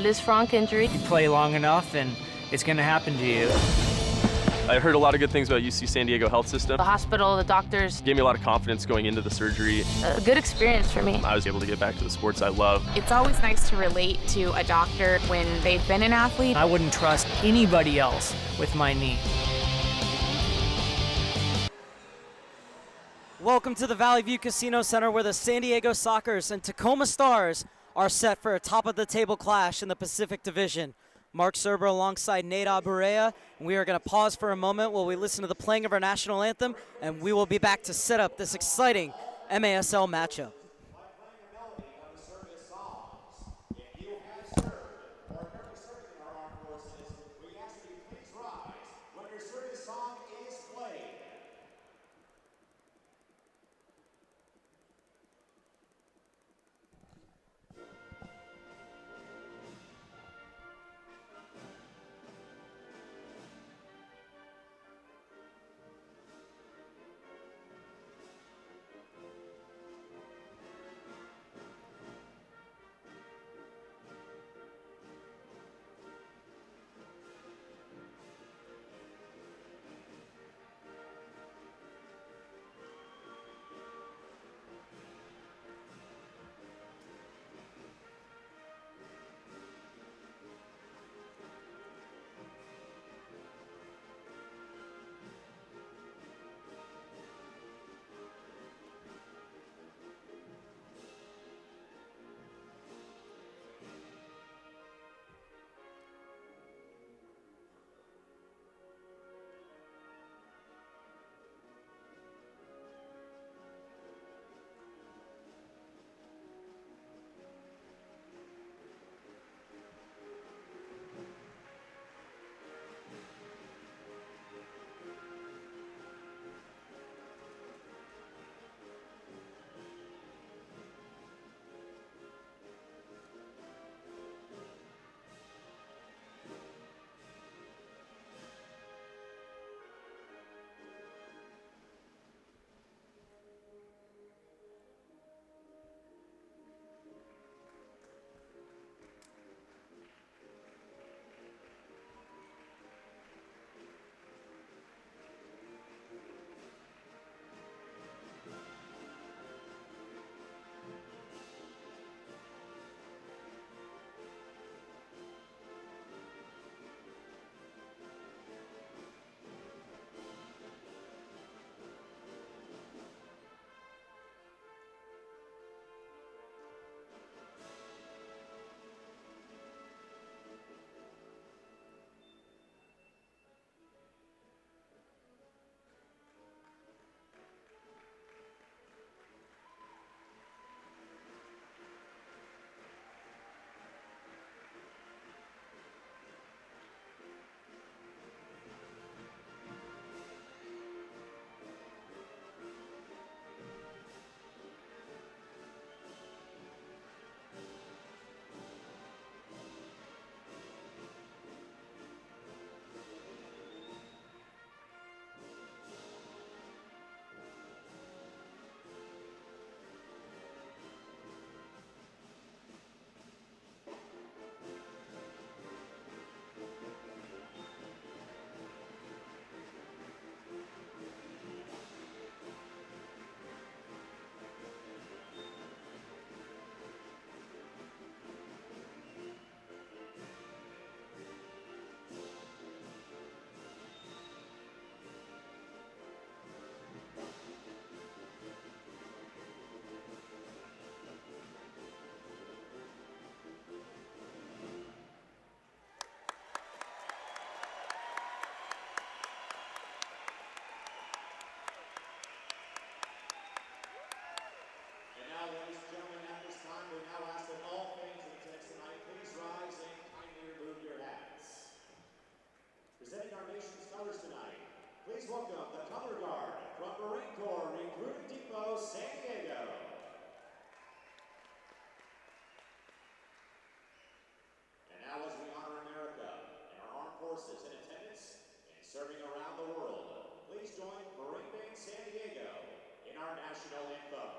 Lisfranc injury. You play long enough and it's going to happen to you. I heard a lot of good things about UC San Diego health system. The hospital, the doctors. Gave me a lot of confidence going into the surgery. A good experience for me. I was able to get back to the sports I love. It's always nice to relate to a doctor when they've been an athlete. I wouldn't trust anybody else with my knee. Welcome to the Valley View Casino Center, where the San Diego Sockers and Tacoma Stars are set for a top-of-the-table clash in the Pacific Division. Mark Serber alongside Nate Aburea, and we are going to pause for a moment while we listen to the playing of our national anthem, and we will be back to set up this exciting MASL matchup. Please welcome the color guard from Marine Corps Recruiting Depot, San Diego. And now as we honor America and our armed forces in attendance and serving around the world, please join Marine Band San Diego in our national anthem.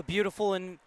beautiful and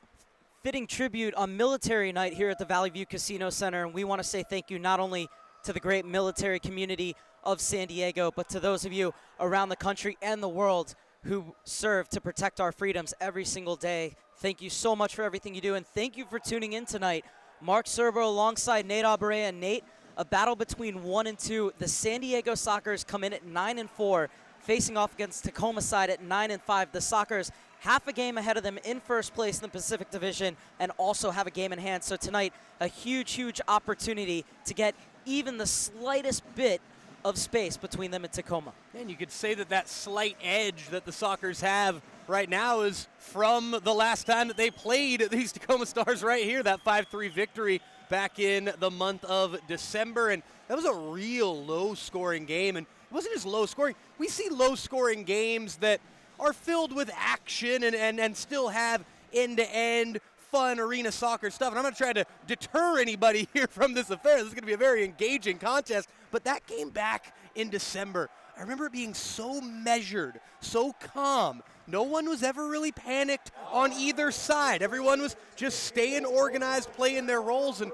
fitting tribute on Military Night here at the Valley View Casino Center. And we want to say thank you not only to the great military community of San Diego, but to those of you around the country and the world who serve to protect our freedoms every single day. Thank you so much for everything you do, and thank you for tuning in tonight. Mark Cerbo alongside Nate Aberea. And Nate, a battle between 1 and 2. The San Diego Sockers come in at 9 and 4, facing off against Tacoma side at 9 and 5. The Sockers half a game ahead of them in first place in the Pacific Division and also have a game in hand. So tonight, a huge, huge opportunity to get even the slightest bit of space between them and Tacoma. And you could say that that slight edge that the Sockers have right now is from the last time that they played these Tacoma Stars right here, that 5-3 victory back in the month of December. And that was a real low-scoring game. And it wasn't just low-scoring. We see low-scoring games that are filled with action and still have end-to-end fun arena soccer stuff. And I'm not trying to deter anybody here from this affair. This is going to be a very engaging contest. But that game back in December, I remember it being so measured, so calm. No one was ever really panicked on either side. Everyone was just staying organized, playing their roles. And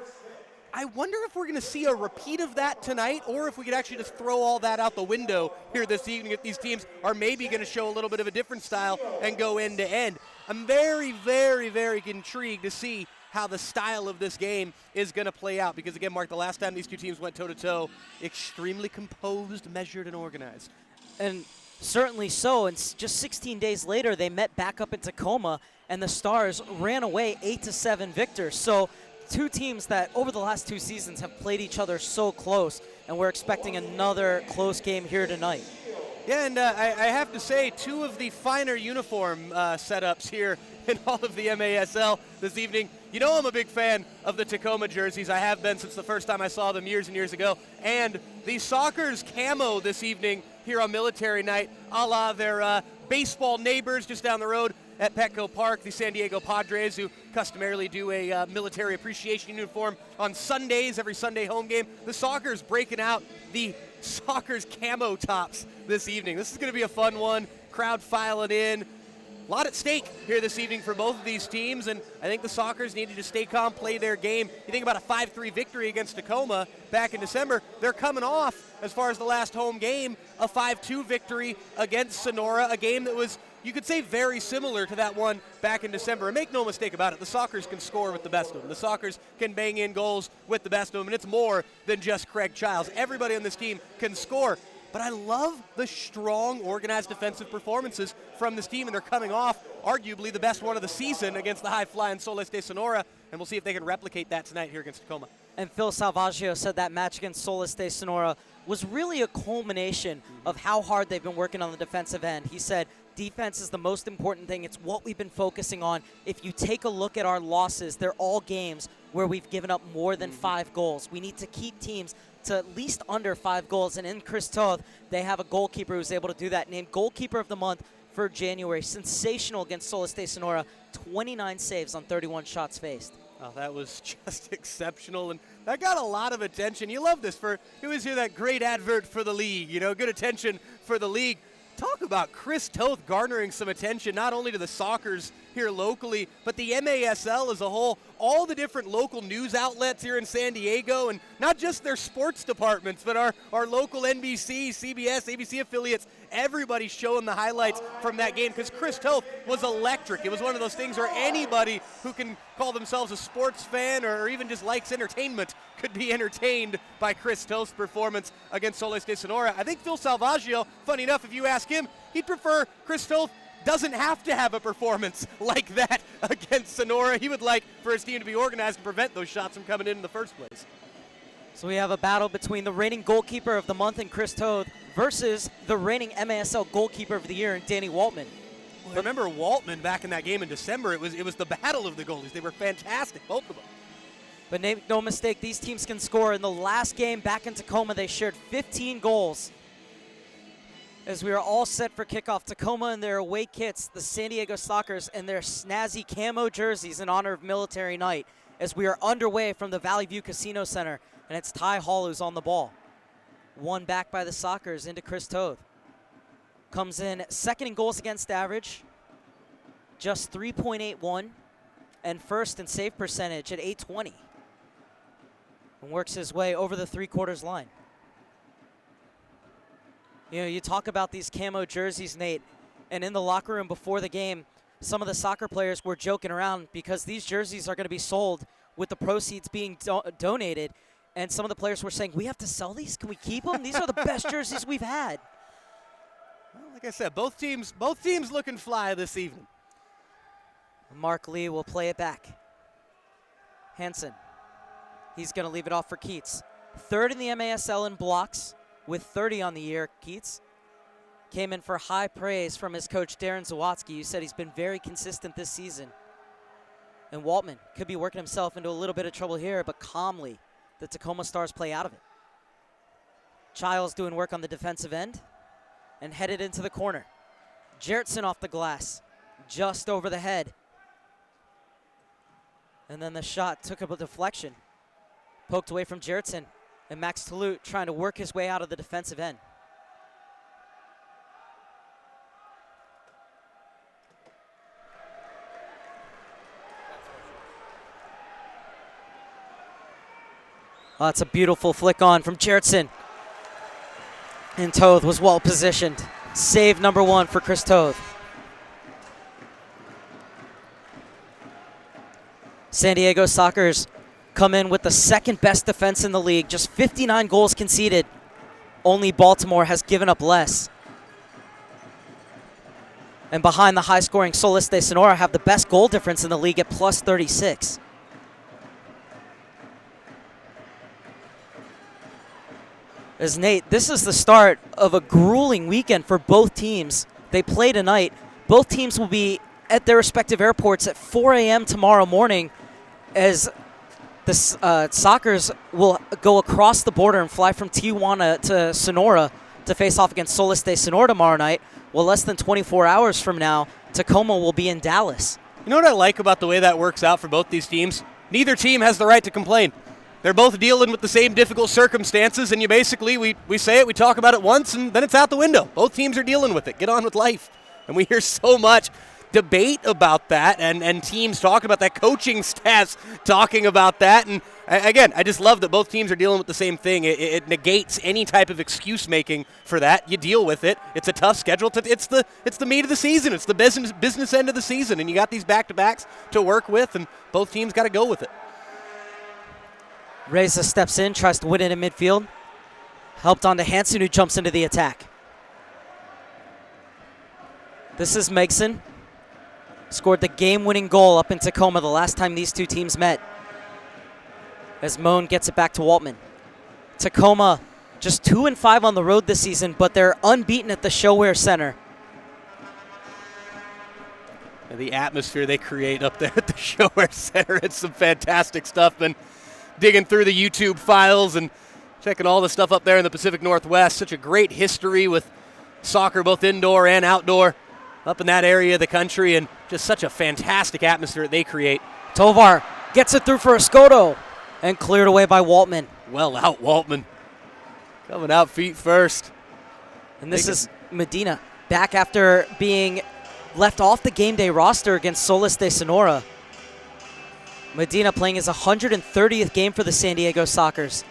I wonder if we're going to see a repeat of that tonight, or if we could actually just throw all that out the window here this evening, if these teams are maybe going to show a little bit of a different style and go end to end. I'm very, very, very intrigued to see how the style of this game is going to play out, because again, Mark, the last time these two teams went toe-to-toe, extremely composed, measured, and organized. And certainly so, and just 16 days later, they met back up in Tacoma, and the Stars ran away 8-7 victors. So two teams that over the last 2 seasons have played each other so close, and we're expecting another close game here tonight. Yeah, and I have to say, 2 of the finer uniform setups here in all of the MASL this evening. You know I'm a big fan of the Tacoma jerseys. I have been since the first time I saw them years and years ago. And the Sockers camo this evening here on Military Night, a la their baseball neighbors just down the road at Petco Park, the San Diego Padres, who customarily do a military appreciation uniform on Sundays, every Sunday home game. The Sockers breaking out the Sockers camo tops this evening. This is going to be a fun one. Crowd filing in. A lot at stake here this evening for both of these teams, and I think the Sockers need to just stay calm, play their game. You think about a 5-3 victory against Tacoma back in December. They're coming off, as far as the last home game, a 5-2 victory against Sonora, a game that was, you could say, very similar to that one back in December. And make no mistake about it, the Sockers can score with the best of them. The Sockers can bang in goals with the best of them, and it's more than just Craig Childs. Everybody on this team can score. But I love the strong, organized defensive performances from this team, and they're coming off arguably the best one of the season against the high-flying Soles de Sonora, and we'll see if they can replicate that tonight here against Tacoma. And Phil Salvaggio said that match against Soles de Sonora was really a culmination of how hard they've been working on the defensive end. He said, defense is the most important thing. It's what we've been focusing on. If you take a look at our losses, they're all games where we've given up more than 5 goals. We need to keep teams to at least under 5 goals. And in Chris Toth, they have a goalkeeper who's able to do that, named Goalkeeper of the Month for January. Sensational against Soles de Sonora, 29 saves on 31 shots faced. Oh, that was just exceptional, and that got a lot of attention. You love this. You always hear that great advert for the league, you know, good attention for the league. Talk about Chris Toth garnering some attention, not only to the Sockers here locally, but the MASL as a whole, all the different local news outlets here in San Diego, and not just their sports departments, but our local NBC, CBS, ABC affiliates. Everybody showing the highlights from that game, because Chris Toth was electric. It was one of those things where anybody who can call themselves a sports fan or even just likes entertainment could be entertained by Chris Toth's performance against Soles de Sonora. I think Phil Salvaggio, funny enough, if you ask him, he'd prefer Chris Toth doesn't have to have a performance like that against Sonora. He would like for his team to be organized to prevent those shots from coming in the first place. So we have a battle between the reigning Goalkeeper of the Month in Chris Toth versus the reigning MASL Goalkeeper of the Year in Danny Waltman. Well, I remember Waltman back in that game in December. It was the battle of the goalies. They were fantastic, both of them. But make no mistake, these teams can score. In the last game back in Tacoma, they shared 15 goals. As we are all set for kickoff, Tacoma in their away kits, the San Diego Sockers in their snazzy camo jerseys in honor of Military Night, as we are underway from the Valley View Casino Center, and it's Ty Hall who's on the ball. One back by the Sockers into Chris Toth. Comes in second in goals against average. just 3.81 and first in save percentage at 820. And works his way over the three-quarters line. You know, you talk about these camo jerseys, Nate, and in the locker room before the game, some of the soccer players were joking around because these jerseys are going to be sold with the proceeds being donated. And some of the players were saying, we have to sell these? Can we keep them? These are the best jerseys we've had. Well, like I said, both teams looking fly this evening. Mark Lee will play it back. Hansen. He's going to leave it off for Keats. Third in the MASL in blocks with 30 on the year. Keats came in for high praise from his coach, Darren Zawatsky, who said he's been very consistent this season. And Waltman could be working himself into a little bit of trouble here, but calmly the Tacoma Stars play out of it. Childs doing work on the defensive end and headed into the corner. Jertson off the glass, just over the head. And then the shot took up a deflection. Poked away from Jertson, and Max Toulouse trying to work his way out of the defensive end. Oh, that's a beautiful flick on from Jertson. And Toth was well positioned. Save number 1 for Chris Toth. San Diego Sockers come in with the second best defense in the league, just 59 goals conceded. Only Baltimore has given up less. And behind the high-scoring Solis de Sonora have the best goal difference in the league at plus 36. As Nate, this is the start of a grueling weekend for both teams. They play tonight. Both teams will be at their respective airports at 4 a.m. tomorrow morning as the Sockers will go across the border and fly from Tijuana to Sonora to face off against Solis de Sonora tomorrow night. Well, less than 24 hours from now, Tacoma will be in Dallas. You know what I like about the way that works out for both these teams? Neither team has the right to complain. They're both dealing with the same difficult circumstances, and you basically, we say it, we talk about it once, and then it's out the window. Both teams are dealing with it. Get on with life. And we hear so much debate about that, and teams talking about that, coaching staffs talking about that. And again, I just love that both teams are dealing with the same thing. It negates any type of excuse making for that. You deal with it. It's a tough schedule. It's the meat of the season. It's the business end of the season, and you got these back-to-backs to work with, and both teams got to go with it. Reza steps in, tries to win it in midfield. Helped on to Hansen, who jumps into the attack. This is Megson. Scored the game-winning goal up in Tacoma the last time these two teams met. As Moan gets it back to Waltman. Tacoma just 2-5 on the road this season, but they're unbeaten at the ShoWare Center. And the atmosphere they create up there at the ShoWare Center, it's some fantastic stuff. And digging through the YouTube files and checking all the stuff up there in the Pacific Northwest. Such a great history with soccer, both indoor and outdoor, up in that area of the country, and just such a fantastic atmosphere they create. Tovar gets it through for Escoto and cleared away by Waltman. Well out, Waltman. Coming out feet first. And this is Medina back after being left off the game day roster against Solis de Sonora. Medina playing his 130th game for the San Diego Sockers.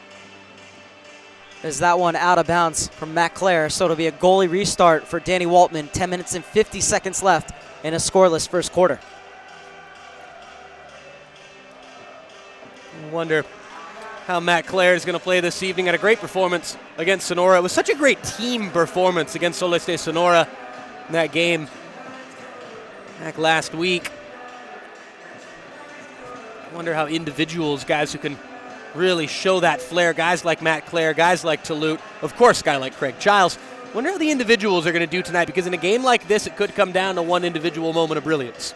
Is that one out of bounds from Matt Clare, so it'll be a goalie restart for Danny Waltman. 10 minutes and 50 seconds left in a scoreless first quarter. I wonder how Matt Clare is going to play this evening. Had a great performance against Sonora. It was such a great team performance against Solis de Sonora in that game back last week. I wonder how individuals, guys who can really show that flair, guys like Matt Clare, guys like Toulouse, of course, a guy like Craig Childs, wonder how the individuals are going to do tonight, because in a game like this, it could come down to one individual moment of brilliance.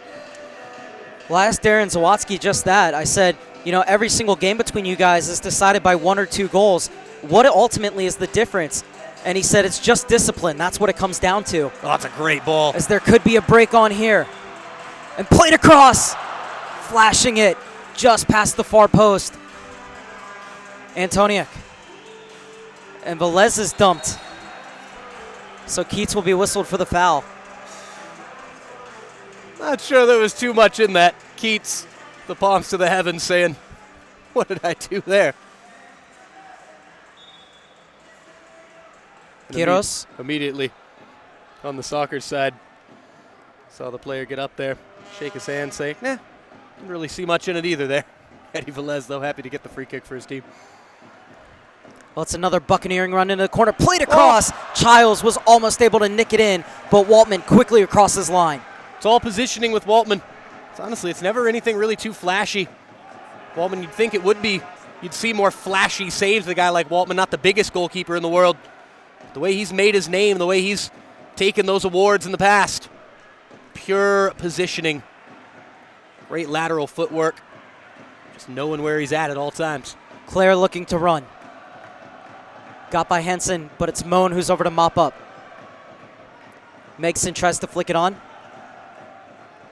Well, I asked Darren Zawatsky just that. I said, you know, every single game between you guys is decided by 1 or 2 goals. What ultimately is the difference? And he said it's just discipline. That's what it comes down to. Oh, that's a great ball. As there could be a break on here. And played across. Flashing it just past the far post. Antoniuk. And Velez is dumped. So Keats will be whistled for the foul. Not sure there was too much in that. Keats, the palms to the heavens, saying, what did I do there? And Quiros. Immediately on the soccer side, saw the player get up there, shake his hand, say, nah, didn't really see much in it either there. Eddie Velez, though, happy to get the free kick for his team. Well, it's another buccaneering run into the corner. Played across. Childs was almost able to nick it in, but Waltman quickly across his line. It's all positioning with Waltman. Honestly, it's never anything really too flashy. Waltman, you'd think it would be. You'd see more flashy saves, the guy like Waltman, not the biggest goalkeeper in the world. The way he's made his name, the way he's taken those awards in the past. Pure positioning. Great lateral footwork. Just knowing where he's at all times. Claire looking to run. Got by Henson, but it's Moan who's over to mop up. Megson tries to flick it on.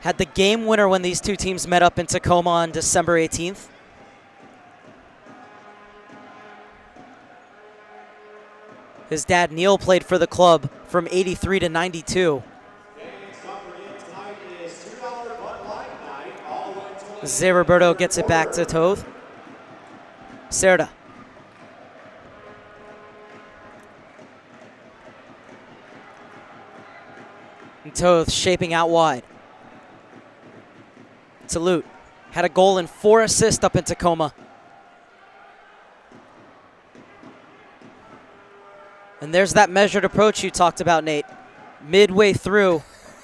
Had the game winner when these two teams met up in Tacoma on December 18th. His dad, Neil, played for the club from 83 to 92. Zé Roberto gets it back to Toth. Cerda. And Toth shaping out wide. Salute. Had a goal and 4 assists up in Tacoma. And there's that measured approach you talked about, Nate. Midway through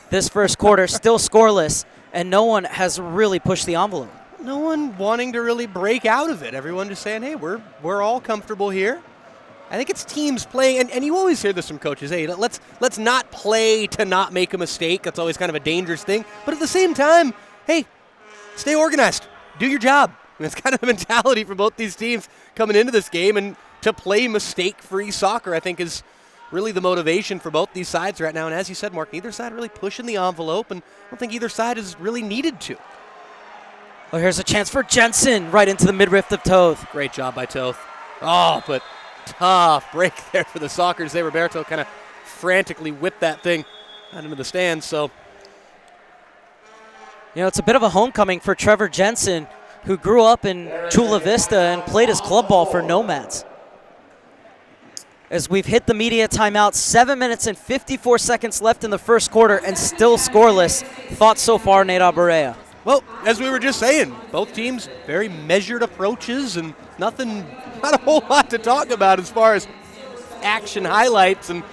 this first quarter, still scoreless, and no one has really pushed the envelope. No one wanting to really break out of it. Everyone just saying, hey, we're all comfortable here. I think it's teams playing, and you always hear this from coaches, hey, let's not play to not make a mistake. That's always kind of a dangerous thing. But at the same time, hey, stay organized. Do your job. And it's kind of the mentality for both these teams coming into this game, and to play mistake-free soccer, I think, is really the motivation for both these sides right now. And as you said, Mark, neither side really pushing the envelope, and I don't think either side is really needed to. Well, here's a chance for Jensen right into the midriff of Toth. Great job by Toth. Oh, but tough break there for the Sockers. Zé Roberto kind of frantically whipped that thing out into the stands. So, you know, it's a bit of a homecoming for Trevor Jensen, who grew up in Chula Vista and played his club ball for Nomads. As we've hit the media timeout, 7 minutes and 54 seconds left in the first quarter and still scoreless. Thoughts so far, Nate Aburea? Well, as we were just saying, both teams very measured approaches and not a whole lot to talk about as far as action highlights. And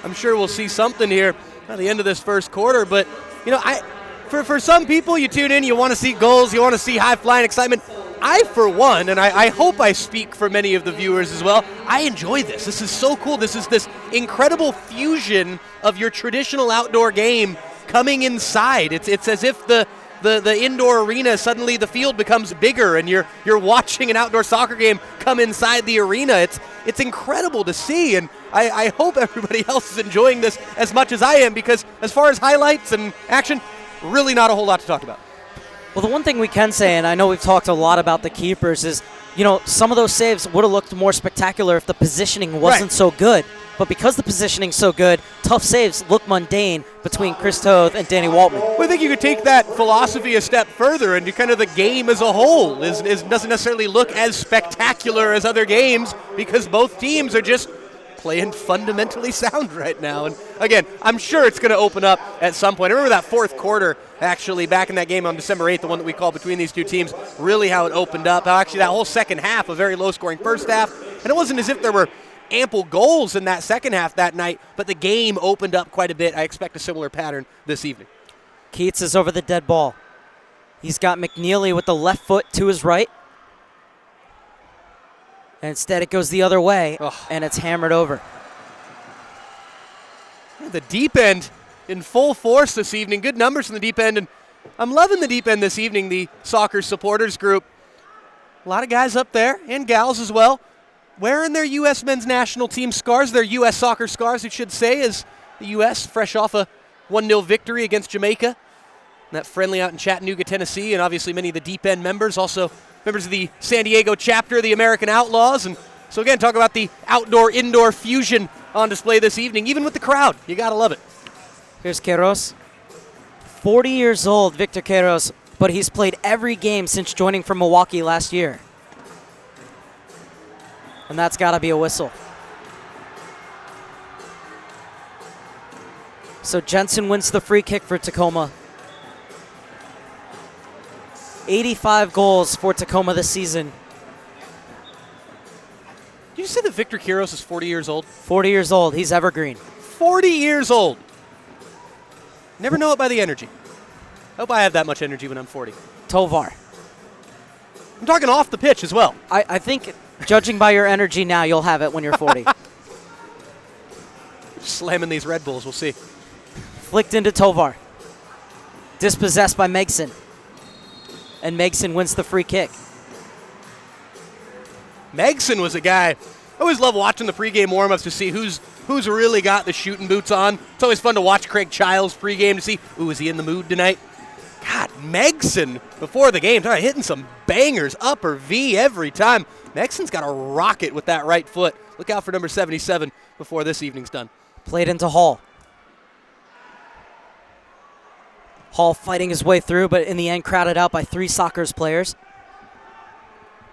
I'm sure we'll see something here at the end of this first quarter. But, you know, for some people, you tune in, you want to see goals, you want to see high-flying excitement. I, for one, and I hope I speak for many of the viewers as well, I enjoy this. This is so cool. This is this incredible fusion of your traditional outdoor game coming inside. It's as if the indoor arena, suddenly the field becomes bigger and you're watching an outdoor soccer game come inside the arena. It's incredible to see, and I hope everybody else is enjoying this as much as I am, because as far as highlights and action, really not a whole lot to talk about. Well, the one thing we can say, and I know we've talked a lot about the keepers, is, you know, some of those saves would have looked more spectacular if the positioning wasn't so good. But because the positioning's so good, tough saves look mundane between Chris Toth and Danny Waltman. Well, I think you could take that philosophy a step further, and kind of the game as a whole doesn't necessarily look as spectacular as other games, because both teams are just playing fundamentally sound right now. And again, I'm sure it's going to open up at some point. I remember that fourth quarter, actually, back in that game on December 8th, the one that we called between these two teams, really how it opened up. How actually that whole second half, a very low-scoring first half, and it wasn't as if there were ample goals in that second half that night, but the game opened up quite a bit. I expect a similar pattern this evening. Keats is over the dead ball. He's got McNeely with the left foot to his right. And instead it goes the other way, and it's hammered over. The deep end in full force this evening. Good numbers from the deep end, and I'm loving the deep end this evening, the soccer supporters group. A lot of guys up there, and gals as well, wearing their U.S. men's national team scars, their U.S. soccer scars, we should say, as the U.S. fresh off a 1-0 victory against Jamaica. And that friendly out in Chattanooga, Tennessee, and obviously many of the deep end members, also members of the San Diego chapter of the American Outlaws. And so again, talk about the outdoor-indoor fusion on display this evening, even with the crowd. You got to love it. Here's Queiroz. 40 years old, Victor Queiroz, but he's played every game since joining from Milwaukee last year. And that's got to be a whistle. So Jensen wins the free kick for Tacoma. 85 goals for Tacoma this season. Did you say that Victor Queiroz is 40 years old? 40 years old. He's evergreen. 40 years old. Never know it by the energy. Hope I have that much energy when I'm 40. Tovar. I'm talking off the pitch as well. I think, judging by your energy now, you'll have it when you're 40. Slamming these Red Bulls, we'll see. Flicked into Tovar. Dispossessed by Megson. And Megson wins the free kick. Megson was a guy, I always love watching the pregame warm-ups to see who's really got the shooting boots on. It's always fun to watch Craig Childs pregame to see, ooh, is he in the mood tonight? God, Megson, before the game, hitting some bangers, upper V every time. Megson's got a rocket with that right foot. Look out for number 77 before this evening's done. Played into Hall. Hall fighting his way through, but in the end crowded out by 3 Sockers players.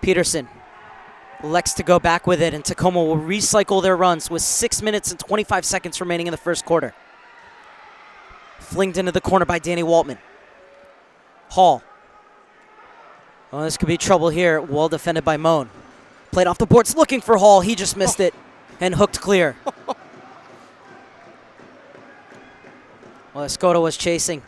Peterson elects to go back with it, and Tacoma will recycle their runs with 6 minutes and 25 seconds remaining in the first quarter. Flinged into the corner by Danny Waltman. Hall. Well, this could be trouble here. Well defended by Moan. Played off the boards looking for Hall. He just missed it and hooked clear. Well, Escoto was chasing.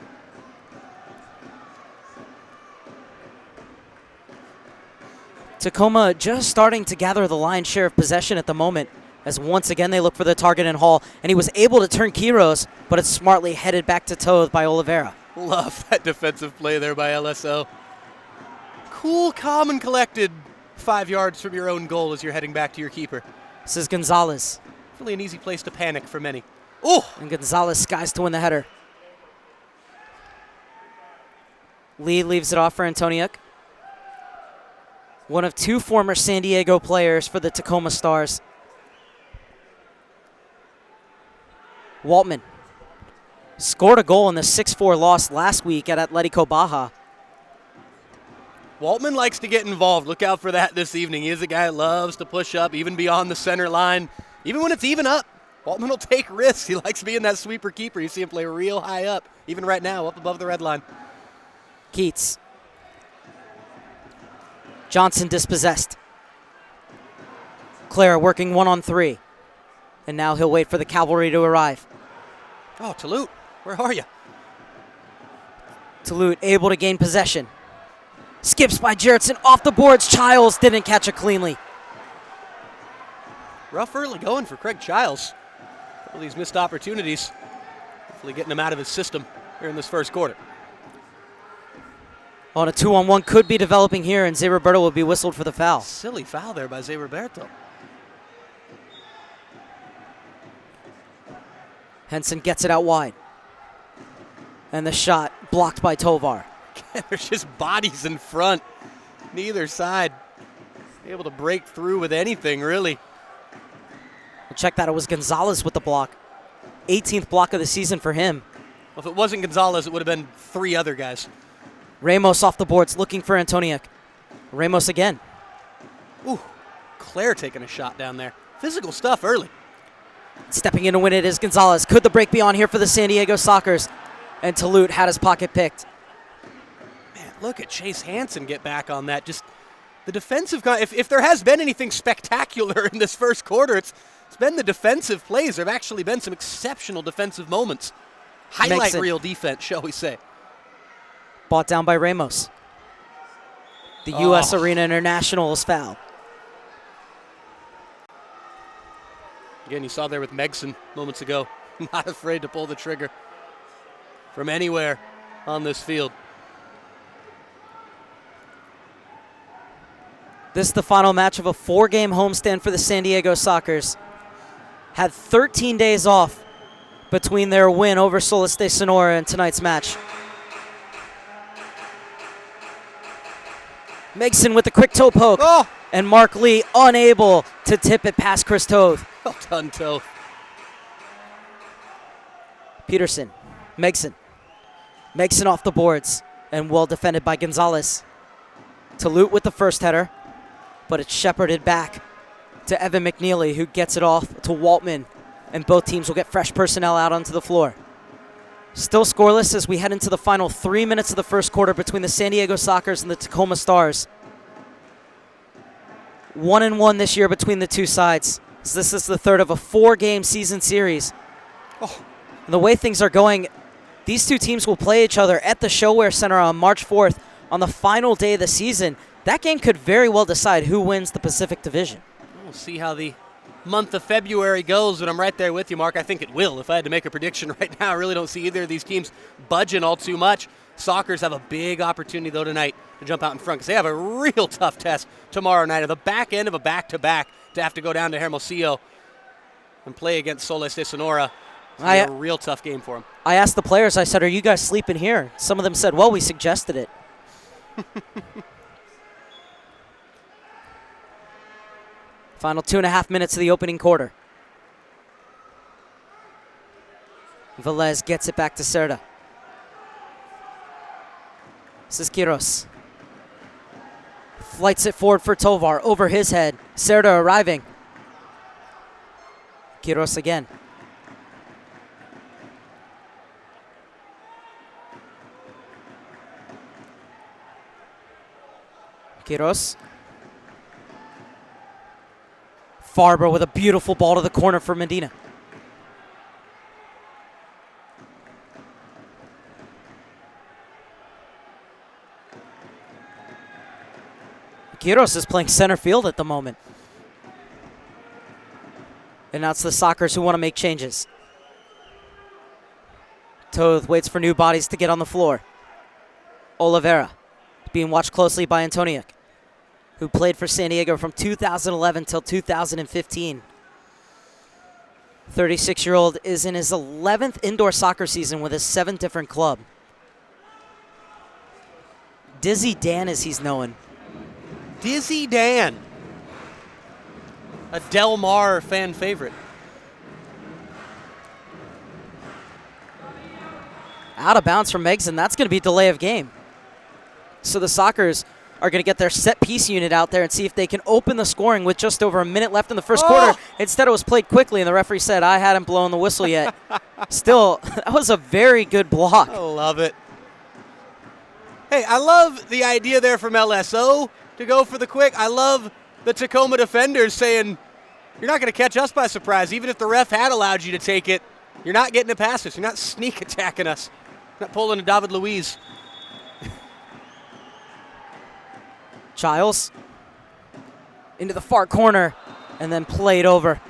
Tacoma just starting to gather the lion's share of possession at the moment, as once again they look for the target in Hall, and he was able to turn Queiroz, but it's smartly headed back to Toth by Oliveira. Love that defensive play there by LSO. Cool, calm, and collected 5 yards from your own goal as you're heading back to your keeper. This is Gonzalez. Really an easy place to panic for many. Oh! And Gonzalez skies to win the header. Lee leaves it off for Antoniuk. One of 2 former San Diego players for the Tacoma Stars. Waltman scored a goal in the 6-4 loss last week at Atletico Baja. Waltman likes to get involved. Look out for that this evening. He is a guy who loves to push up, even beyond the center line. Even when it's even up, Waltman will take risks. He likes being that sweeper keeper. You see him play real high up, even right now, up above the red line. Keats. Johnson dispossessed. Clara working 1-on-3. And now he'll wait for the cavalry to arrive. Oh, Talut, where are you? Talut able to gain possession. Skips by Jarrettson off the boards. Childs didn't catch it cleanly. Rough early going for Craig Childs. All these missed opportunities. Hopefully getting him out of his system here in this first quarter. On a 2-on-1 could be developing here, and Zé Roberto will be whistled for the foul. Silly foul there by Zé Roberto. Henson gets it out wide. And the shot blocked by Tovar. There's just bodies in front. Neither side able to break through with anything, really. We'll check that. It was Gonzalez with the block. 18th block of the season for him. Well, if it wasn't Gonzalez, it would have been 3 other guys. Ramos off the boards looking for Antoniuk. Ramos again. Ooh, Claire taking a shot down there. Physical stuff early. Stepping in to win it is Gonzalez. Could the break be on here for the San Diego Sockers? And Talut had his pocket picked. Man, look at Chase Hansen get back on that. Just the defensive, if there has been anything spectacular in this first quarter, it's been the defensive plays. There have actually been some exceptional defensive moments. Highlight reel defense, shall we say. Bought down by Ramos. The U.S. Arena International is fouled. Again, you saw there with Megson moments ago. Not afraid to pull the trigger from anywhere on this field. This is the final match of a 4-game homestand for the San Diego Sockers. Had 13 days off between their win over Solis de Sonora and tonight's match. Megson with the quick toe poke. Oh! And Mark Lee unable to tip it past Chris Toth. Well done, Toth. Peterson. Megson. Makes off the boards and well defended by Gonzalez. Talute with the first header, but it's shepherded back to Evan McNeely, who gets it off to Waltman, and both teams will get fresh personnel out onto the floor. Still scoreless as we head into the final 3 minutes of the first quarter between the San Diego Sockers and the Tacoma Stars. 1-1 this year between the two sides. So this is the third of a 4-game season series. And the way things are going, these two teams will play each other at the ShoWare Center on March 4th on the final day of the season. That game could very well decide who wins the Pacific Division. We'll see how the month of February goes, but I'm right there with you, Mark. I think it will. If I had to make a prediction right now, I really don't see either of these teams budging all too much. Sockers have a big opportunity, though, tonight to jump out in front because they have a real tough test tomorrow night at the back end of a back-to-back to have to go down to Hermosillo and play against Soles de Sonora. It's a real tough game for them. I asked the players, I said, are you guys sleeping here? Some of them said, well, we suggested it. Final 2.5 minutes of the opening quarter. Velez gets it back to Cerda. This is Quiros. Flights it forward for Tovar over his head. Cerda arriving. Quiros again. Quiros. Farber with a beautiful ball to the corner for Medina. Quiros is playing center field at the moment. And now it's the Sockers who want to make changes. Toth waits for new bodies to get on the floor. Oliveira being watched closely by Antoniuk, who played for San Diego from 2011 till 2015. 36-year-old is in his 11th indoor soccer season with a 7-different club. Dizzy Dan, as he's known. Dizzy Dan, a Del Mar fan favorite. Out of bounds from Megson. That's going to be delay of game. So the Sockers are going to get their set piece unit out there and see if they can open the scoring with just over a minute left in the first quarter. Instead, it was played quickly, and the referee said, I hadn't blown the whistle yet. Still, that was a very good block. I love it. Hey, I love the idea there from LSO to go for the quick. I love the Tacoma defenders saying, you're not going to catch us by surprise. Even if the ref had allowed you to take it, you're not getting it past us. You're not sneak attacking us. You're not pulling a David Luiz. Giles into the far corner and then played over.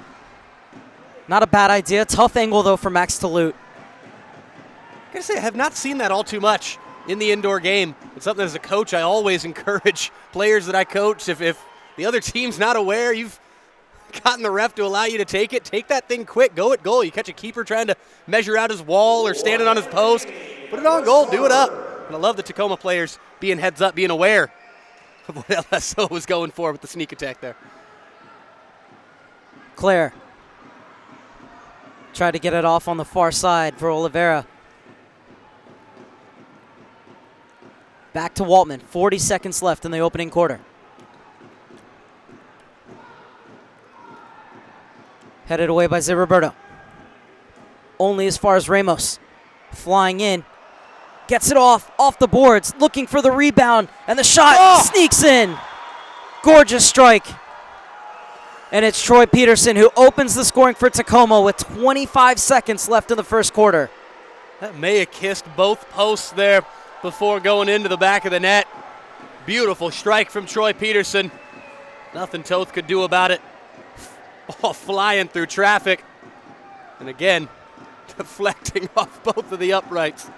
Not a bad idea. Tough angle, though, for Max Talute. I gotta say, I have not seen that all too much in the indoor game. It's something as a coach I always encourage players that I coach. If the other team's not aware, you've gotten the ref to allow you to take it, take that thing quick, go at goal. You catch a keeper trying to measure out his wall or standing on his post, put it on goal, do it up. And I love the Tacoma players being heads up, being aware of what LSO was going for with the sneak attack there. Claire tried to get it off on the far side for Oliveira. Back to Waltman. 40 seconds left in the opening quarter. Headed away by Ziriberto. Only as far as Ramos. Flying in. Gets it off the boards, looking for the rebound, and the shot sneaks in. Gorgeous strike. And it's Troy Peterson who opens the scoring for Tacoma with 25 seconds left in the first quarter. That may have kissed both posts there before going into the back of the net. Beautiful strike from Troy Peterson. Nothing Toth could do about it. Ball flying through traffic. And again, deflecting off both of the uprights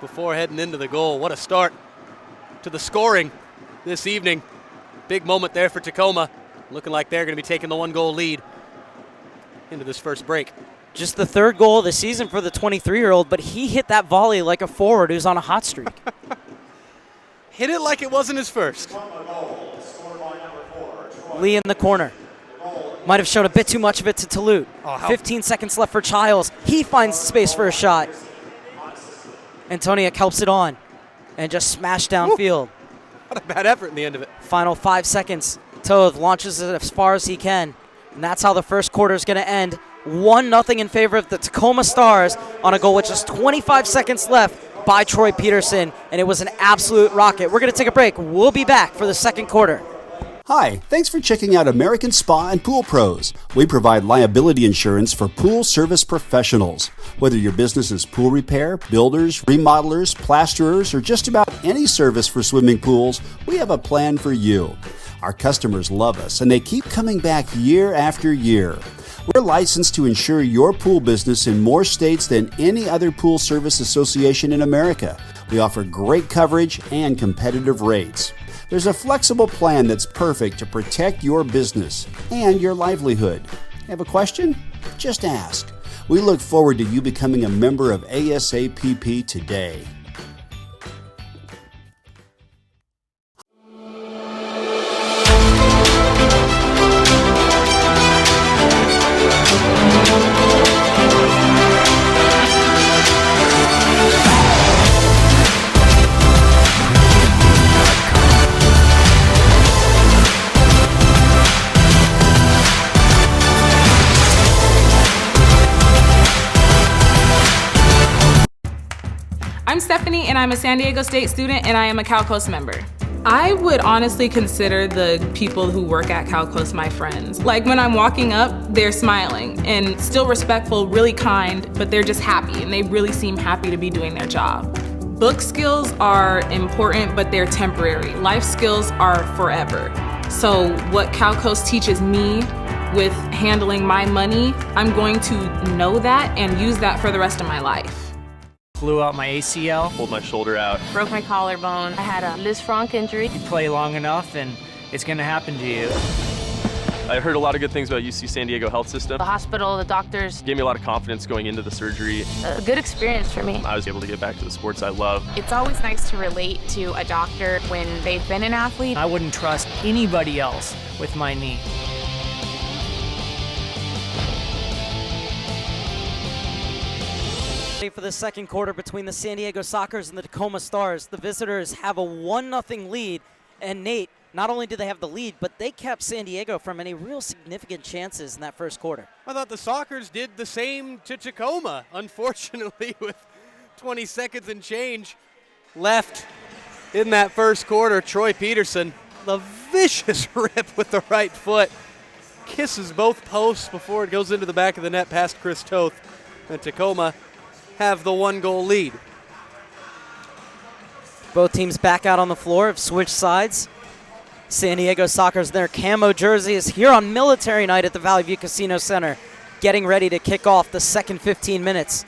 before heading into the goal. What a start to the scoring this evening. Big moment there for Tacoma. Looking like they're going to be taking the 1-goal lead into this first break. Just the third goal of the season for the 23-year-old, but he hit that volley like a forward who's on a hot streak. Hit it like it wasn't his first. Lee in the corner. Might have shown a bit too much of it to Talute. 15 seconds left for Childs. He finds space for a shot. Antoniuk helps it on and just smashed downfield. What a bad effort in the end of it. Final 5 seconds. Toth launches it as far as he can. And that's how the first quarter is going to end. 1-0 in favor of the Tacoma Stars on a goal with just 25 seconds left by Troy Peterson. And it was an absolute rocket. We're going to take a break. We'll be back for the second quarter. Hi, thanks for checking out American Spa and Pool Pros. We provide liability insurance for pool service professionals. Whether your business is pool repair, builders, remodelers, plasterers, or just about any service for swimming pools, we have a plan for you. Our customers love us and they keep coming back year after year. We're licensed to insure your pool business in more states than any other pool service association in America. We offer great coverage and competitive rates. There's a flexible plan that's perfect to protect your business and your livelihood. Have a question? Just ask. We look forward to you becoming a member of ASAPP today. I'm Stephanie, and I'm a San Diego State student, and I am a CalCoast member. I would honestly consider the people who work at CalCoast my friends. Like when I'm walking up, they're smiling and still respectful, really kind, but they're just happy, and they really seem happy to be doing their job. Book skills are important, but they're temporary. Life skills are forever. So what CalCoast teaches me with handling my money, I'm going to know that and use that for the rest of my life. Blew out my ACL. Pulled my shoulder out. Broke my collarbone. I had a Liz Franck injury. You play long enough and it's going to happen to you. I heard a lot of good things about UC San Diego health system. The hospital, the doctors, Gave me a lot of confidence going into the surgery. a good experience for me. I was able to get back to the sports I love. It's always nice to relate to a doctor when they've been an athlete. I wouldn't trust anybody else with my knee. For the second quarter between the San Diego Sockers and the Tacoma Stars, the visitors have a 1-0 lead. And Nate, not only did they have the lead, but they kept San Diego from any real significant chances in that first quarter. I thought the Sockers did the same to Tacoma, unfortunately, with 20 seconds and change left in that first quarter. Troy Peterson, the vicious rip with the right foot, kisses both posts before it goes into the back of the net past Chris Toth. And Tacoma have the 1-goal lead. Both teams back out on the floor, have switched sides. San Diego Sockers, their camo jersey is here on military night at the Valley View Casino Center, getting ready to kick off the second 15 minutes.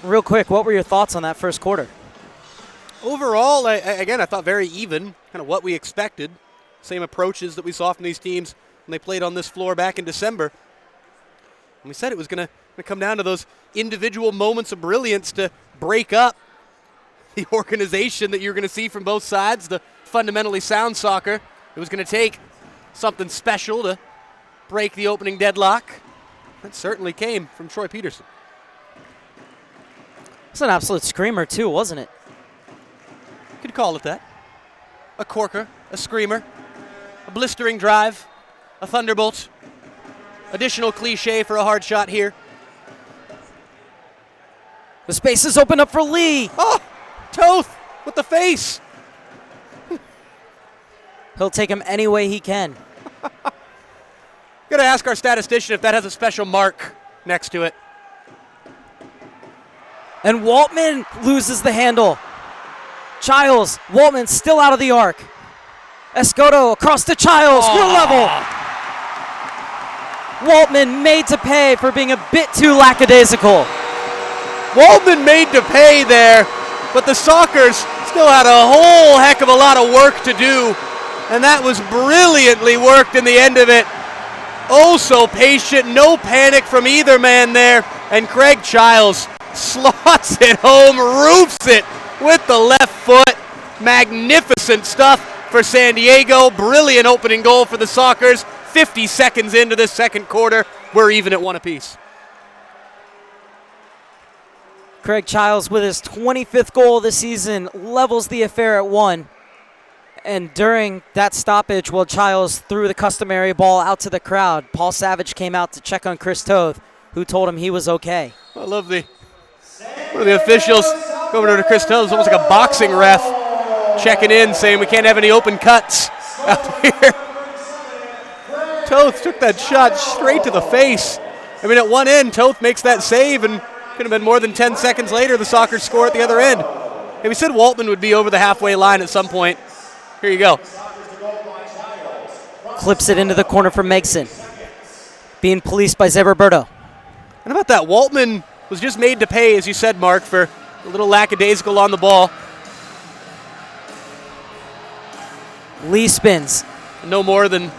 Real quick, what were your thoughts on that first quarter? Overall, I thought very even, kind of what we expected. Same approaches that we saw from these teams when they played on this floor back in December. And we said it was going to come down to those individual moments of brilliance to break up the organization that you're going to see from both sides, the fundamentally sound soccer. It was going to take something special to break the opening deadlock. That certainly came from Troy Peterson. It's an absolute screamer too, wasn't it? You could call it that. A corker, a screamer, a blistering drive, a thunderbolt. Additional cliche for a hard shot here. The space is open up for Lee. Oh, Toth with the face. He'll take him any way he can. Got to ask our statistician if that has a special mark next to it. And Waltman loses the handle. Childs, Waltman still out of the arc. Escoto across to Childs, real level. Waltman made to pay for being a bit too lackadaisical. Waltman made to pay there, but the Sockers still had a whole heck of a lot of work to do, and that was brilliantly worked in the end of it. Oh, so patient, no panic from either man there, and Craig Childs slots it home, roofs it with the left foot. Magnificent stuff for San Diego. Brilliant opening goal for the Sockers. 50 seconds into this second quarter, we're even at one apiece. Craig Childs with his 25th goal of the season levels the affair at 1. And during that stoppage, while Childs threw the customary ball out to the crowd, Paul Savage came out to check on Chris Toth, who told him he was okay. I love one of the officials go over to Chris Toth. It's almost like a boxing ref checking in, saying we can't have any open cuts out here. Toth took that shot straight to the face. I mean, at one end, Toth makes that save, and could have been more than 10 seconds later, the Sockers score at the other end. Hey, we said Waltman would be over the halfway line at some point. Here you go. Clips it into the corner for Megson. Being policed by Zeberberto. And about that, Waltman was just made to pay, as you said, Mark, for a little lackadaisical on the ball. Lee spins. No more than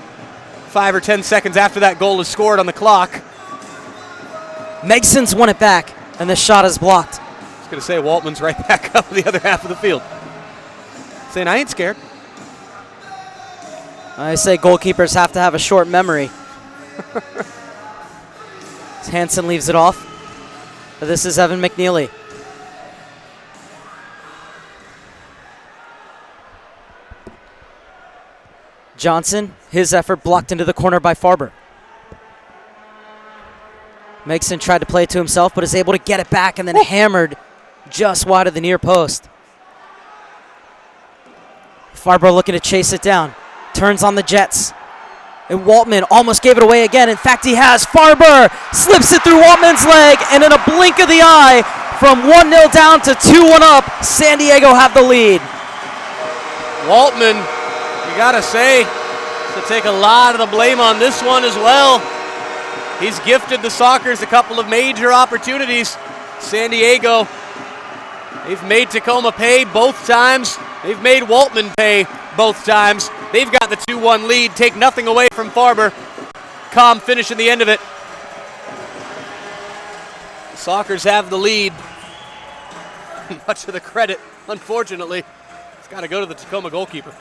5 or 10 seconds after that goal is scored on the clock. Megson's won it back, and the shot is blocked. I was going to say, Waltman's right back up the other half of the field. Saying, I ain't scared. I say goalkeepers have to have a short memory. Hansen leaves it off. This is Evan McNeely. Johnson, his effort blocked into the corner by Farber. Megson tried to play it to himself, but is able to get it back and then hammered just wide of the near post. Farber looking to chase it down. Turns on the Jets. And Waltman almost gave it away again. In fact, he has. Farber slips it through Waltman's leg, and in a blink of the eye, from 1-0 down to 2-1 up, San Diego have the lead. Waltman, you got to say, to take a lot of the blame on this one as well. He's gifted the Sockers a couple of major opportunities. San Diego, they've made Tacoma pay both times. They've made Waltman pay both times. They've got the 2-1 lead. Take nothing away from Farber. Calm finish in the end of it. The Sockers have the lead. Much of the credit, unfortunately, it's got to go to the Tacoma goalkeeper.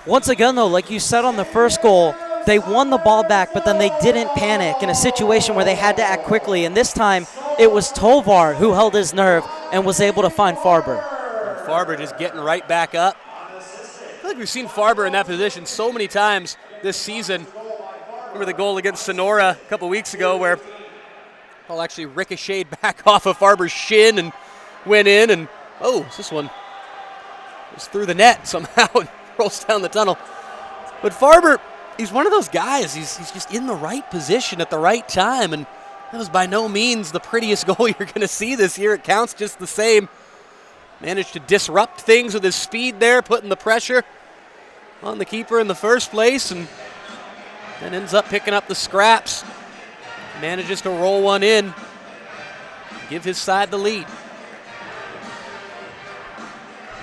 Once again, though, like you said on the first goal, they won the ball back, but then they didn't panic in a situation where they had to act quickly. And this time, it was Tovar who held his nerve and was able to find Farber. Farber just getting right back up. I feel like we've seen Farber in that position so many times this season. Remember the goal against Sonora a couple weeks ago where ball actually ricocheted back off of Farber's shin and went in, and this one was through the net somehow and rolls down the tunnel. But Farber, he's one of those guys, he's just in the right position at the right time, and that was by no means the prettiest goal you're going to see this year. It counts just the same. Managed to disrupt things with his speed there, putting the pressure on the keeper in the first place, and then ends up picking up the scraps. Manages to roll one in, give his side the lead.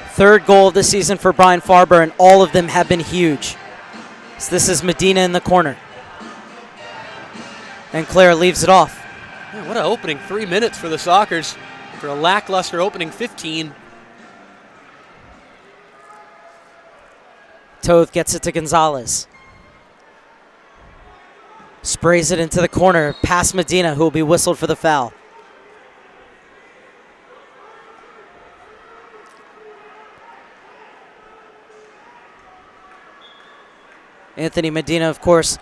Third goal of the season for Brian Farber, and all of them have been huge. So this is Medina in the corner. And Claire leaves it off. Man, what an opening 3 minutes for the Sockers after a lackluster opening 15. Toth gets it to Gonzalez. Sprays it into the corner past Medina, who will be whistled for the foul. Anthony Medina, of course,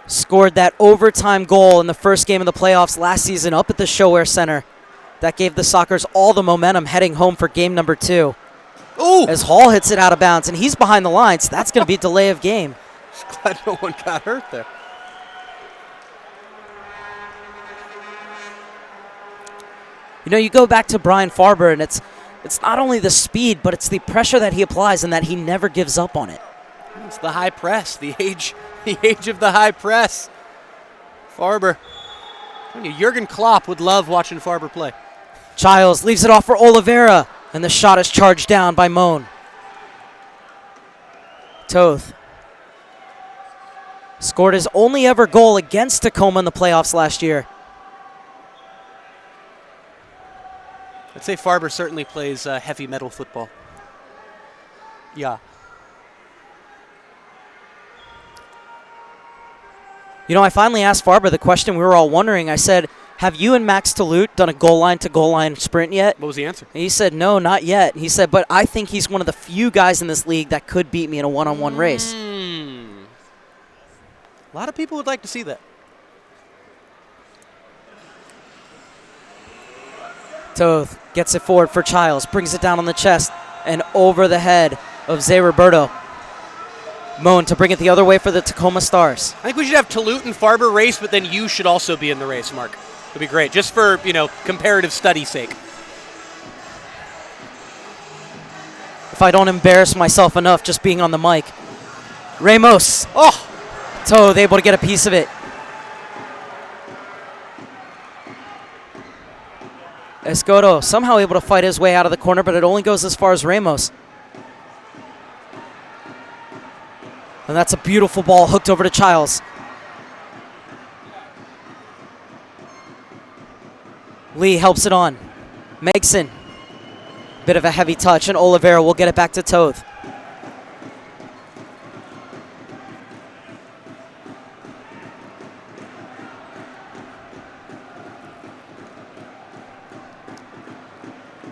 scored that overtime goal in the first game of the playoffs last season up at the ShoWare Center. That gave the Sockers all the momentum heading home for game number 2. Ooh! As Hall hits it out of bounds, and he's behind the lines. That's going to be delay of game. Just glad no one got hurt there. You know, you go back to Brian Farber, and it's not only the speed, but it's the pressure that he applies and that he never gives up on it. It's the high press, the age of the high press. Farber. Jurgen Klopp would love watching Farber play. Childs leaves it off for Oliveira, and the shot is charged down by Moan. Toth scored his only ever goal against Tacoma in the playoffs last year. I'd say Farber certainly plays heavy metal football. Yeah. You know, I finally asked Farber the question we were all wondering. I said, have you and Max Toulouse done a goal line to goal line sprint yet? What was the answer? And he said, no, not yet. He said, but I think he's one of the few guys in this league that could beat me in a one-on-one race. A lot of people would like to see that. Toth gets it forward for Childs, brings it down on the chest and over the head of Zay Roberto. Moan to bring it the other way for the Tacoma Stars. I think we should have Toulouse and Farber race, but then you should also be in the race, Mark. It'd be great, just for, comparative study's sake. If I don't embarrass myself enough just being on the mic. Ramos. Oh! Toth able to get a piece of it. Escoto somehow able to fight his way out of the corner, but it only goes as far as Ramos. And that's a beautiful ball hooked over to Childs. Lee helps it on. Megson. Bit of a heavy touch, and Oliveira will get it back to Toth.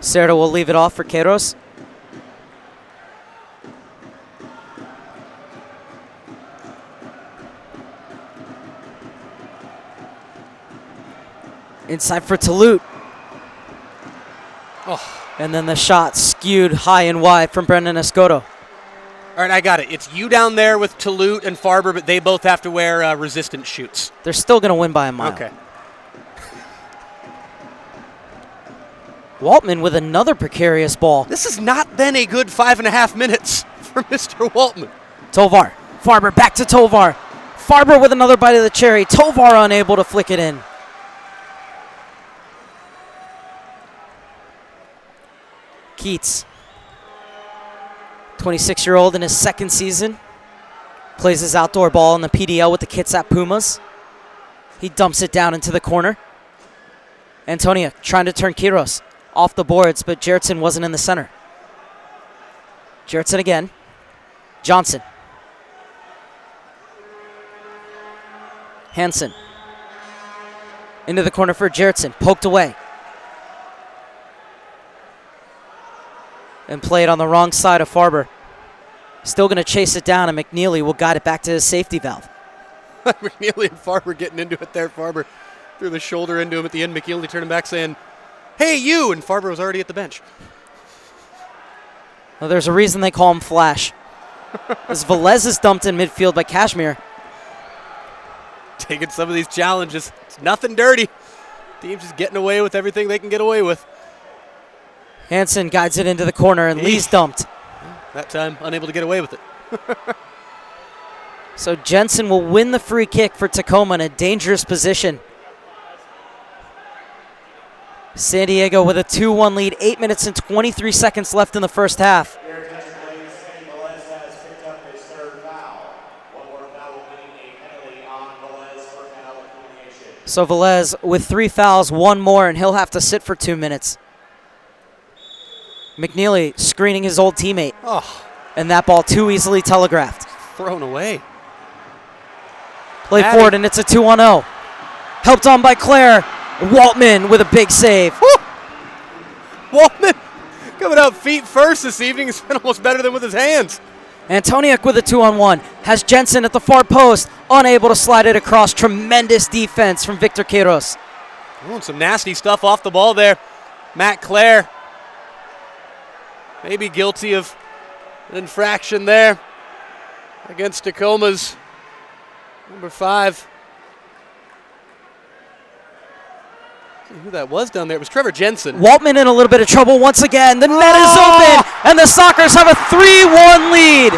Cerda will leave it off for Queiroz. Inside for Toulouse. Oh. And then the shot skewed high and wide from Brendan Escoto. All right, I got it. It's you down there with Toulouse and Farber, but they both have to wear resistant shoots. They're still going to win by a mile. Okay. Waltman with another precarious ball. This has not been a good 5.5 minutes for Mr. Waltman. Tovar. Farber back to Tovar. Farber with another bite of the cherry. Tovar unable to flick it in. Keats, 26-year-old in his second season, plays his outdoor ball in the PDL with the Kitsap Pumas. He dumps it down into the corner. Antonia trying to turn Queiroz off the boards, but Gerritsen wasn't in the center. Gerritsen again. Johnson. Hansen. Into the corner for Gerritsen, poked away. And played on the wrong side of Farber. Still going to chase it down, and McNeely will guide it back to his safety valve. McNeely and Farber getting into it there. Farber threw the shoulder into him at the end. McNeely turning back saying, "Hey, you!" And Farber was already at the bench. Well, there's a reason they call him Flash. As Velez is dumped in midfield by Kashmir. Taking some of these challenges. It's nothing dirty. Team's just getting away with everything they can get away with. Hansen guides it into the corner, and Lee's dumped. That time, unable to get away with it. So Jensen will win the free kick for Tacoma in a dangerous position. San Diego with a 2-1 lead, 8 minutes and 23 seconds left in the first half. So Velez with 3 fouls, 1 more, and he'll have to sit for 2 minutes. McNeely screening his old teammate. Oh. And that ball too easily telegraphed. Thrown away. Play forward, and it's a 2-on-0. Helped on by Claire. Waltman with a big save. Woo! Waltman coming out feet first this evening. It's been almost better than with his hands. Antoniuk with a 2-on-1. Has Jensen at the far post. Unable to slide it across. Tremendous defense from Victor Queiroz. Oh, some nasty stuff off the ball there. Matt Clare. Maybe guilty of an infraction there against Tacoma's number 5. Who that was down there? It was Trevor Jensen. Waltman in a little bit of trouble once again. The net is open, and the Sockers have a 3-1 lead.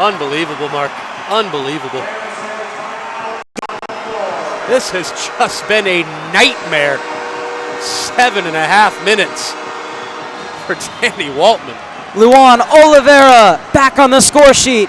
Unbelievable, Mark. Unbelievable. This has just been a nightmare. 7.5 minutes for Danny Waltman. Luan Oliveira back on the score sheet.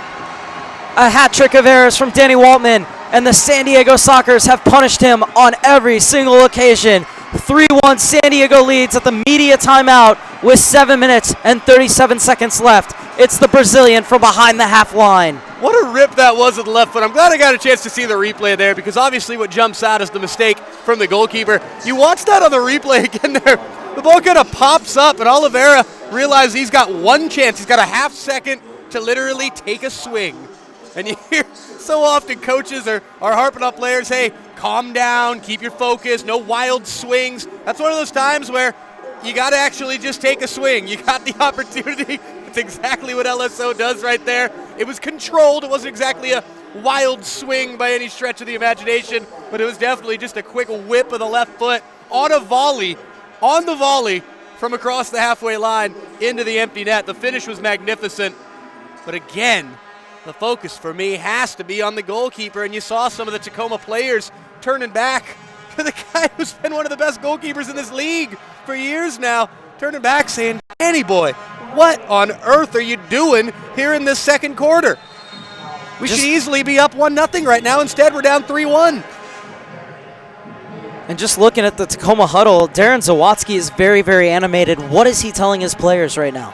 A hat trick of errors from Danny Waltman, and the San Diego Sockers have punished him on every single occasion. 3-1 San Diego leads at the media timeout with 7 minutes and 37 seconds left. It's the Brazilian from behind the half line. What a rip that was at the left foot. I'm glad I got a chance to see the replay there because obviously what jumps out is the mistake from the goalkeeper. You watch that on the replay again there. The ball kind of pops up and Oliveira realizes he's got one chance. He's got a half second to literally take a swing. And you hear so often coaches are harping on players, hey, calm down, keep your focus, no wild swings. That's one of those times where you got to actually just take a swing. You got the opportunity. It's exactly what LSO does right there. It was controlled. It wasn't exactly a wild swing by any stretch of the imagination, but it was definitely just a quick whip of the left foot on a volley, on the volley from across the halfway line into the empty net. The finish was magnificent, but again, the focus for me has to be on the goalkeeper, and you saw some of the Tacoma players turning back to the guy who's been one of the best goalkeepers in this league for years now, turning back saying, Danny boy, what on earth are you doing here in this second quarter? We should easily be up 1-0 right now. Instead, we're down 3-1. And just looking at the Tacoma huddle, Darren Zawadzki is very, very animated. What is he telling his players right now?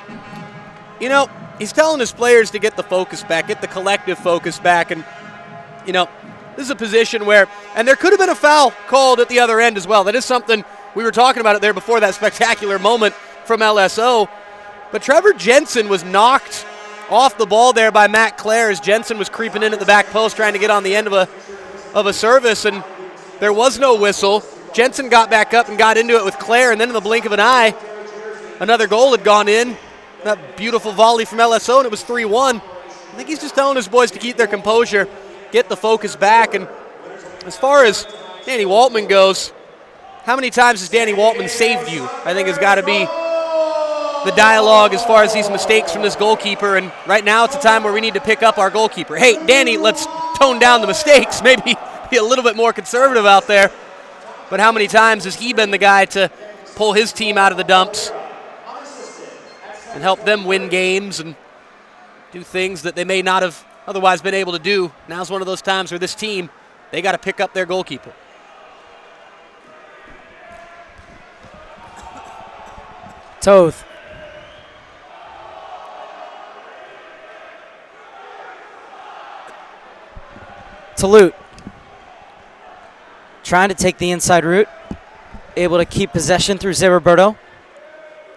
You know, he's telling his players to get the focus back, get the collective focus back. And, you know, this is a position where, and there could have been a foul called at the other end as well. That is something, we were talking about it there before that spectacular moment from LSO. But Trevor Jensen was knocked off the ball there by Matt Clare as Jensen was creeping in at the back post trying to get on the end of a service, and there was no whistle. Jensen got back up and got into it with Clare, and then in the blink of an eye, another goal had gone in. That beautiful volley from LSO, and it was 3-1. I think he's just telling his boys to keep their composure, get the focus back. And as far as Danny Waltman goes, how many times has Danny Waltman saved you? I think has got to be the dialogue as far as these mistakes from this goalkeeper. And right now it's a time where we need to pick up our goalkeeper. Hey, Danny, let's tone down the mistakes. Maybe be a little bit more conservative out there. But how many times has he been the guy to pull his team out of the dumps and help them win games and do things that they may not have otherwise been able to do? Now's one of those times where this team, they got to pick up their goalkeeper. Toth. Talut. Trying to take the inside route. Able to keep possession through Zé Roberto.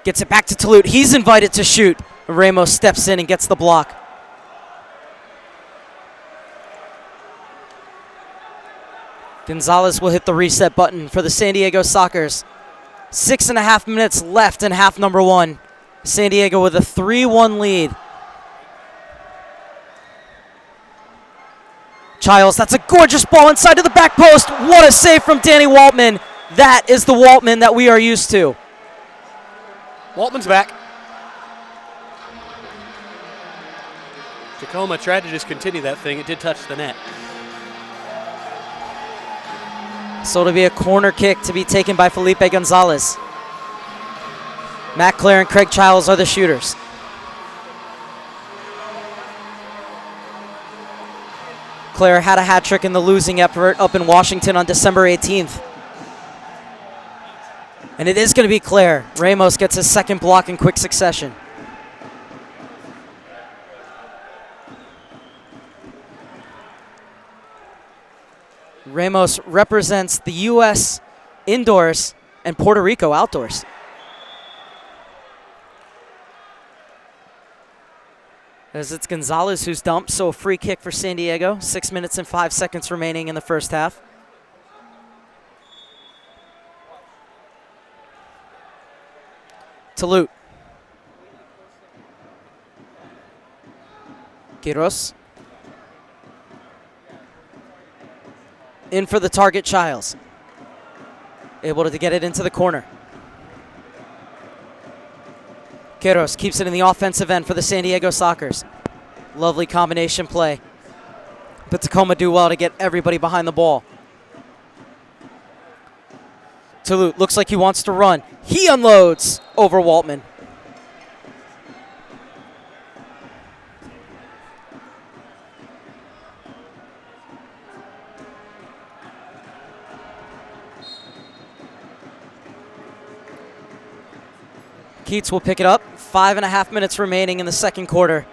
Gets it back to Talut. He's invited to shoot. Ramos steps in and gets the block. Gonzalez will hit the reset button for the San Diego Sockers. 6.5 minutes left in half number one. San Diego with a 3-1 lead. Childs, that's a gorgeous ball inside to the back post. What a save from Danny Waltman. That is the Waltman that we are used to. Waltman's back. Tacoma tried to just continue that thing. It did touch the net. So it'll be a corner kick to be taken by Felipe Gonzalez. Matt Clare and Craig Childs are the shooters. Clare had a hat trick in the losing effort up in Washington on December 18th. And it is going to be Clare. Ramos gets his second block in quick succession. Ramos represents the U.S. indoors and Puerto Rico outdoors. As it's Gonzalez who's dumped, so a free kick for San Diego. 6 minutes and 5 seconds remaining in the first half. Talut. Quiros. In for the target, Childs. Able to get it into the corner. Quiros keeps it in the offensive end for the San Diego Sockers. Lovely combination play. But Tacoma do well to get everybody behind the ball. Talut looks like he wants to run. He unloads over Waltman. Keats will pick it up. 5.5 minutes remaining in the second quarter.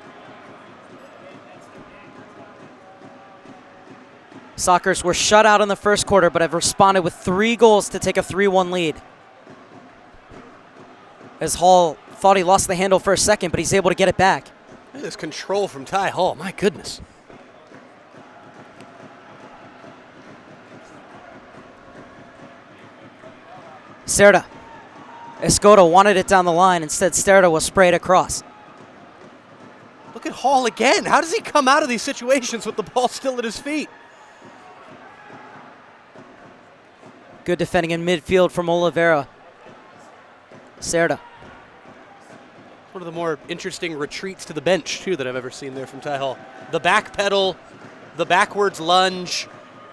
Sockers were shut out in the first quarter, but have responded with 3 goals to take a 3-1 lead. As Hall thought he lost the handle for a second, but he's able to get it back. Look at this control from Ty Hall, my goodness. Cerda. Escoto wanted it down the line. Instead, Cerda was sprayed across. Look at Hall again. How does he come out of these situations with the ball still at his feet? Good defending in midfield from Oliveira. Cerda. One of the more interesting retreats to the bench, too, that I've ever seen there from Ty Hall. The back pedal, the backwards lunge,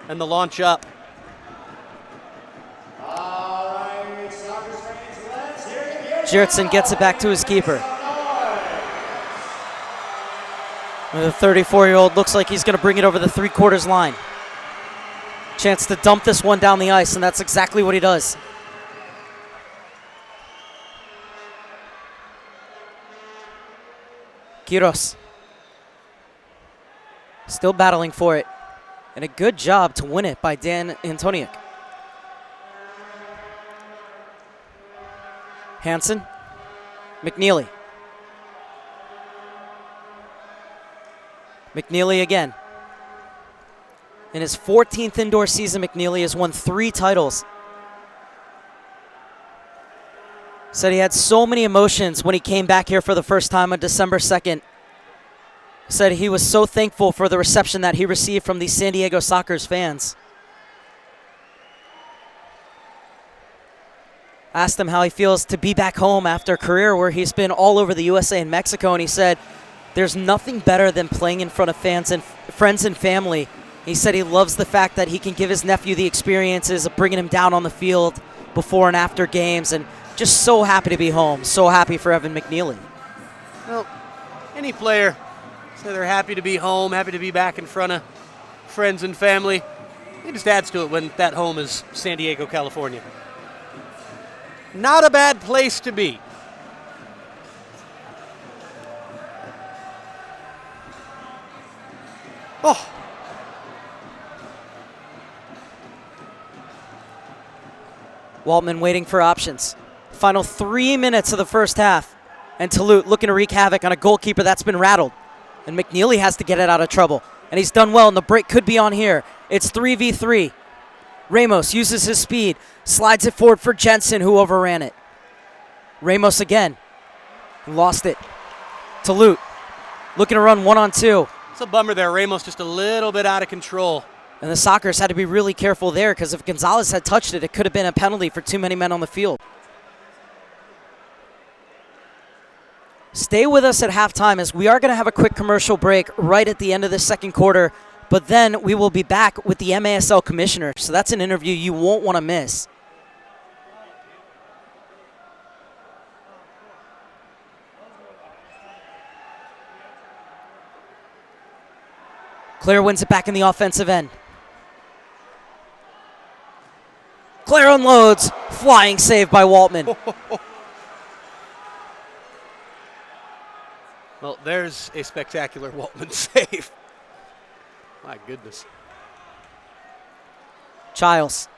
and the launch up. Geertsen gets it back to his keeper. The 34-year-old looks like he's going to bring it over the 3/4 line. Chance to dump this one down the ice, and that's exactly what he does. Quiros. Still battling for it. And a good job to win it by Dan Antoniuk. Hansen. McNeely. McNeely again. In his 14th indoor season, McNeely has won 3 titles. Said he had so many emotions when he came back here for the first time on December 2nd. Said he was so thankful for the reception that he received from these San Diego Sockers fans. Asked him how he feels to be back home after a career where he's been all over the USA and Mexico, and he said, there's nothing better than playing in front of fans and friends and family. He said he loves the fact that he can give his nephew the experiences of bringing him down on the field before and after games, and just so happy to be home. So happy for Evan McNeely. Well, any player, say they're happy to be home, happy to be back in front of friends and family. It just adds to it when that home is San Diego, California. Not a bad place to be. Oh. Waltman waiting for options. Final 3 minutes of the first half. And Toulouse looking to wreak havoc on a goalkeeper that's been rattled. And McNeely has to get it out of trouble. And he's done well, and the break could be on here. It's 3v3. Ramos uses his speed, slides it forward for Jensen, who overran it. Ramos again. Lost it. Toulouse looking to run 1-on-2. It's a bummer there. Ramos just a little bit out of control. And the Sockers had to be really careful there, because if Gonzalez had touched it, it could have been a penalty for too many men on the field. Stay with us at halftime, as we are going to have a quick commercial break right at the end of the second quarter, but then we will be back with the MASL commissioner, so that's an interview you won't want to miss. Claire wins it back in the offensive end. Claire unloads. Flying save by Waltman. Well, there's a spectacular Waltman save. My goodness. Childs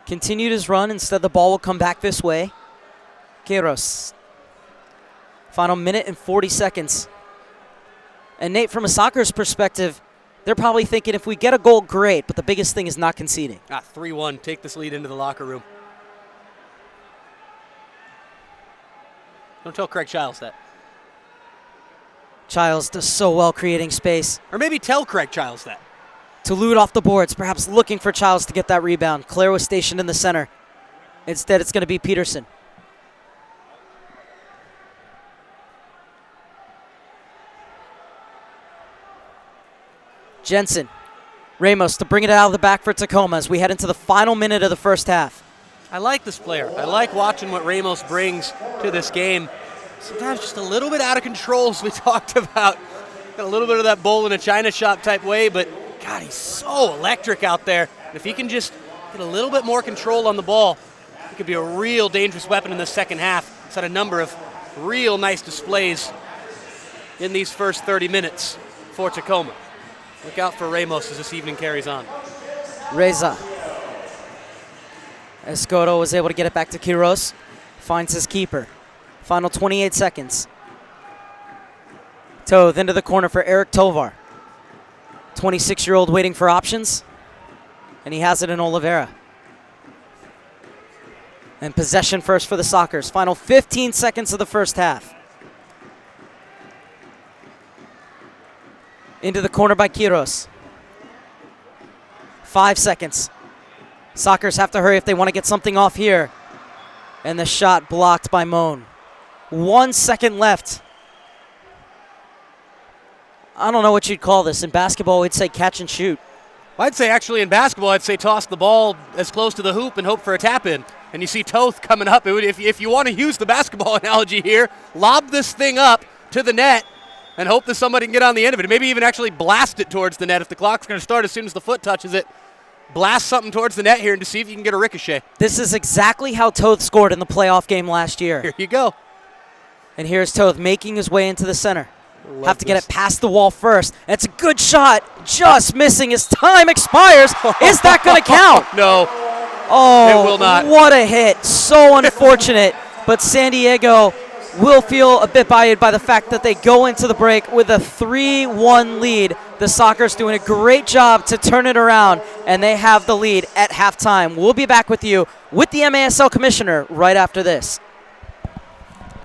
continued his run. Instead, the ball will come back this way. Queiroz. Final minute and 40 seconds. And Nate, from a Sockers perspective, they're probably thinking if we get a goal, great, but the biggest thing is not conceding. 3-1. Take this lead into the locker room. Don't tell Craig Childs that. Childs does so well creating space. Or maybe tell Craig Childs that. Toulouse off the boards, perhaps looking for Childs to get that rebound. Claire was stationed in the center. Instead, it's going to be Peterson. Jensen. Ramos to bring it out of the back for Tacoma as we head into the final minute of the first half. I like this player. I like watching what Ramos brings to this game. Sometimes just a little bit out of control, as we talked about. Got a little bit of that bull in a china shop type way, but God, he's so electric out there. And if he can just get a little bit more control on the ball, he could be a real dangerous weapon in the second half. He's had a number of real nice displays in these first 30 minutes for Tacoma. Look out for Ramos as this evening carries on. Reza. Escoto was able to get it back to Quiros. Finds his keeper. Final 28 seconds. Toth into the corner for Eric Tovar. 26-year-old waiting for options. And he has it in Oliveira. And possession first for the Sockers. Final 15 seconds of the first half. Into the corner by Quiros. 5 seconds. Sockers have to hurry if they want to get something off here. And the shot blocked by Moan. 1 second left. I don't know what you'd call this. In basketball, we'd say catch and shoot. I'd say actually in basketball, I'd say toss the ball as close to the hoop and hope for a tap in. And you see Toth coming up. If you want to use the basketball analogy here, lob this thing up to the net and hope that somebody can get on the end of it. Maybe even actually blast it towards the net. If the clock's going to start as soon as the foot touches it, blast something towards the net here and to see if you can get a ricochet. This is exactly how Toth scored in the playoff game last year. Here you go. And here's Toth making his way into the center. Have to get it past the wall first. And it's a good shot, just missing as time expires. Is that going to count? No. Oh, it will not. What a hit. So unfortunate. But San Diego will feel a bit buoyed by the fact that they go into the break with a 3-1 lead. The Sockers doing a great job to turn it around, and they have the lead at halftime. We'll be back with you with the MASL commissioner right after this.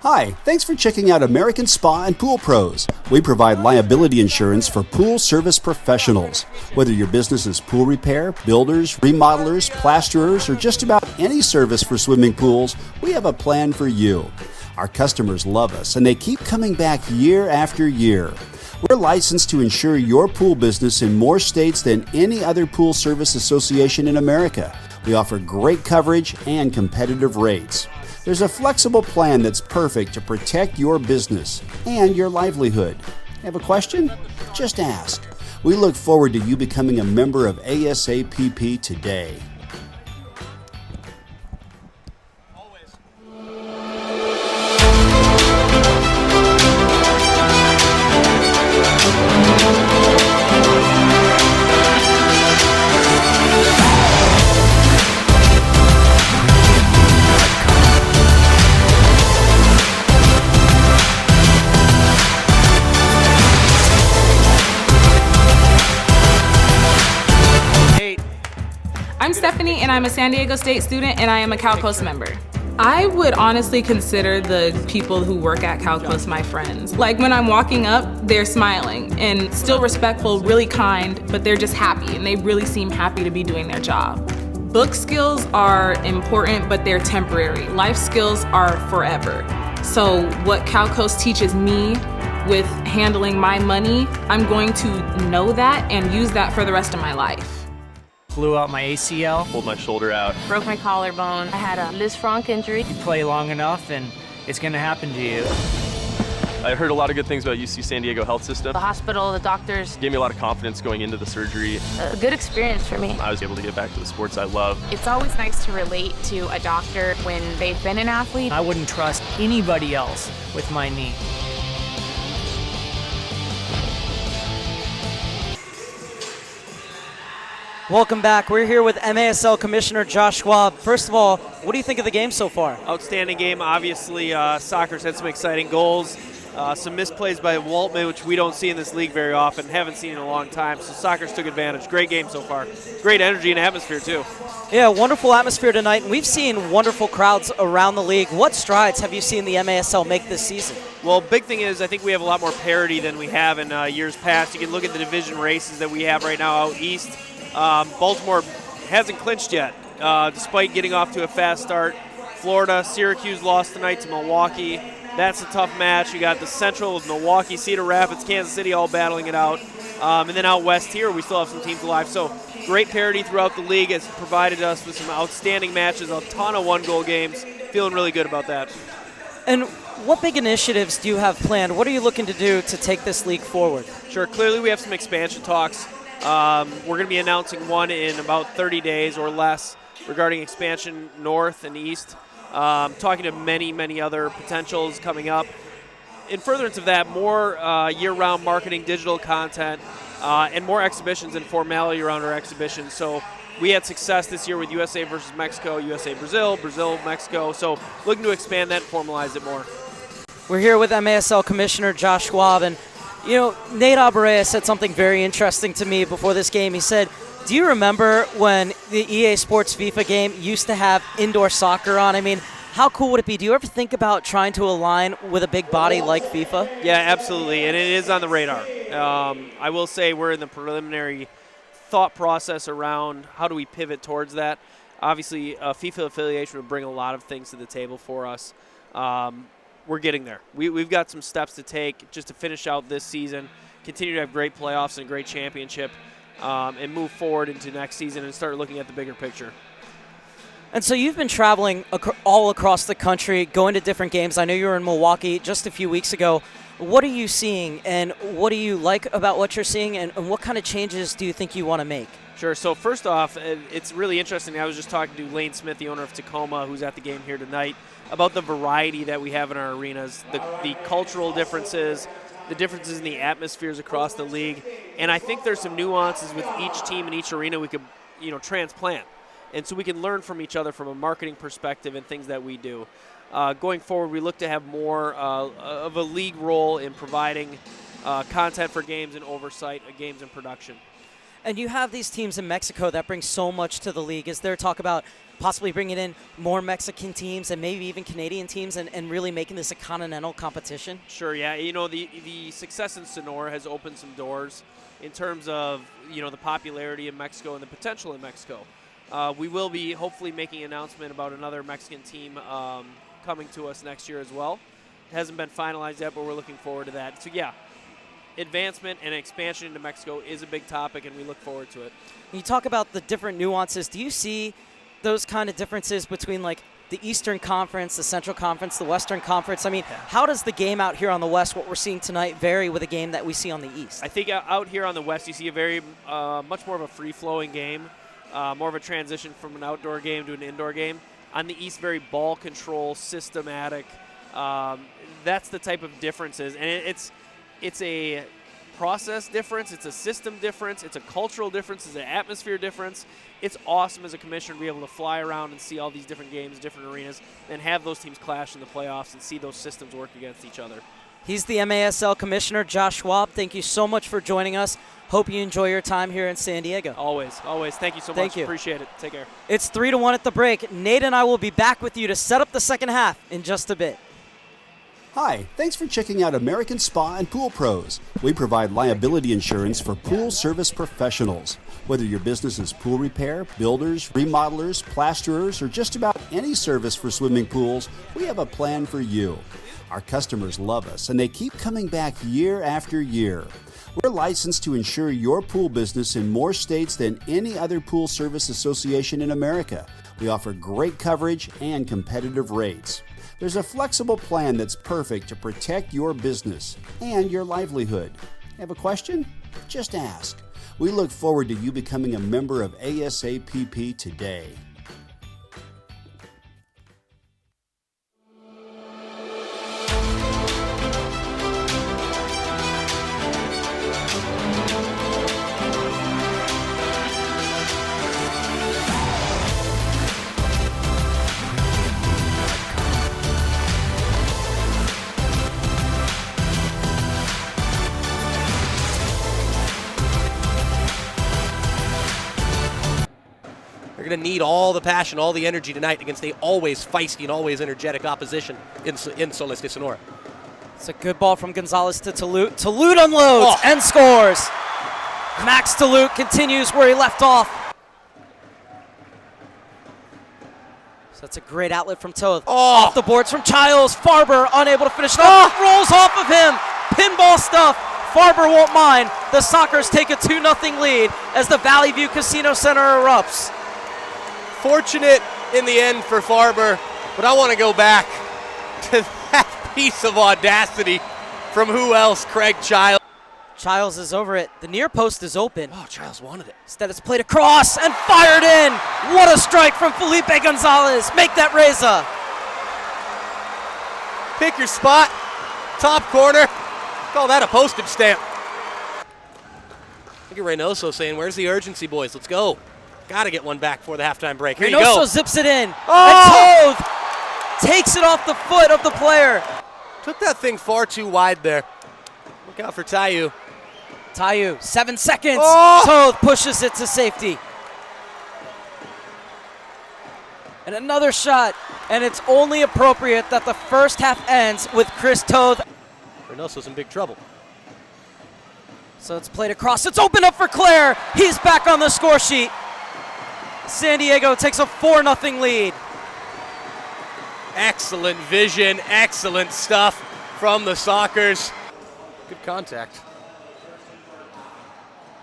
Hi, thanks for checking out American Spa and Pool Pros. We provide liability insurance for pool service professionals. Whether your business is pool repair, builders, remodelers, plasterers, or just about any service for swimming pools, we have a plan for you. Our customers love us, and they keep coming back year after year. We're licensed to insure your pool business in more states than any other pool service association in America. We offer great coverage and competitive rates. There's a flexible plan that's perfect to protect your business and your livelihood. Have a question? Just ask. We look forward to you becoming a member of ASAPP today. I'm Stephanie, and I'm a San Diego State student, and I am a CalCoast member. I would honestly consider the people who work at CalCoast my friends. Like when I'm walking up, they're smiling and still respectful, really kind, but they're just happy, and they really seem happy to be doing their job. Book skills are important, but they're temporary. Life skills are forever. So what CalCoast teaches me with handling my money, I'm going to know that and use that for the rest of my life. Blew out my ACL. Pulled my shoulder out. Broke my collarbone. I had a Liz Frank injury. You play long enough and it's going to happen to you. I heard a lot of good things about UC San Diego health system. The hospital, the doctors. Gave me a lot of confidence going into the surgery. A good experience for me. I was able to get back to the sports I love. It's always nice to relate to a doctor when they've been an athlete. I wouldn't trust anybody else with my knee. Welcome back. We're here with MASL Commissioner Josh Schwab. First of all, what do you think of the game so far? Outstanding game. Obviously, Sockers had some exciting goals. Some misplays by Waltman, which we don't see in this league very often, haven't seen in a long time. So Sockers took advantage. Great game so far. Great energy and atmosphere, too. Yeah, wonderful atmosphere tonight. And we've seen wonderful crowds around the league. What strides have you seen the MASL make this season? Well, big thing is I think we have a lot more parity than we have in years past. You can look at the division races that we have right now out east. Baltimore hasn't clinched yet, despite getting off to a fast start. Florida, Syracuse lost tonight to Milwaukee. That's a tough match. You got the Central with Milwaukee, Cedar Rapids, Kansas City all battling it out. And then out west here, we still have some teams alive. So great parity throughout the league has provided us with some outstanding matches, a ton of one-goal games. Feeling really good about that. And what big initiatives do you have planned? What are you looking to do to take this league forward? Sure, clearly we have some expansion talks. We're going to be announcing one in about 30 days or less regarding expansion north and east. Talking to many, many other potentials coming up. In furtherance of that, more year-round marketing, digital content, and more exhibitions and formality around our exhibitions. So we had success this year with USA versus Mexico, USA Brazil, Brazil Mexico. So looking to expand that and formalize it more. We're here with MASL Commissioner Josh Schwab, and you know, Nate Abarea said something very interesting to me before this game. He said, do you remember when the EA Sports FIFA game used to have indoor soccer on? I mean, how cool would it be? Do you ever think about trying to align with a big body like FIFA? Yeah, absolutely, and it is on the radar. I will say we're in the preliminary thought process around how do we pivot towards that. Obviously, FIFA affiliation would bring a lot of things to the table for us. We're getting there. We've got some steps to take just to finish out this season, continue to have great playoffs and a great championship, and move forward into next season and start looking at the bigger picture. And so you've been traveling all across the country, going to different games. I know you were in Milwaukee just a few weeks ago. What are you seeing, and what do you like about what you're seeing, and what kind of changes do you think you want to make? Sure. So first off, it's really interesting. I was just talking to Lane Smith, the owner of Tacoma, who's at the game here tonight, about the variety that we have in our arenas, the cultural differences, the differences in the atmospheres across the league. And I think there's some nuances with each team and each arena we could, transplant. And so we can learn from each other from a marketing perspective and things that we do. Going forward, we look to have more of a league role in providing content for games and oversight of games and production. And you have these teams in Mexico that bring so much to the league. Is there talk about possibly bringing in more Mexican teams and maybe even Canadian teams and really making this a continental competition? Sure, yeah. The success in Sonora has opened some doors in terms of, the popularity in Mexico and the potential in Mexico. We will be hopefully making an announcement about another Mexican team coming to us next year as well. It hasn't been finalized yet, but we're looking forward to that. So, yeah. Advancement and expansion into Mexico is a big topic, and we look forward to it. When you talk about the different nuances, do you see those kind of differences between like the Eastern Conference, the Central Conference, the Western Conference? I mean, how does the game out here on the West, what we're seeing tonight, vary with a game that we see on the East? I think out here on the West, you see a very much more of a free-flowing game, more of a transition from an outdoor game to an indoor game. On the East, very ball control, systematic. That's the type of differences, and it's a process difference, it's a system difference, it's a cultural difference, it's an atmosphere difference. It's awesome as a commissioner to be able to fly around and see all these different games, different arenas, and have those teams clash in the playoffs and see those systems work against each other. He's the MASL Commissioner, Josh Schwab. Thank you so much for joining us. Hope you enjoy your time here in San Diego. Always. Thank you so much. Thank you. Appreciate it. Take care. It's 3-1 at the break. Nate and I will be back with you to set up the second half in just a bit. Hi, thanks for checking out American Spa and Pool Pros. We provide liability insurance for pool service professionals. Whether your business is pool repair, builders, remodelers, plasterers, or just about any service for swimming pools, we have a plan for you. Our customers love us, and they keep coming back year after year. We're licensed to insure your pool business in more states than any other pool service association in America. We offer great coverage and competitive rates. There's a flexible plan that's perfect to protect your business and your livelihood. Have a question? Just ask. We look forward to you becoming a member of ASAPP today. They're going to need all the passion, all the energy tonight against the always feisty and always energetic opposition in Solis de Sonora. It's a good ball from Gonzalez to Talute. Talute unloads and scores. Max Talute continues where he left off. So that's a great outlet from Toth. Off the boards from Childs. Farber unable to finish it off. Rolls off of him. Pinball stuff. Farber won't mind. The Sockers take a 2-0 lead as the Valley View Casino Center erupts. Fortunate in the end for Farber, but I want to go back to that piece of audacity from who else? Craig Childs. Childs is over it. The near post is open. Oh, Childs wanted it. Instead, it's played across and fired in. What a strike from Felipe Gonzalez. Make that Reza. Pick your spot. Top corner. Call that a postage stamp. Look at Reynoso saying, where's the urgency, boys? Let's go. Got to get one back before the halftime break. Here you Reynoso go. zips it in. Oh! And Toth takes it off the foot of the player. Took that thing far too wide there. Look out for Tayu. Tayu, 7 seconds. Oh! Toth pushes it to safety. And another shot. And it's only appropriate that the first half ends with Chris Toth. Reynoso's in big trouble. So it's played across. It's open up for Claire. He's back on the score sheet. San Diego takes a 4-0 lead. Excellent vision, excellent stuff from the Sockers. Good contact.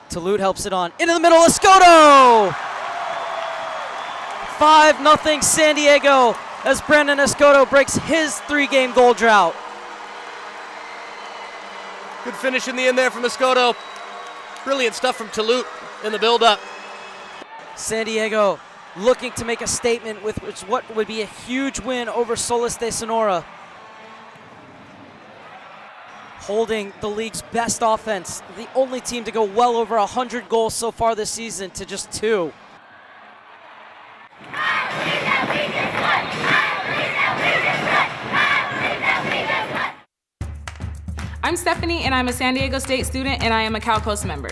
Toulouse helps it on. Into the middle, Escoto! 5-0 San Diego as Brandon Escoto breaks his 3-game goal drought. Good finish in the end there from Escoto. Brilliant stuff from Toulouse in the build-up. San Diego looking to make a statement with what would be a huge win over Solis de Sonora. Holding the league's best offense, the only team to go well over 100 goals so far this season to just 2. I'm Stephanie, and I'm a San Diego State student, and I am a Cal Coast member.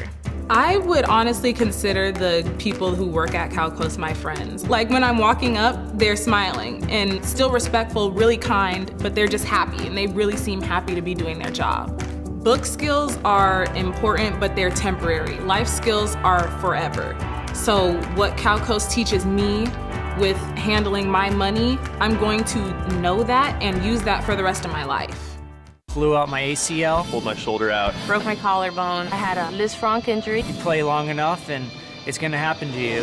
I would honestly consider the people who work at Cal Coast my friends. Like when I'm walking up, they're smiling and still respectful, really kind, but they're just happy, and they really seem happy to be doing their job. Book skills are important, but they're temporary. Life skills are forever. So what Cal Coast teaches me with handling my money, I'm going to know that and use that for the rest of my life. Blew out my ACL. Pulled my shoulder out. Broke my collarbone. I had a Liz Frank injury. You play long enough and it's gonna happen to you.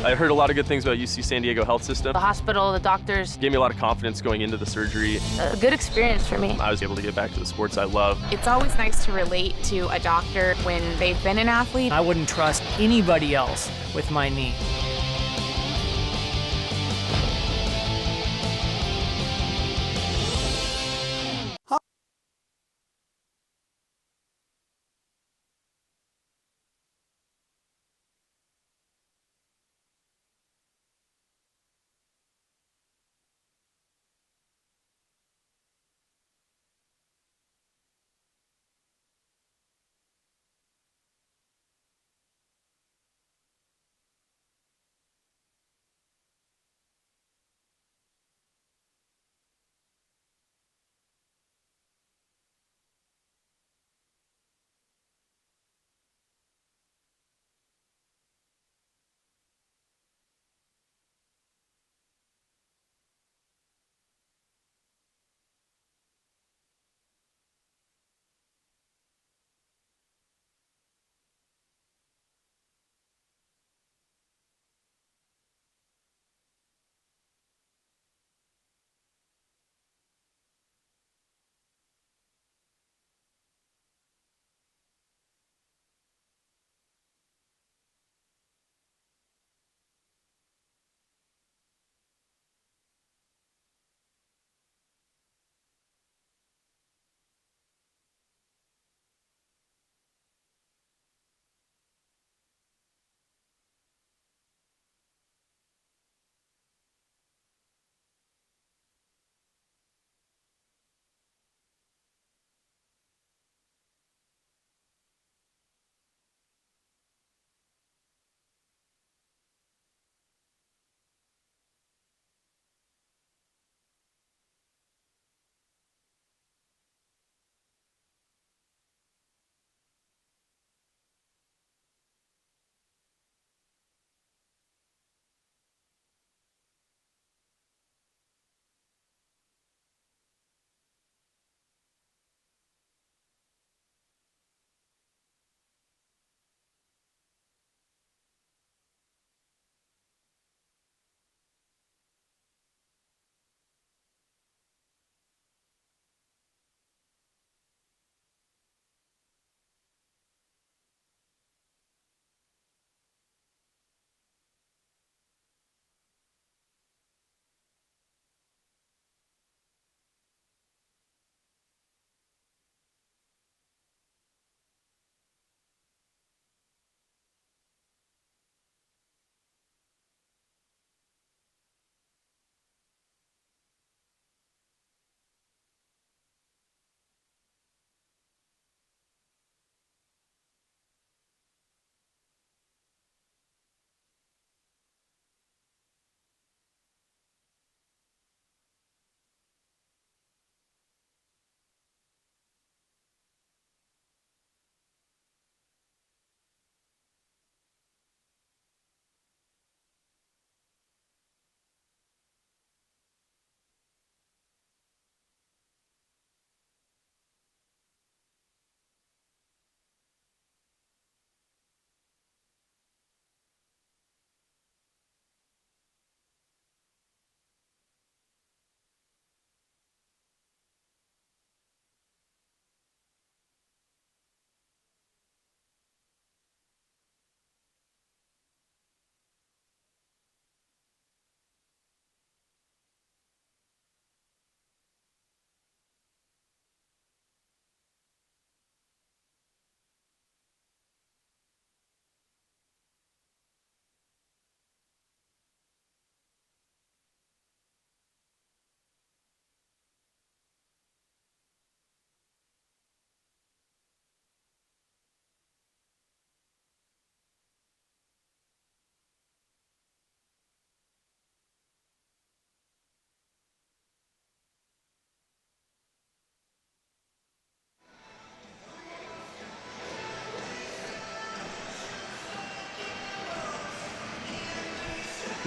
I heard a lot of good things about UC San Diego health system. The hospital, the doctors, Gave me a lot of confidence going into the surgery. a good experience for me. I was able to get back to the sports I love. It's always nice to relate to a doctor when they've been an athlete. I wouldn't trust anybody else with my knee.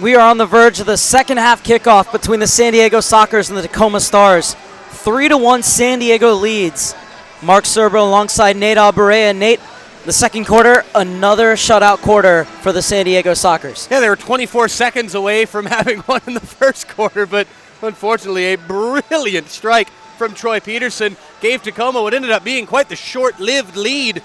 We are on the verge of the second half kickoff between the San Diego Sockers and the Tacoma Stars. 3-1 San Diego leads. Mark Serber alongside Nate Alberea. Nate, the second quarter, another shutout quarter for the San Diego Sockers. Yeah, they were 24 seconds away from having one in the first quarter, but unfortunately a brilliant strike from Troy Peterson gave Tacoma what ended up being quite the short-lived lead.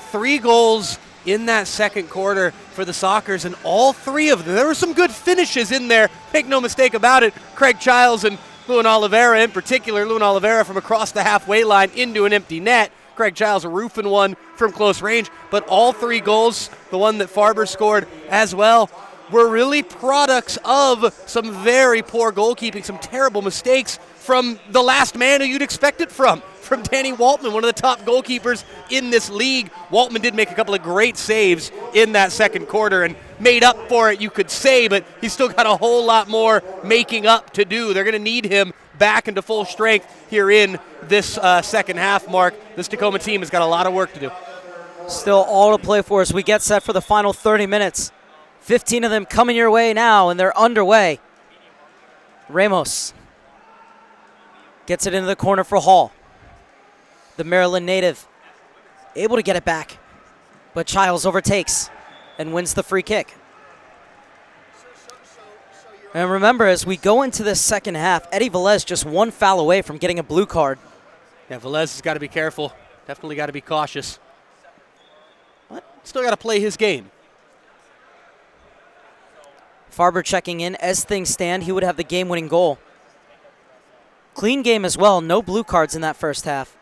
3 goals in that second quarter for the Sockers, and all 3 of them. There were some good finishes in there, make no mistake about it. Craig Childs and Luan Oliveira in particular. Luan Oliveira from across the halfway line into an empty net. Craig Childs roofing one from close range, but all 3 goals, the one that Farber scored as well, were really products of some very poor goalkeeping, some terrible mistakes from the last man who you'd expect it from Danny Waltman, one of the top goalkeepers in this league. Waltman did make a couple of great saves in that second quarter and made up for it, you could say, but he's still got a whole lot more making up to do. They're going to need him back into full strength here in this second half, Mark. This Tacoma team has got a lot of work to do. Still all to play for as we get set for the final 30 minutes. 15 of them coming your way now, and they're underway. Ramos gets it into the corner for Hall. The Maryland native able to get it back, but Childs overtakes and wins the free kick. And remember, as we go into this second half, Eddie Velez just 1 foul away from getting a blue card. Yeah, Velez has got to be careful. Definitely got to be cautious. But still got to play his game. Farber checking in. As things stand, he would have the game-winning goal. Clean game as well. No blue cards in that first half.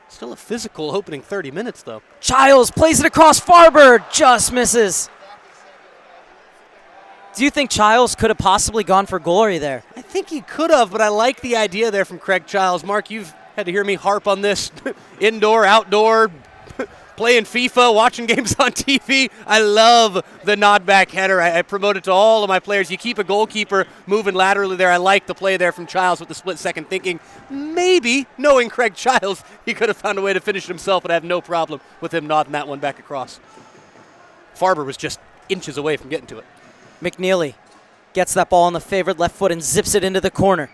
Still a physical opening 30 minutes, though. Childs plays it across. Farber just misses. Do you think Childs could have possibly gone for glory there? I think he could have, but I like the idea there from Craig Childs. Mark, you've had to hear me harp on this indoor, outdoor, playing FIFA, watching games on TV. I love the nod back header. I promote it to all of my players. You keep a goalkeeper moving laterally there. I like the play there from Childs with the split second thinking. Maybe, knowing Craig Childs, he could have found a way to finish it himself, but I have no problem with him nodding that one back across. Farber was just inches away from getting to it. McNeely gets that ball on the favored left foot and zips it into the corner.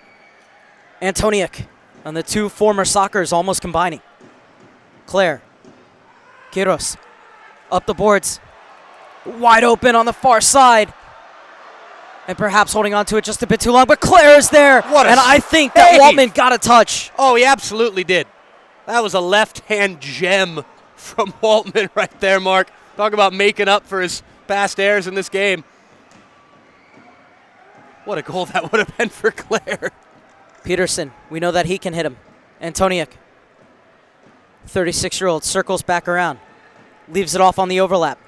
Antoniuk and the 2 former Sockers almost combining. Claire. Quiros up the boards. Wide open on the far side. And perhaps holding on to it just a bit too long, but Claire is there. And I think that Waltman got a touch. Oh, he absolutely did. That was a left-hand gem from Waltman right there, Mark. Talk about making up for his past errors in this game. What a goal that would have been for Claire. Peterson, we know that he can hit him. Antoniuk, 36-year-old, circles back around. Leaves it off on the overlap.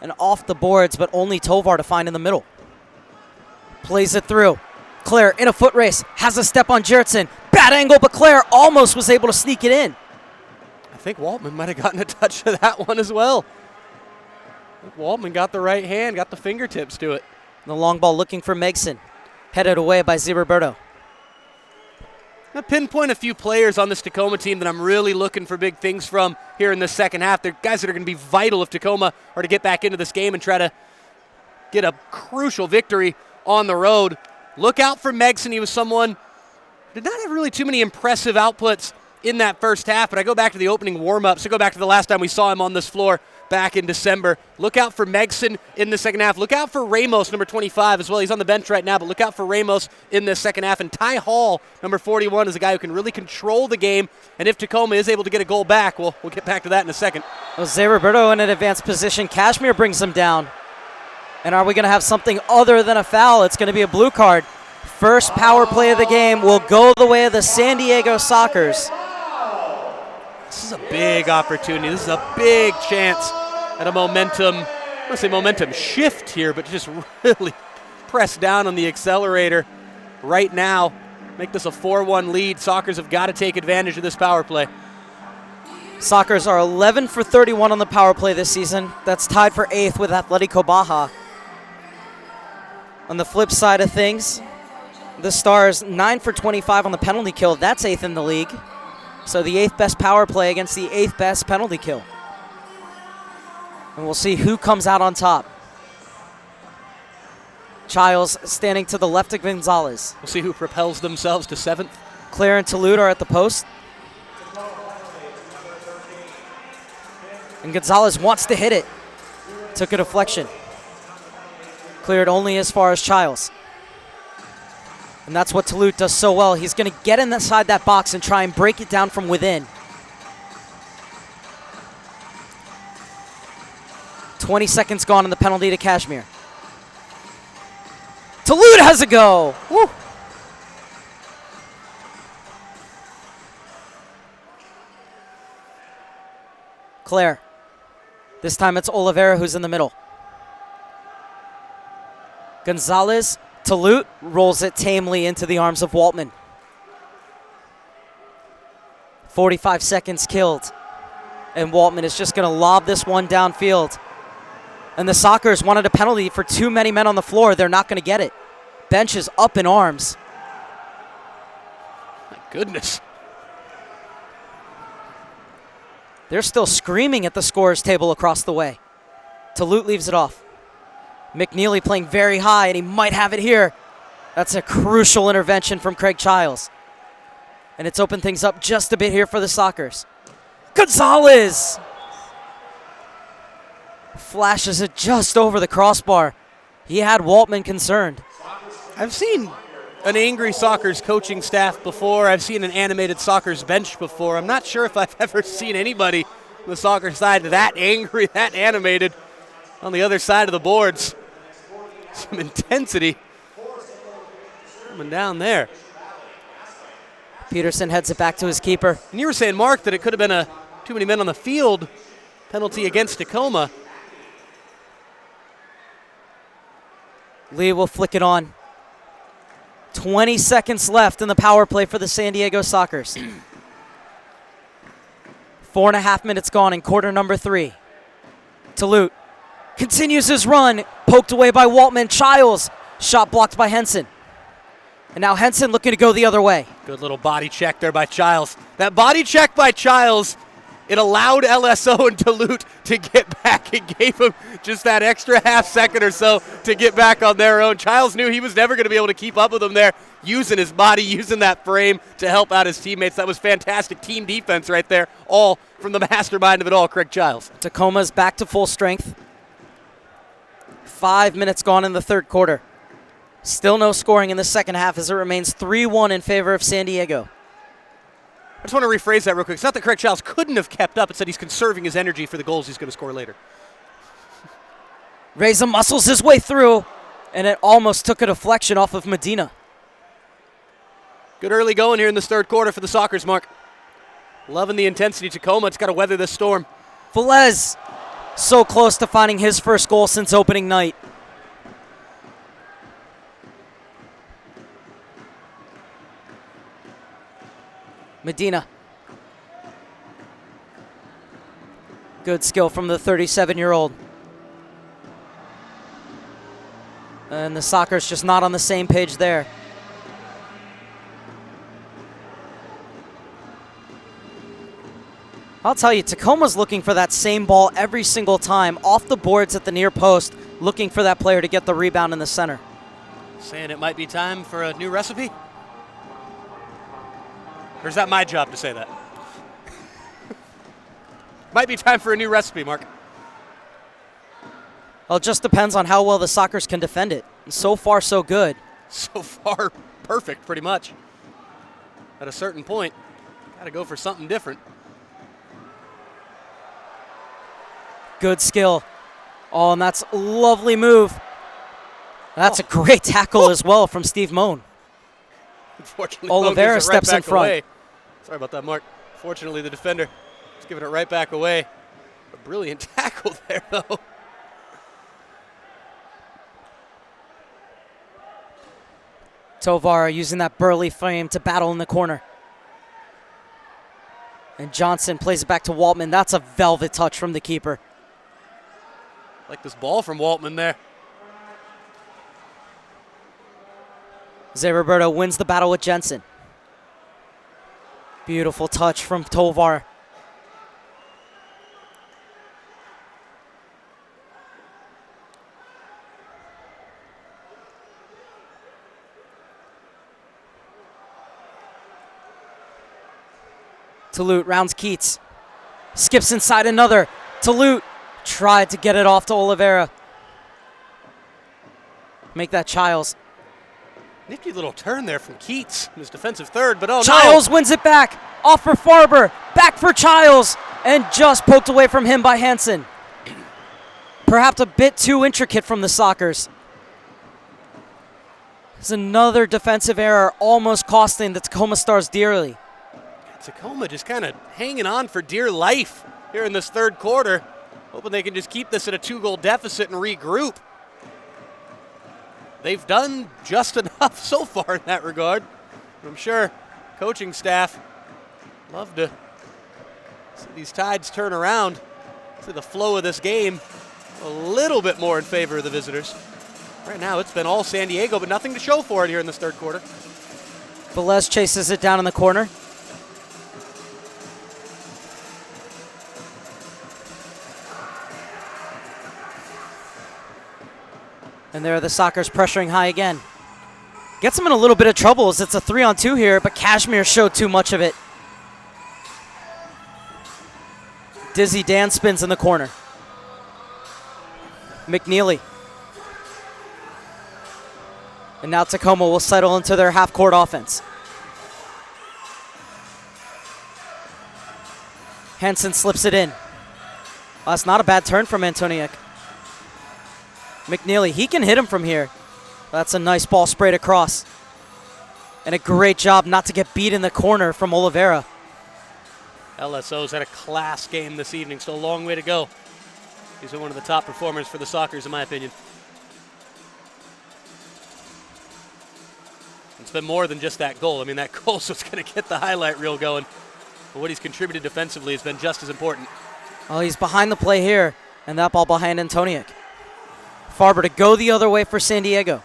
And off the boards, but only Tovar to find in the middle. Plays it through. Claire in a foot race, has a step on Gerritsen. Bad angle, but Claire almost was able to sneak it in. I think Waltman might have gotten a touch of that one as well. Waltman got the right hand, got the fingertips to it. The long ball looking for Megson. Headed away by Roberto. I'll pinpoint a few players on this Tacoma team that I'm really looking for big things from here in the second half. They're guys that are going to be vital if Tacoma are to get back into this game and try to get a crucial victory on the road. Look out for Megson. He was someone who did not have really too many impressive outputs in that first half, but I go back to the opening warm-ups. I go back to the last time we saw him on this floor back in December. Look out for Megson in the second half. Look out for Ramos, number 25 as well. He's on the bench right now, but look out for Ramos in the second half. And Ty Hall, number 41, is a guy who can really control the game. And if Tacoma is able to get a goal back, we'll get back to that in a second. Jose Roberto in an advanced position. Kashmir brings him down. And are we going to have something other than a foul? It's going to be a blue card. First power play of the game will go the way of the San Diego Sockers. This is a big opportunity. This is a big chance at a momentum, I want to say momentum shift here, but just really press down on the accelerator right now. Make this a 4-1 lead. Sockers have got to take advantage of this power play. Sockers are 11 for 31 on the power play this season. That's tied for 8th with Atletico Baja. On the flip side of things, the Stars 9 for 25 on the penalty kill. That's 8th in the league. So the 8th best power play against the 8th best penalty kill. And we'll see who comes out on top. Childs standing to the left of Gonzalez. We'll see who propels themselves to 7th. Claire and Toulouse are at the post. And Gonzalez wants to hit it. Took a deflection. Cleared only as far as Childs. And that's what Toulouse does so well. He's going to get inside that box and try and break it down from within. 20 seconds gone on the penalty to Kashmir. Toulouse has a go. Woo. Claire. This time it's Oliveira who's in the middle. Gonzalez, Toulouse rolls it tamely into the arms of Waltman. 45 seconds killed. And Waltman is just going to lob this one downfield. And the Sockers wanted a penalty for too many men on the floor. They're not going to get it. Bench is up in arms. My goodness. They're still screaming at the scorer's table across the way. Toulouse leaves it off. McNeely playing very high, and he might have it here. That's a crucial intervention from Craig Childs. And it's opened things up just a bit here for the Sockers. Gonzalez! Flashes it just over the crossbar. He had Waltman concerned. I've seen an angry Sockers coaching staff before. I've seen an animated Sockers bench before. I'm not sure if I've ever seen anybody on the Sockers side that angry, that animated on the other side of the boards. Some intensity coming down there. Peterson heads it back to his keeper. And you were saying, Mark, that it could have been a too many men on the field penalty against Tacoma. Lee will flick it on. 20 seconds left in the power play for the San Diego Sockers. 4.5 minutes gone in quarter number 3. Toulouse continues his run. Poked away by Waltman. Childs. Shot blocked by Henson. And now Henson looking to go the other way. Good little body check there by Childs. That body check by Childs, it allowed LSO and Toulouse to get back. It gave him just that extra half second or so to get back on their own. Childs knew he was never going to be able to keep up with them there, using his body, using that frame to help out his teammates. That was fantastic team defense right there, all from the mastermind of it all, Craig Childs. Tacoma's back to full strength. 5 minutes gone in the third quarter. Still no scoring in the second half as it remains 3-1 in favor of San Diego. I just want to rephrase that real quick. It's not that Craig Childs couldn't have kept up. It's that he's conserving his energy for the goals he's going to score later. Reza muscles his way through, and it almost took a deflection off of Medina. Good early going here in this third quarter for the Sockers, Mark. Loving the intensity. Tacoma, it's got to weather this storm. Velez, so close to finding his first goal since opening night. Medina. Good skill from the 37-year-old. And the Sockers just not on the same page there. I'll tell you, Tacoma's looking for that same ball every single time, off the boards at the near post, looking for that player to get the rebound in the center. Saying it might be time for a new recipe? Or is that my job to say that? Might be time for a new recipe, Mark. Well, it just depends on how well the Sockers can defend it. And so far, so good. So far, perfect, pretty much. At a certain point, got to go for something different. Good skill. Oh, and that's a lovely move. That's a great tackle as well from Steve Moan. Unfortunately, Oliveira steps right in front. Away. Sorry about that, Mark. Fortunately, the defender is giving it right back away. A brilliant tackle there, though. Tovar using that burly frame to battle in the corner. And Johnson plays it back to Waltman. That's a velvet touch from the keeper. Like this ball from Waltman there. Zé Roberto wins the battle with Jensen. Beautiful touch from Tovar. Tulute rounds Keats. Skips inside another. Tulute tried to get it off to Oliveira. Make that Childs. Nifty little turn there from Keats in his defensive third, but oh Childs wins it back. Off for Farber. Back for Childs. And just poked away from him by Hansen. Perhaps a bit too intricate from the Sockers. There's another defensive error almost costing the Tacoma Stars dearly. Tacoma just kind of hanging on for dear life here in this third quarter. Hoping they can just keep this at a 2-goal deficit and regroup. They've done just enough so far in that regard. I'm sure coaching staff love to see these Tides turn around. See the flow of this game a little bit more in favor of the visitors. Right now it's been all San Diego, but nothing to show for it here in this third quarter. Velez chases it down in the corner. And there are the Sockers pressuring high again. Gets them in a little bit of trouble as it's a 3-on-2 here, but Kashmir showed too much of it. Dizzy Dan spins in the corner. McNeely. And now Tacoma will settle into their half-court offense. Hansen slips it in. Well, that's not a bad turn from Antoniuk. McNeely, he can hit him from here. That's a nice ball sprayed across. And a great job not to get beat in the corner from Oliveira. LSO's had a class game this evening, still a long way to go. He's been one of the top performers for the Sockers, in my opinion. It's been more than just that goal. I mean, that goal's what's going to get the highlight reel going. But what he's contributed defensively has been just as important. Oh, he's behind the play here, and that ball behind Antoniuk. Farber to go the other way for San Diego.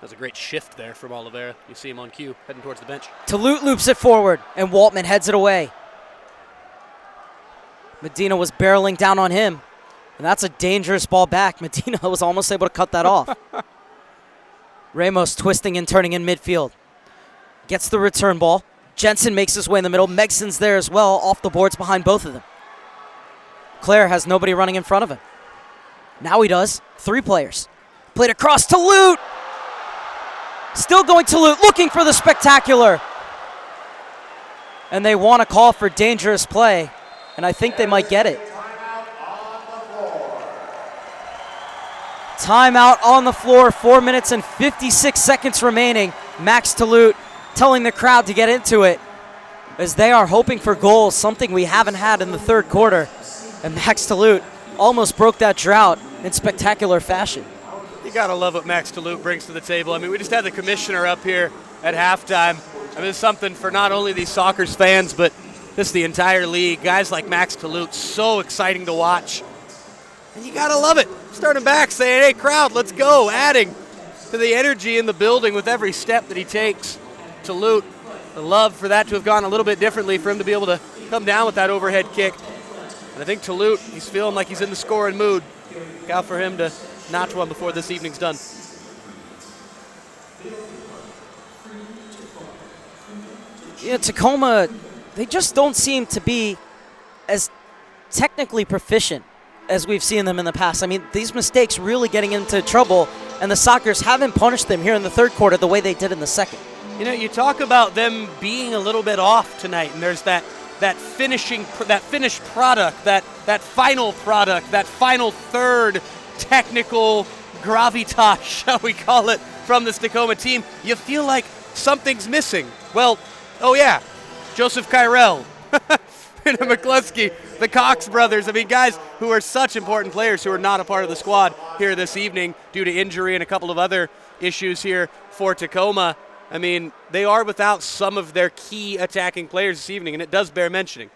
That's a great shift there from Oliveira. You see him on cue, heading towards the bench. Tulute loops it forward, and Waltman heads it away. Medina was barreling down on him, and that's a dangerous ball back. Medina was almost able to cut that off. Ramos twisting and turning in midfield. Gets the return ball. Jensen makes his way in the middle. Megson's there as well, off the boards behind both of them. Claire has nobody running in front of him. Now he does. 3 players. Played across to Lute. Still going to Lute, looking for the spectacular. And they want to call for dangerous play, and I think they might get it. Timeout on the floor, 4 minutes and 56 seconds remaining. Max Tulute telling the crowd to get into it as they are hoping for goals, something we haven't had in the third quarter. And Max Tulute almost broke that drought in spectacular fashion. You gotta love what Max Tulute brings to the table. I mean, we just had the commissioner up here at halftime. I mean, it's something for not only these Sockers fans, but just the entire league. Guys like Max Tulute, so exciting to watch. And you gotta love it. Starting back, saying, hey, crowd, let's go. Adding to the energy in the building with every step that he takes. Tulute, the love for that to have gone a little bit differently, for him to be able to come down with that overhead kick. And I think Tulute, he's feeling like he's in the scoring mood. Look out for him to notch one before this evening's done. Yeah, Tacoma, they just don't seem to be as technically proficient as we've seen them in the past. I mean, these mistakes really getting into trouble, and the Sockers haven't punished them here in the third quarter the way they did in the second. You know, you talk about them being a little bit off tonight, and there's that finished product, that final product, that final third technical gravitas, shall we call it, from this Tacoma team. You feel like something's missing. Well, oh yeah, Joseph Kyrell, Brandon McCluskey, the Cox brothers. I mean, guys who are such important players who are not a part of the squad here this evening due to injury and a couple of other issues here for Tacoma. I mean, they are without some of their key attacking players this evening, and it does bear mentioning.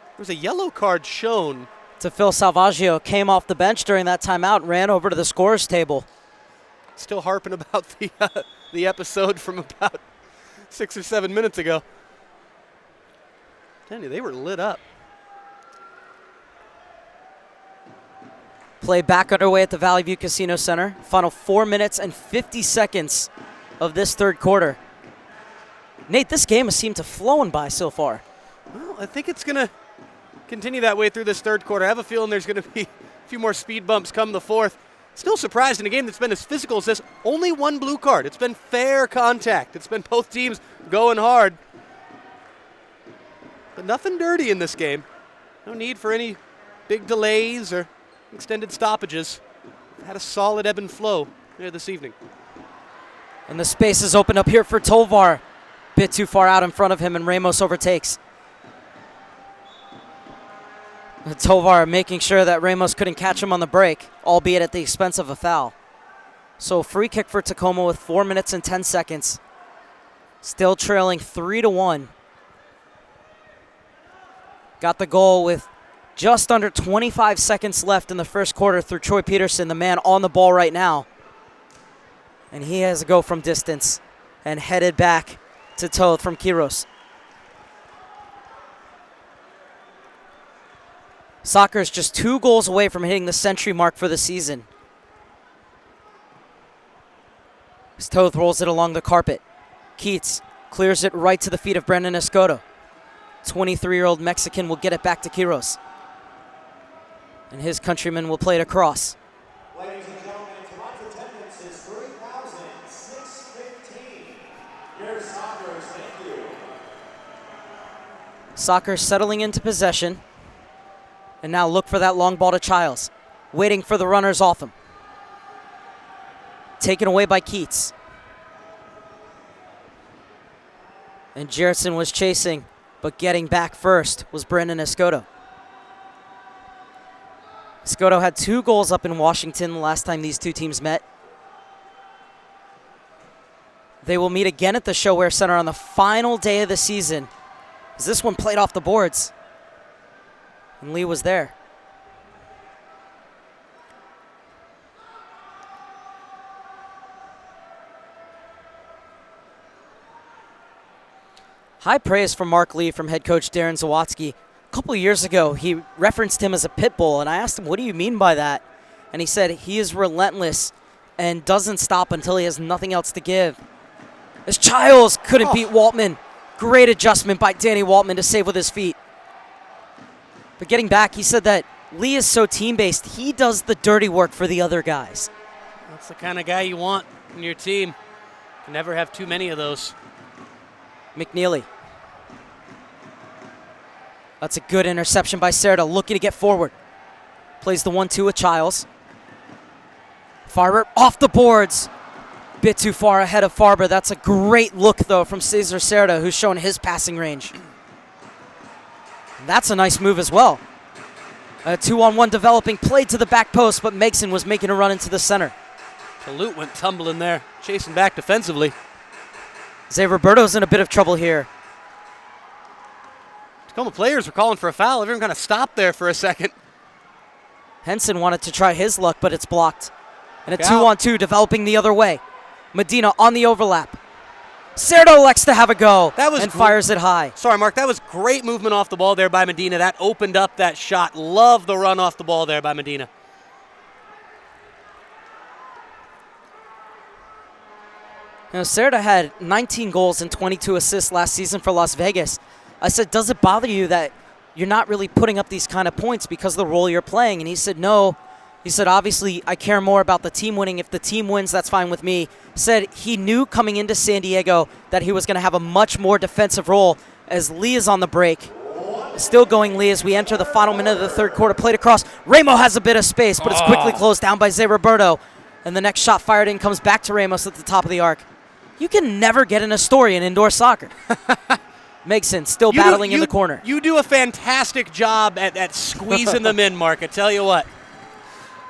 There was a yellow card shown to Phil Salvaggio, came off the bench during that timeout and ran over to the scorer's table. Still harping about the episode from about 6 or 7 minutes ago. Tell you, they were lit up. Play back underway at the Valley View Casino Center. Final 4 minutes and 50 seconds of this third quarter. Nate, this game has seemed to flowing by so far. Well, I think it's going to continue that way through this third quarter. I have a feeling there's going to be a few more speed bumps come the fourth. Still surprised in a game that's been as physical as this. Only one blue card. It's been fair contact. It's been both teams going hard. But nothing dirty in this game. No need for any big delays or extended stoppages. Had a solid ebb and flow there this evening. And the space is opened up here for Tovar. Bit too far out in front of him, and Ramos overtakes. Tovar making sure that Ramos couldn't catch him on the break, albeit at the expense of a foul. So free kick for Tacoma with 4 minutes and 10 seconds. Still trailing 3-1. Got the goal with just under 25 seconds left in the first quarter through Troy Peterson, the man on the ball right now. And he has a go from distance and headed back to Toth from Kiros. Soccer is just 2 goals away from hitting the century mark for the season. As Toth rolls it along the carpet. Keats clears it right to the feet of Brendan Escoto. 23-year-old Mexican will get it back to Kiros. And his countryman will play it across. Ladies and gentlemen, tonight's attendance is 3,615. Here's Sockers, thank you. Soccer settling into possession. And now look for that long ball to Childs. Waiting for the runners off him. Taken away by Keats. And Jerritson was chasing, but getting back first was Brendan Escoto. Escoto had 2 goals up in Washington the last time these two teams met. They will meet again at the ShoWare Center on the final day of the season, as this one played off the boards. And Lee was there. High praise from Mark Lee from head coach Darren Zawatsky. A couple of years ago, he referenced him as a pit bull, and I asked him, what do you mean by that? And he said he is relentless and doesn't stop until he has nothing else to give. As Childs couldn't beat Waltman. Great adjustment by Danny Waltman to save with his feet. But getting back, he said that Lee is so team-based, he does the dirty work for the other guys. That's the kind of guy you want in your team. You never have too many of those. McNeely. That's a good interception by Serta, looking to get forward. Plays the 1-2 with Childs. Farber off the boards. Bit too far ahead of Farber. That's a great look, though, from Cesar Serta, who's shown his passing range. That's a nice move as well. A 2-on-1 developing, played to the back post, but Megson was making a run into the center. Salute went tumbling there, chasing back defensively. Zay Roberto's in a bit of trouble here. Tacoma players were calling for a foul. Everyone kind of stopped there for a second. Henson wanted to try his luck, but it's blocked. And a 2-on-2 developing the other way. Medina on the overlap. Serto elects to have a go and fires it high. Sorry, Mark, that was great movement off the ball there by Medina. That opened up that shot. Love the run off the ball there by Medina. You know, Serta had 19 goals and 22 assists last season for Las Vegas. I said, does it bother you that you're not really putting up these kind of points because of the role you're playing? And he said, no. He said, obviously, I care more about the team winning. If the team wins, that's fine with me. Said he knew coming into San Diego that he was going to have a much more defensive role as Lee is on the break. Still going Lee as we enter the final minute of the third quarter. Played across. Ramo has a bit of space, but it's quickly closed down by Zay Roberto. And the next shot fired in comes back to Ramos at the top of the arc. You can never get in a story in indoor soccer. Megson still battling in the corner. You do a fantastic job at squeezing them in, Mark. I tell you what.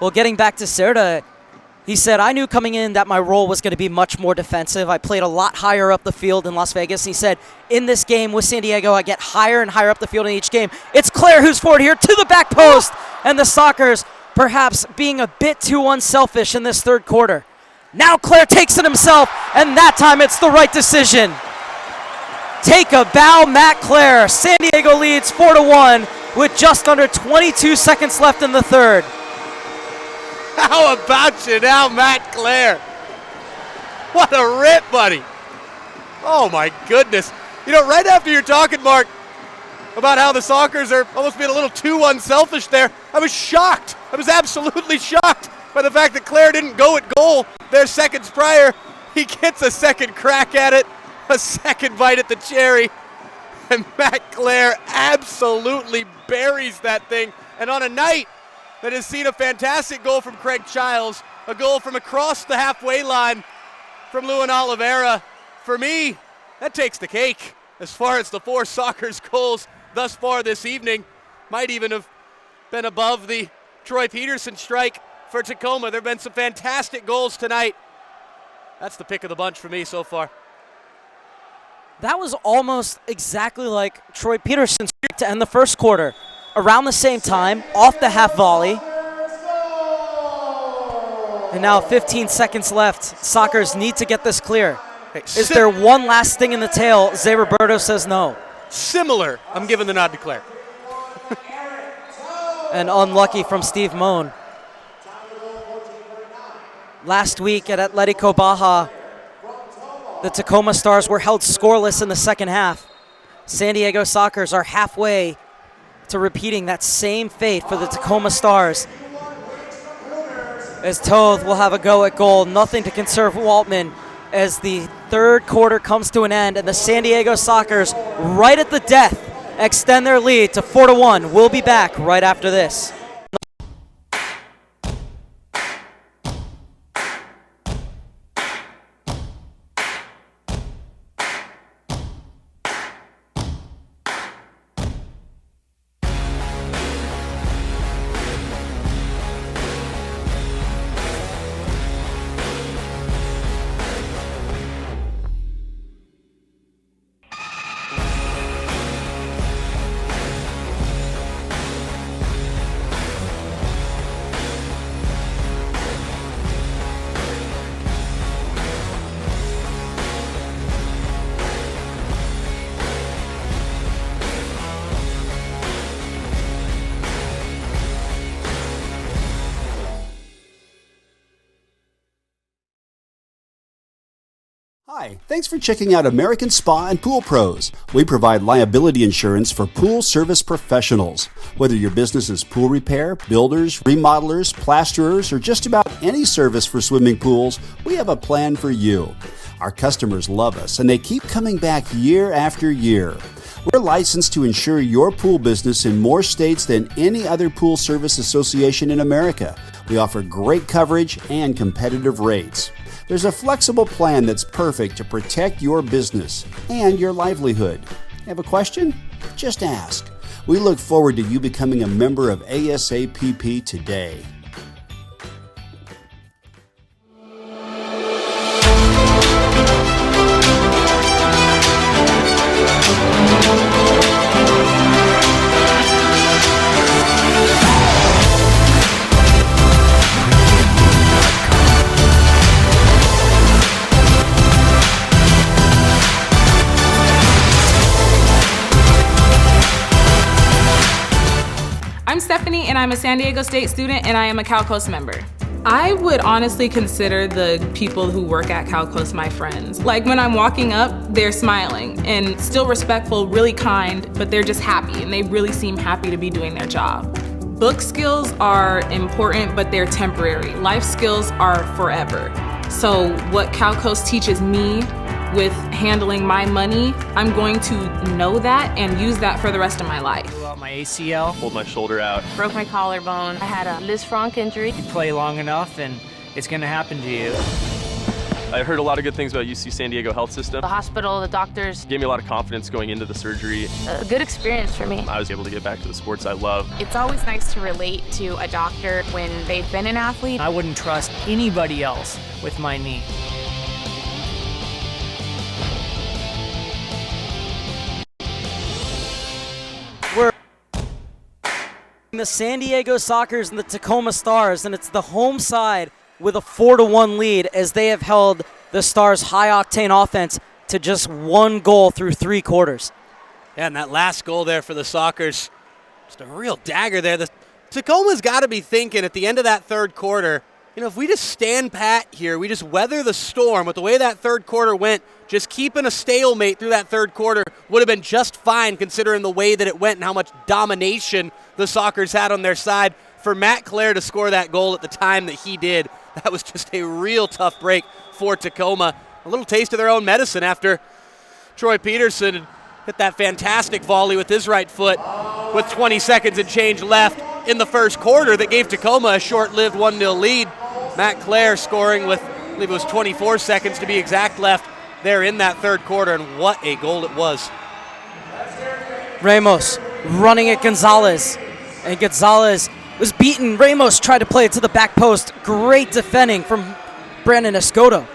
Well, getting back to Serta, he said, I knew coming in that my role was going to be much more defensive. I played a lot higher up the field in Las Vegas. He said, in this game with San Diego, I get higher and higher up the field in each game. It's Claire who's forward here to the back post. And the Sockers perhaps being a bit too unselfish in this third quarter. Now Claire takes it himself, and that time it's the right decision. Take a bow, Matt Claire. San Diego leads 4-1 with just under 22 seconds left in the third. How about you now, Matt Clare? What a rip, buddy. Oh, my goodness. You know, right after you're talking, Mark, about how the Sockers are almost being a little too unselfish there, I was shocked. I was absolutely shocked by the fact that Clare didn't go at goal there seconds prior. He gets a second crack at it, a second bite at the cherry, and Matt Clare absolutely buries that thing. And on a night that has seen a fantastic goal from Craig Childs, a goal from across the halfway line from Luan Oliveira, for me, that takes the cake as far as the 4 Sockers goals thus far this evening. Might even have been above the Troy Peterson strike for Tacoma. There have been some fantastic goals tonight. That's the pick of the bunch for me so far. That was almost exactly like Troy Peterson's to end the first quarter. Around the same time, off the half volley. And now 15 seconds left. Sockers need to get this clear. Is there one last thing in the tail? Zay Roberto says no. Similar. I'm giving the nod to Clare. And unlucky from Steve Moan. Last week at Atletico Baja, the Tacoma Stars were held scoreless in the second half. San Diego Sockers are halfway to repeating that same fate for the Tacoma Stars. As Toth will have a go at goal, nothing to conserve Waltman as the third quarter comes to an end, and the San Diego Sockers, right at the death, extend their lead to 4-1. We'll be back right after this. Hi, thanks for checking out American Spa and Pool Pros. We provide liability insurance for pool service professionals. Whether your business is pool repair, builders, remodelers, plasterers, or just about any service for swimming pools, we have a plan for you. Our customers love us and they keep coming back year after year. We're licensed to insure your pool business in more states than any other pool service association in America. We offer great coverage and competitive rates. There's a flexible plan that's perfect to protect your business and your livelihood. Have a question? Just ask. We look forward to you becoming a member of ASAPP today. I'm Stephanie, and I'm a San Diego State student, and I am a Cal Coast member. I would honestly consider the people who work at Cal Coast my friends. Like when I'm walking up, they're smiling and still respectful, really kind, but they're just happy, and they really seem happy to be doing their job. Book skills are important, but they're temporary. Life skills are forever. So what Cal Coast teaches me with handling my money, I'm going to know that and use that for the rest of my life. Blew out my ACL. Pulled my shoulder out. Broke my collarbone. I had a Liz Frank injury. You play long enough and it's going to happen to you. I heard a lot of good things about UC San Diego health system. The hospital, the doctors, Gave me a lot of confidence going into the surgery. a good experience for me. I was able to get back to the sports I love. It's always nice to relate to a doctor when they've been an athlete. I wouldn't trust anybody else with my knee. The San Diego Sockers and the Tacoma Stars, and it's the home side with a 4-1 lead as they have held the Stars' high-octane offense to just one goal through 3 quarters. Yeah, and that last goal there for the Sockers, just a real dagger there. The Tacoma's got to be thinking at the end of that third quarter, if we just stand pat here, we just weather the storm with the way that third quarter went, just keeping a stalemate through that third quarter would have been just fine considering the way that it went and how much domination the Sockers had on their side. For Matt Clare to score that goal at the time that he did, that was just a real tough break for Tacoma. A little taste of their own medicine after Troy Peterson hit that fantastic volley with his right foot with 20 seconds and change left in the first quarter that gave Tacoma a short-lived 1-0 lead. Matt Clare scoring with, I believe it was 24 seconds to be exact left there in that third quarter, and what a goal it was. Ramos running at Gonzalez, and Gonzalez was beaten. Ramos tried to play it to the back post. Great defending from Brandon Escoto.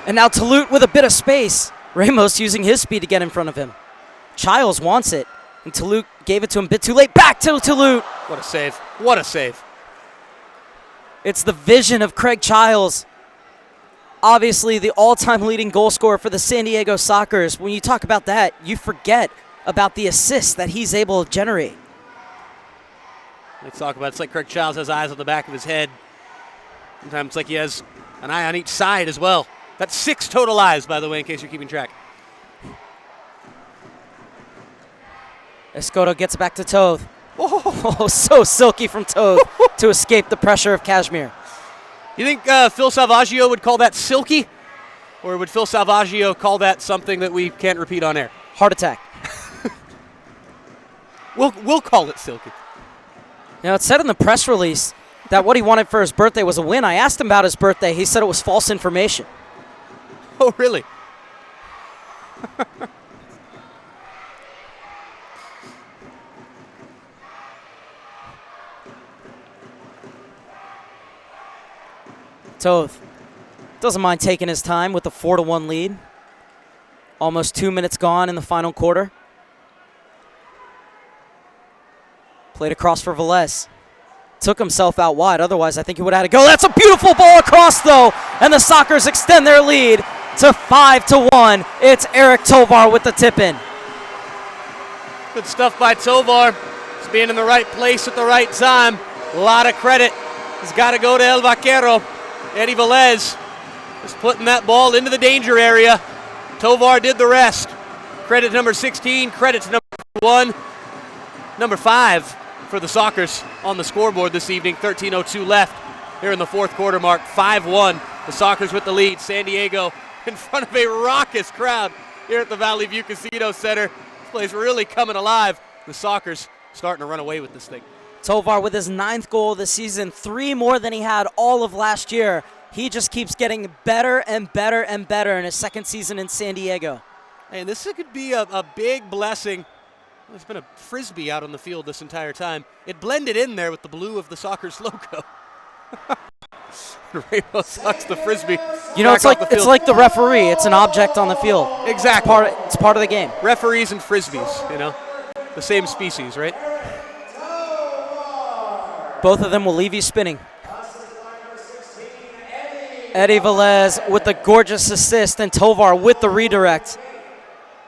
And now Talute with a bit of space. Ramos using his speed to get in front of him. Childs wants it, and Talute gave it to him a bit too late. Back to Talute. What a save. What a save. It's the vision of Craig Childs. Obviously the all-time leading goal scorer for the San Diego Sockers. When you talk about that, you forget about the assists that he's able to generate. Let's talk about it's like Craig Childs has eyes on the back of his head. Sometimes it's like he has an eye on each side as well. That's 6 total eyes, by the way, in case you're keeping track. Escoto gets it back to Toth. Oh, so silky from Toth to escape the pressure of Kashmir. You think Phil Salvaggio would call that silky? Or would Phil Salvaggio call that something that we can't repeat on air? Heart attack. We'll call it silky. Now, it said in the press release that what he wanted for his birthday was a win. I asked him about his birthday. He said it was false information. Oh, really? Toth doesn't mind taking his time with the 4-1 lead. Almost 2 minutes gone in the final quarter. Played across for Velez. Took himself out wide. Otherwise, I think he would have had to go. That's a beautiful ball across, though. And the Sockers extend their lead to 5-1. It's Eric Tovar with the tip-in. Good stuff by Tovar. Just being in the right place at the right time. A lot of credit has got to go to El Vaquero. Eddie Velez just putting that ball into the danger area. Tovar did the rest. Credit to number 16, credit to number 1. Number 5 for the Sockers on the scoreboard this evening. 13:02 left here in the fourth quarter mark. 5-1. The Sockers with the lead. San Diego in front of a raucous crowd here at the Valley View Casino Center. This place really coming alive. The Sockers starting to run away with this thing. Tovar with his 9th goal of the season, 3 more than he had all of last year. He just keeps getting better and better and better in his second season in San Diego. And this could be a big blessing. There's been a Frisbee out on the field this entire time. It blended in there with the blue of the Sockers logo. Rainbow sucks the Frisbee. You know, it's like the referee. It's an object on the field. Exactly. It's part of the game. Referees and Frisbees, the same species, right? Both of them will leave you spinning. Eddie Velez with the gorgeous assist and Tovar with the redirect.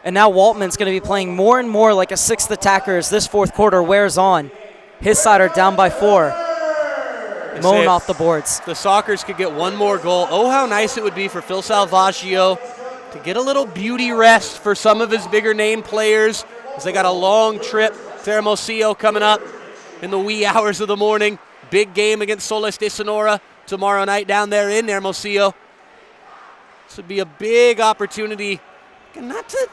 And now Waltman's going to be playing more and more like a 6th attacker as this fourth quarter wears on. His side are down by 4. Moan off the boards. The Sockers could get one more goal. Oh, how nice it would be for Phil Salvaggio to get a little beauty rest for some of his bigger name players as they got a long trip to Hermosillo coming up in the wee hours of the morning. Big game against Soles de Sonora tomorrow night down there in Hermosillo. This would be a big opportunity not to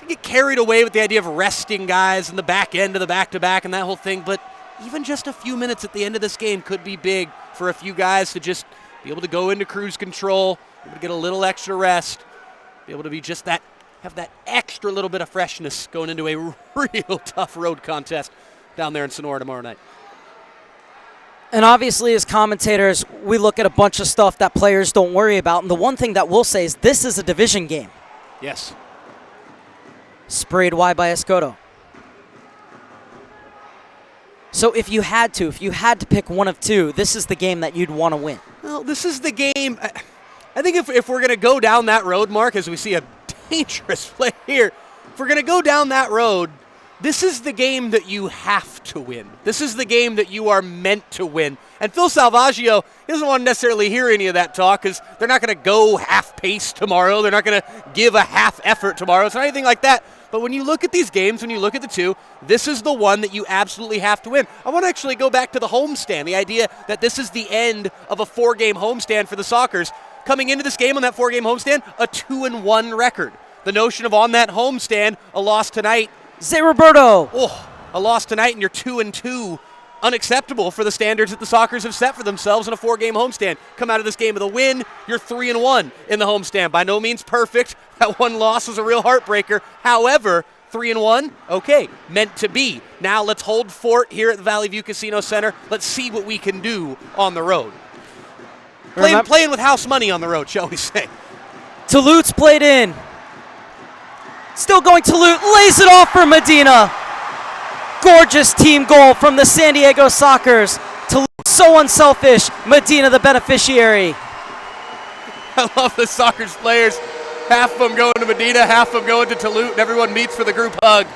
get carried away with the idea of resting guys in the back end of the back-to-back and that whole thing, but even just a few minutes at the end of this game could be big for a few guys to just be able to go into cruise control, be able to get a little extra rest, be able to be just that, have that extra little bit of freshness going into a real tough road contest down there in Sonora tomorrow night. And obviously, as commentators, we look at a bunch of stuff that players don't worry about. And the one thing that we'll say is this is a division game. Yes. Sprayed wide by Escoto. So if you had to pick one of two, this is the game that you'd want to win. Well, this is the game. I think if we're going to go down that road, Mark, as we see a dangerous play here, if we're going to go down that road, this is the game that you have to win. This is the game that you are meant to win. And Phil Salvaggio doesn't want to necessarily hear any of that talk because they're not going to go half-pace tomorrow. They're not going to give a half effort tomorrow. It's not anything like that. But when you look at these games, when you look at the two, this is the one that you absolutely have to win. I want to actually go back to the homestand, the idea that this is the end of a 4-game homestand for the Sockers. Coming into this game on that 4-game homestand, a 2-1 record. The notion of on that homestand, a loss tonight. Zay Roberto. Oh, a loss tonight and you're 2-2. Unacceptable for the standards that the Sockers have set for themselves in a 4-game homestand. Come out of this game with a win, you're 3-1 in the homestand. By no means perfect. That one loss was a real heartbreaker. However, 3-1, okay, meant to be. Now let's hold fort here at the Valley View Casino Center. Let's see what we can do on the road. Playing with house money on the road, shall we say. Toulout's played in. Still going Toulout, lays it off for Medina. Gorgeous team goal from the San Diego Sockers. Toulout so unselfish, Medina the beneficiary. I love the Sockers players. Half of them going to Medina, half of them going to Toulout, and everyone meets for the group hug.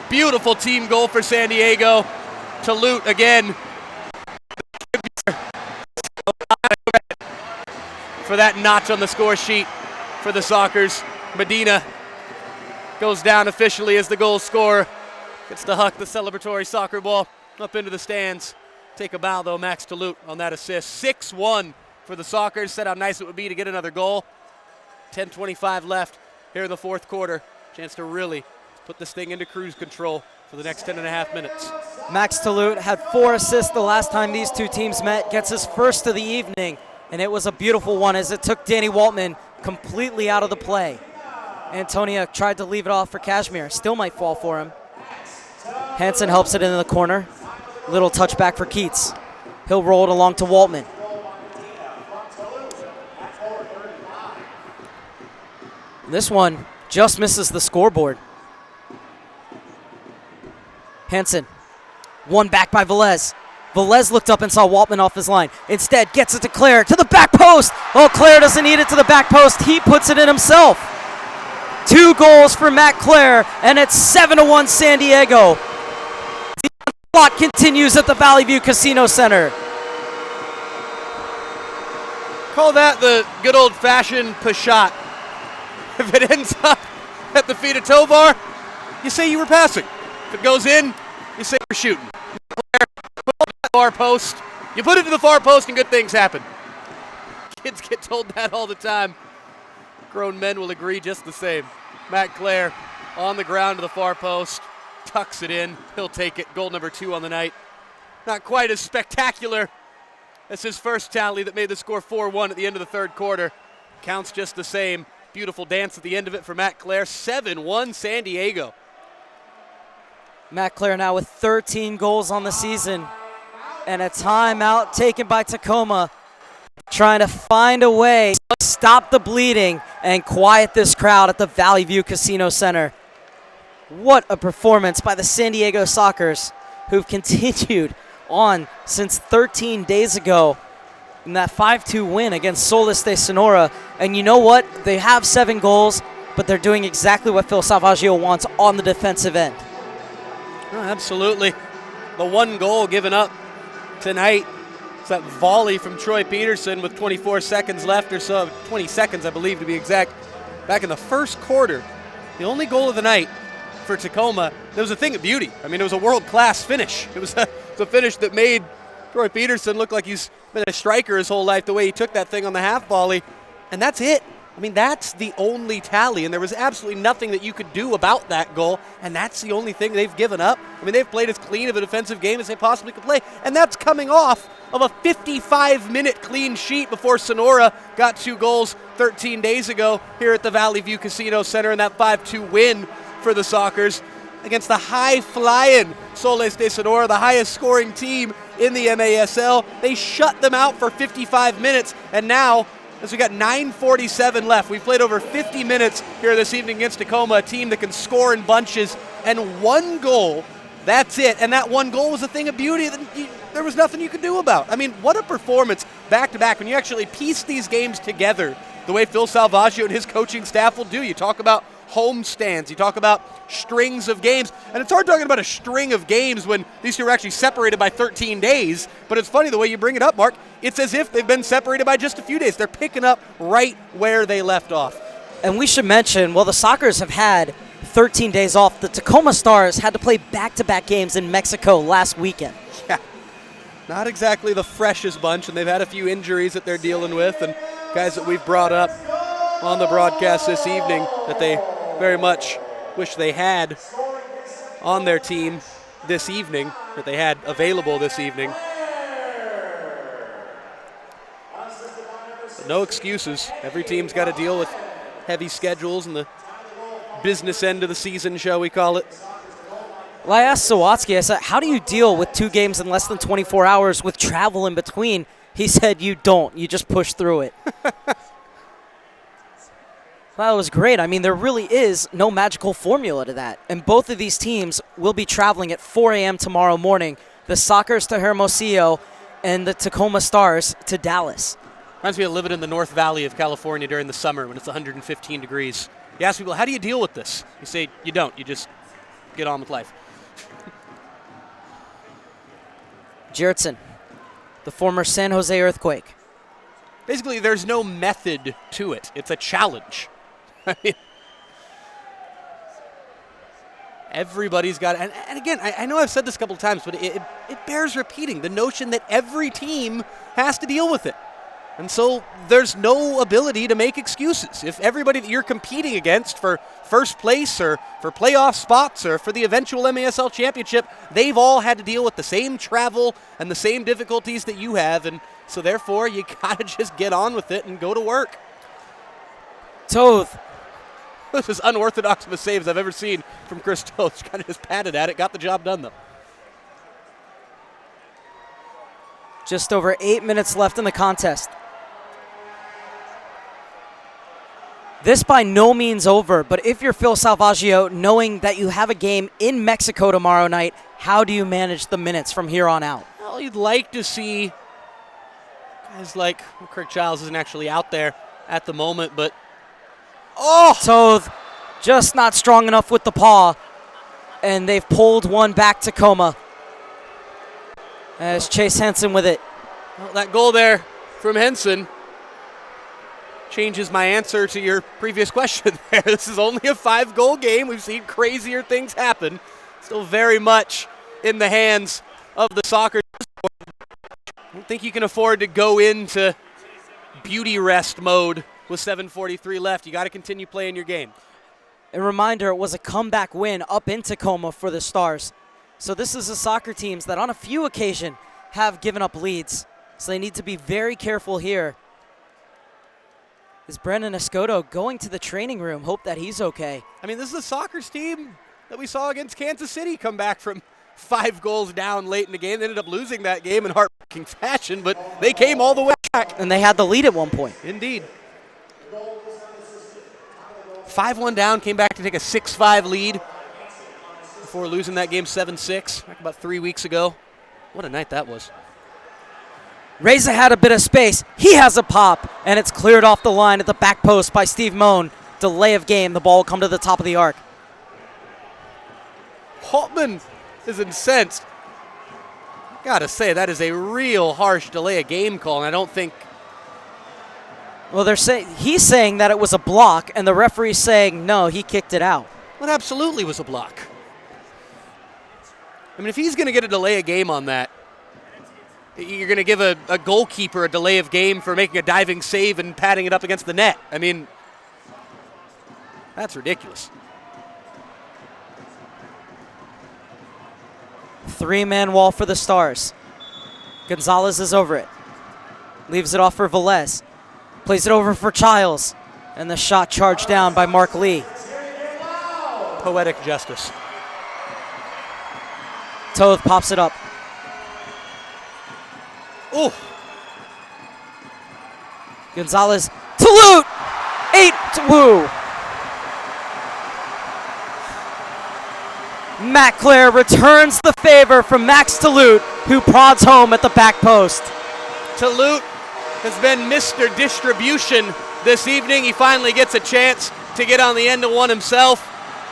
Beautiful team goal for San Diego. Toulout again. For that notch on the score sheet for the Sockers. Medina goes down officially as the goal scorer. Gets to huck the celebratory soccer ball up into the stands. Take a bow, though, Max Toulout on that assist. 6-1 for the Sockers. Said how nice it would be to get another goal. 10:25 left here in the fourth quarter. Chance to really put this thing into cruise control for the next 10.5 minutes. Max Toulout had 4 assists the last time these two teams met. Gets his first of the evening, and it was a beautiful one as it took Danny Waltman completely out of the play. Antonia tried to leave it off for Kashmir. Still might fall for him. Hansen helps it into the corner. Little touchback for Keats. He'll roll it along to Waltman. This one just misses the scoreboard. Hansen, one back by Velez. Velez looked up and saw Waltman off his line. Instead, gets it to Claire, to the back post. Oh, Claire doesn't need it to the back post. He puts it in himself. 2 goals for Matt Claire, and it's 7-1 San Diego. The plot continues at the Valley View Casino Center. Call that the good old-fashioned Pashot. If it ends up at the feet of Tovar, you say you were passing. If it goes in, you say you're shooting. Far post. You put it to the far post and good things happen. Kids get told that all the time. Grown men will agree just the same. Matt Claire on the ground to the far post. Tucks it in. He'll take it. Goal number 2 on the night. Not quite as spectacular as his first tally that made the score 4-1 at the end of the third quarter. Counts just the same. Beautiful dance at the end of it for Matt Claire. 7-1 San Diego. Matt Claire now with 13 goals on the season. And a timeout taken by Tacoma, trying to find a way to stop the bleeding and quiet this crowd at the Valley View Casino Center. What a performance by the San Diego Sockers, who've continued on since 13 days ago in that 5-2 win against Solis de Sonora. And you know what? They have 7 goals, but they're doing exactly what Phil Salvaggio wants on the defensive end. Oh, absolutely. The one goal given up tonight is that volley from Troy Peterson with 24 seconds left or so, 20 seconds I believe to be exact, back in the first quarter. The only goal of the night for Tacoma. It was a thing of beauty. I mean, it was a world-class finish. It was a finish that made Troy Peterson look like he's been a striker his whole life, the way he took that thing on the half volley. And that's it. I mean, that's the only tally, and there was absolutely nothing that you could do about that goal, and that's the only thing they've given up. I mean, they've played as clean of a defensive game as they possibly could play, and that's coming off of a 55-minute clean sheet before Sonora got 2 goals 13 days ago here at the Valley View Casino Center in that 5-2 win for the Sockers against the high-flying Solis de Sonora, the highest-scoring team in the MASL. They shut them out for 55 minutes, and now, as we got 9:47 left, we've played over 50 minutes here this evening against Tacoma, a team that can score in bunches, and 1 goal, that's it. And that 1 goal was a thing of beauty that there was nothing you could do about. I mean, what a performance back-to-back when you actually piece these games together the way Phil Salvaggio and his coaching staff will do. You talk about home stands. You talk about strings of games, and it's hard talking about a string of games when these two are actually separated by 13 days, but it's funny the way you bring it up, Mark. It's as if they've been separated by just a few days. They're picking up right where they left off. And we should mention, well, the Sockers have had 13 days off. The Tacoma Stars had to play back-to-back games in Mexico last weekend. Yeah, not exactly the freshest bunch, and they've had a few injuries that they're dealing with, and guys that we've brought up on the broadcast this evening that they very much wish they had on their team this evening, that they had available this evening. But no excuses. Every team's got to deal with heavy schedules and the business end of the season, shall we call it. Well, I asked Sawatsky, I said, how do you deal with 2 games in less than 24 hours with travel in between? He said, you don't. You just push through it. Well, it was great. I mean, there really is no magical formula to that. And both of these teams will be traveling at 4 a.m. tomorrow morning. The Sockers to Hermosillo and the Tacoma Stars to Dallas. Reminds me of living in the North Valley of California during the summer when it's 115 degrees. You ask people, how do you deal with this? You say, you don't. You just get on with life. Jertson, the former San Jose Earthquake. Basically, there's no method to it. It's a challenge. I mean, everybody's got it. And again, I know I've said this a couple of times, but it bears repeating. The notion that every team has to deal with it. And so there's no ability to make excuses. If everybody that you're competing against for first place or for playoff spots or for the eventual MASL championship, they've all had to deal with the same travel and the same difficulties that you have. And so therefore, you got to just get on with it and go to work. Toth. This is unorthodox of a saves I've ever seen from Chris Toth. Kind of just patted at it, got the job done though. Just over 8 minutes left in the contest. This by no means over, but if you're Phil Salvaggio, knowing that you have a game in Mexico tomorrow night, how do you manage the minutes from here on out? Well, you'd like to see guys like Kirk Giles isn't actually out there at the moment, but Toth just not strong enough with the paw, and they've pulled one back Tacoma. As Chase Henson with it. Well, that goal there from Henson changes my answer to your previous question there. This is only a 5-goal game. We've seen crazier things happen. Still very much in the hands of the Sockers. I don't think you can afford to go into beauty rest mode with 7:43 left. You got to continue playing your game. A reminder, it was a comeback win up in Tacoma for the Stars. So this is a soccer teams that on a few occasions have given up leads. So they need to be very careful here. Is Brendan Escoto going to the training room? Hope that he's okay. I mean, this is a Sockers team that we saw against Kansas City come back from 5 goals down late in the game. They ended up losing that game in heartbreaking fashion, but they came all the way back. And they had the lead at one point. Indeed. 5-1 down, came back to take a 6-5 lead before losing that game 7-6 back about 3 weeks ago. What a night that was. Reza had a bit of space. He has a pop, and it's cleared off the line at the back post by Steve Moan. Delay of game. The ball will come to the top of the arc. Holtman is incensed. Gotta say, that is a real harsh delay of game call, and I don't think... Well, he's saying that it was a block, and the referee's saying, no, he kicked it out. Well, it absolutely was a block. I mean, if he's going to get a delay of game on that, you're going to give a goalkeeper a delay of game for making a diving save and patting it up against the net. I mean, that's ridiculous. 3-man wall for the Stars. Gonzalez is over it. Leaves it off for Velez. Plays it over for Childs. And the shot charged down by Mark Lee. Poetic justice. Toth pops it up. Ooh. Gonzalez to Lute. 8 to woo. Matt Clare returns the favor from Max Talute, who prods home at the back post. Talute has been Mr. Distribution this evening. He finally gets a chance to get on the end of one himself,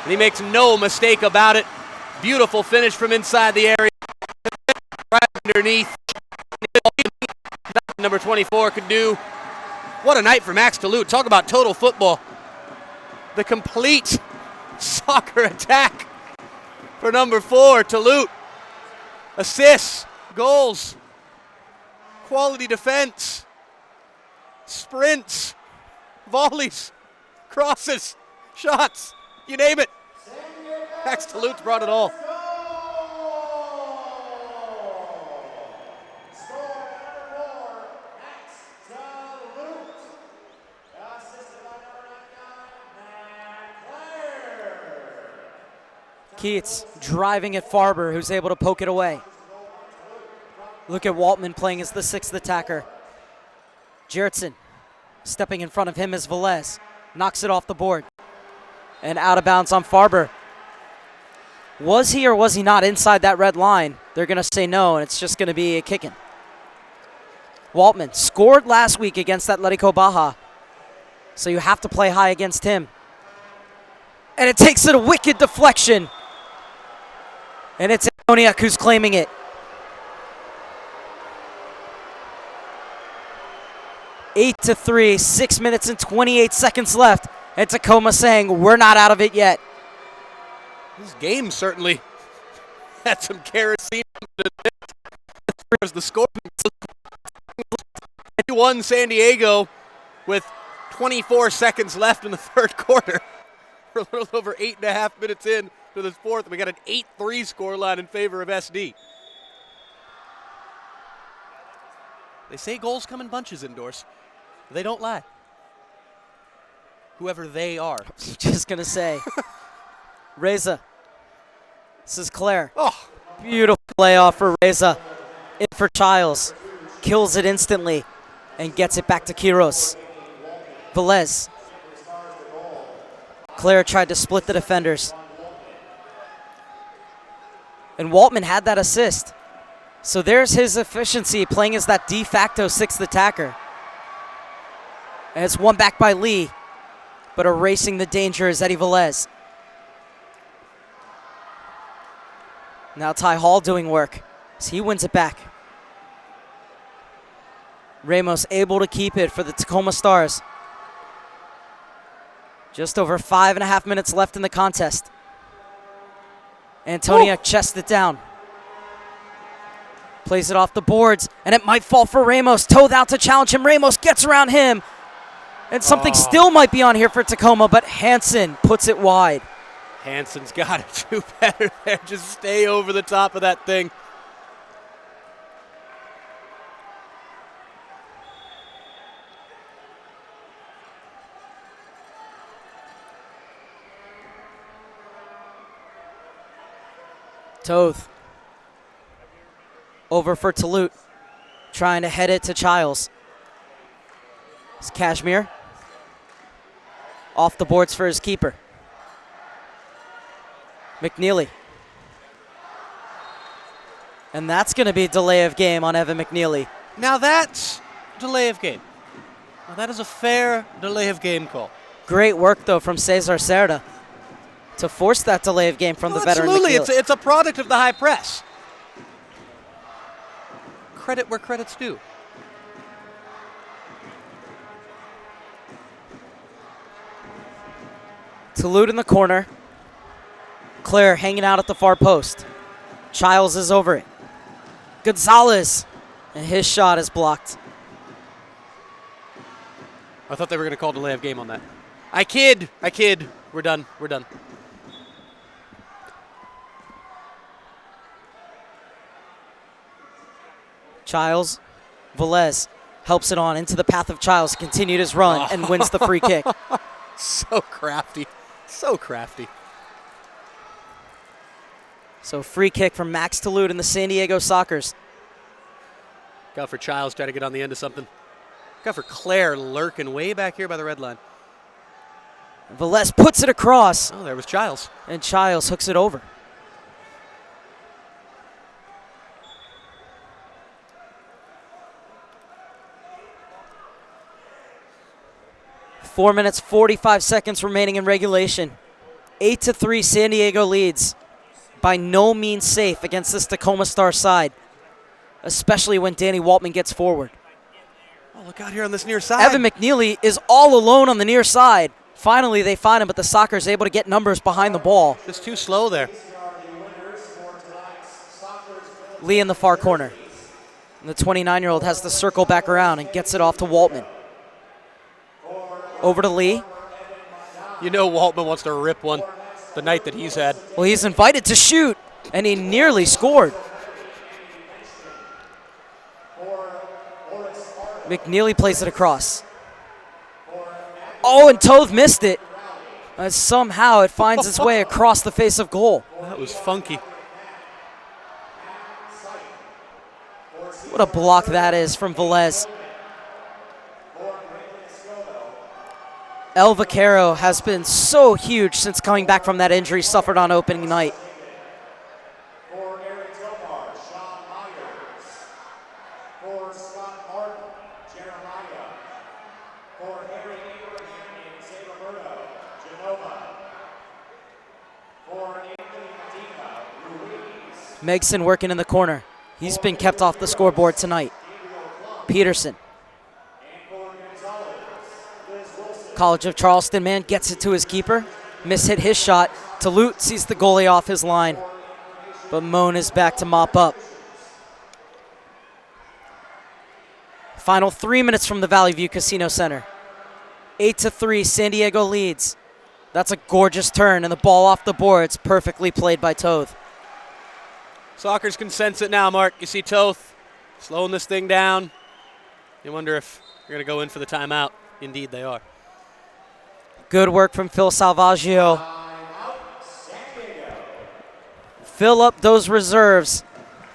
and he makes no mistake about it. Beautiful finish from inside the area. Right underneath. Number 24 could do. What a night for Max Duluth. Talk about total football. The complete soccer attack for number 4, Duluth. Assists, goals, quality defense, sprints, volleys, crosses, shots, you name it. Max Duluth brought it all. Keats driving at Farber, who's able to poke it away. Look at Waltman playing as the 6th attacker. Jarrettson stepping in front of him as Velez knocks it off the board. And out of bounds on Farber. Was he or was he not inside that red line? They're going to say no, and it's just going to be a kicking. Waltman scored last week against Atletico Baja, so you have to play high against him. And it takes it a wicked deflection. And it's Antoniuk who's claiming it. 8-3, 6 minutes and 28 seconds left. And Tacoma saying, we're not out of it yet. This game certainly had some kerosene as the score. 1 San Diego with 24 seconds left in the third quarter. We're a little over 8.5 minutes in to this fourth, and we got an 8-3 scoreline in favor of SD. They say goals come in bunches indoors. They don't lie. Whoever they are. Just going to say. Reza. This is Claire. Oh. Beautiful playoff for Reza. In for Childs. Kills it instantly and gets it back to Quiros. Velez. Claire tried to split the defenders. And Waltman had that assist. So there's his efficiency playing as that de facto 6th attacker. And it's won back by Lee. But erasing the danger is Eddie Velez. Now Ty Hall doing work as he wins it back. Ramos able to keep it for the Tacoma Stars. Just over 5.5 minutes left in the contest. Antoniuk chests it down. Plays it off the boards, and it might fall for Ramos. Toth out to challenge him. Ramos gets around him. And something still might be on here for Tacoma, but Hansen puts it wide. Hansen's got to do better there. Just stay over the top of that thing. Toth. Over for Duluth. Trying to head it to Childs. It's Kashmir. Off the boards for his keeper. McNeely. And that's going to be a delay of game on Evan McNeely. Now that's delay of game. Now that is a fair delay of game call. Great work, though, from Cesar Cerda to force that delay of game from the veteran Absolutely, McNeely. it's a product of the high press. Credit where credit's due. Duluth in the corner. Claire hanging out at the far post. Childs is over it. Gonzalez. And his shot is blocked. I thought they were going to call delay of game on that. I kid. We're done. Childs. Velez helps it on into the path of Childs. Continued his run and wins the free kick. So crafty. So crafty. So free kick from Max Duluth and the San Diego Sockers. Got for Childs, trying to get on the end of something. Got for Claire lurking way back here by the red line. Velez puts it across. Oh, there was Childs. And Childs hooks it over. 4 minutes, 45 seconds remaining in regulation. 8-3, San Diego leads. By no means safe against this Tacoma Star side, especially when Danny Waltman gets forward. Oh, look out here on this near side. Evan McNeely is all alone on the near side. Finally, they find him, but the Sockers able to get numbers behind the ball. Just too slow there. Lee in the far corner. And the 29-year-old has to circle back around and gets it off to Waltman. Over to Lee. You know Waltman wants to rip one the night that he's had. Well, he's invited to shoot, and he nearly scored. McNeely plays it across. Oh, and Toth missed it. Somehow it finds its way across the face of goal. That was funky. What a block that is from Velez. El Vaquero has been so huge since coming back from that injury suffered on opening night. Megson working in the corner. He's been kept off the scoreboard tonight. Peterson. College of Charleston man gets it to his keeper. Mishit his shot. Talute sees the goalie off his line. But Moan is back to mop up. Final 3 minutes from the Valley View Casino Center. 8-3, San Diego leads. That's a gorgeous turn, and the ball off the boards, perfectly played by Toth. Sockers can sense it now, Mark. You see Toth slowing this thing down. You wonder if they're going to go in for the timeout. Indeed, they are. Good work from Phil Salvaggio. Fill up those reserves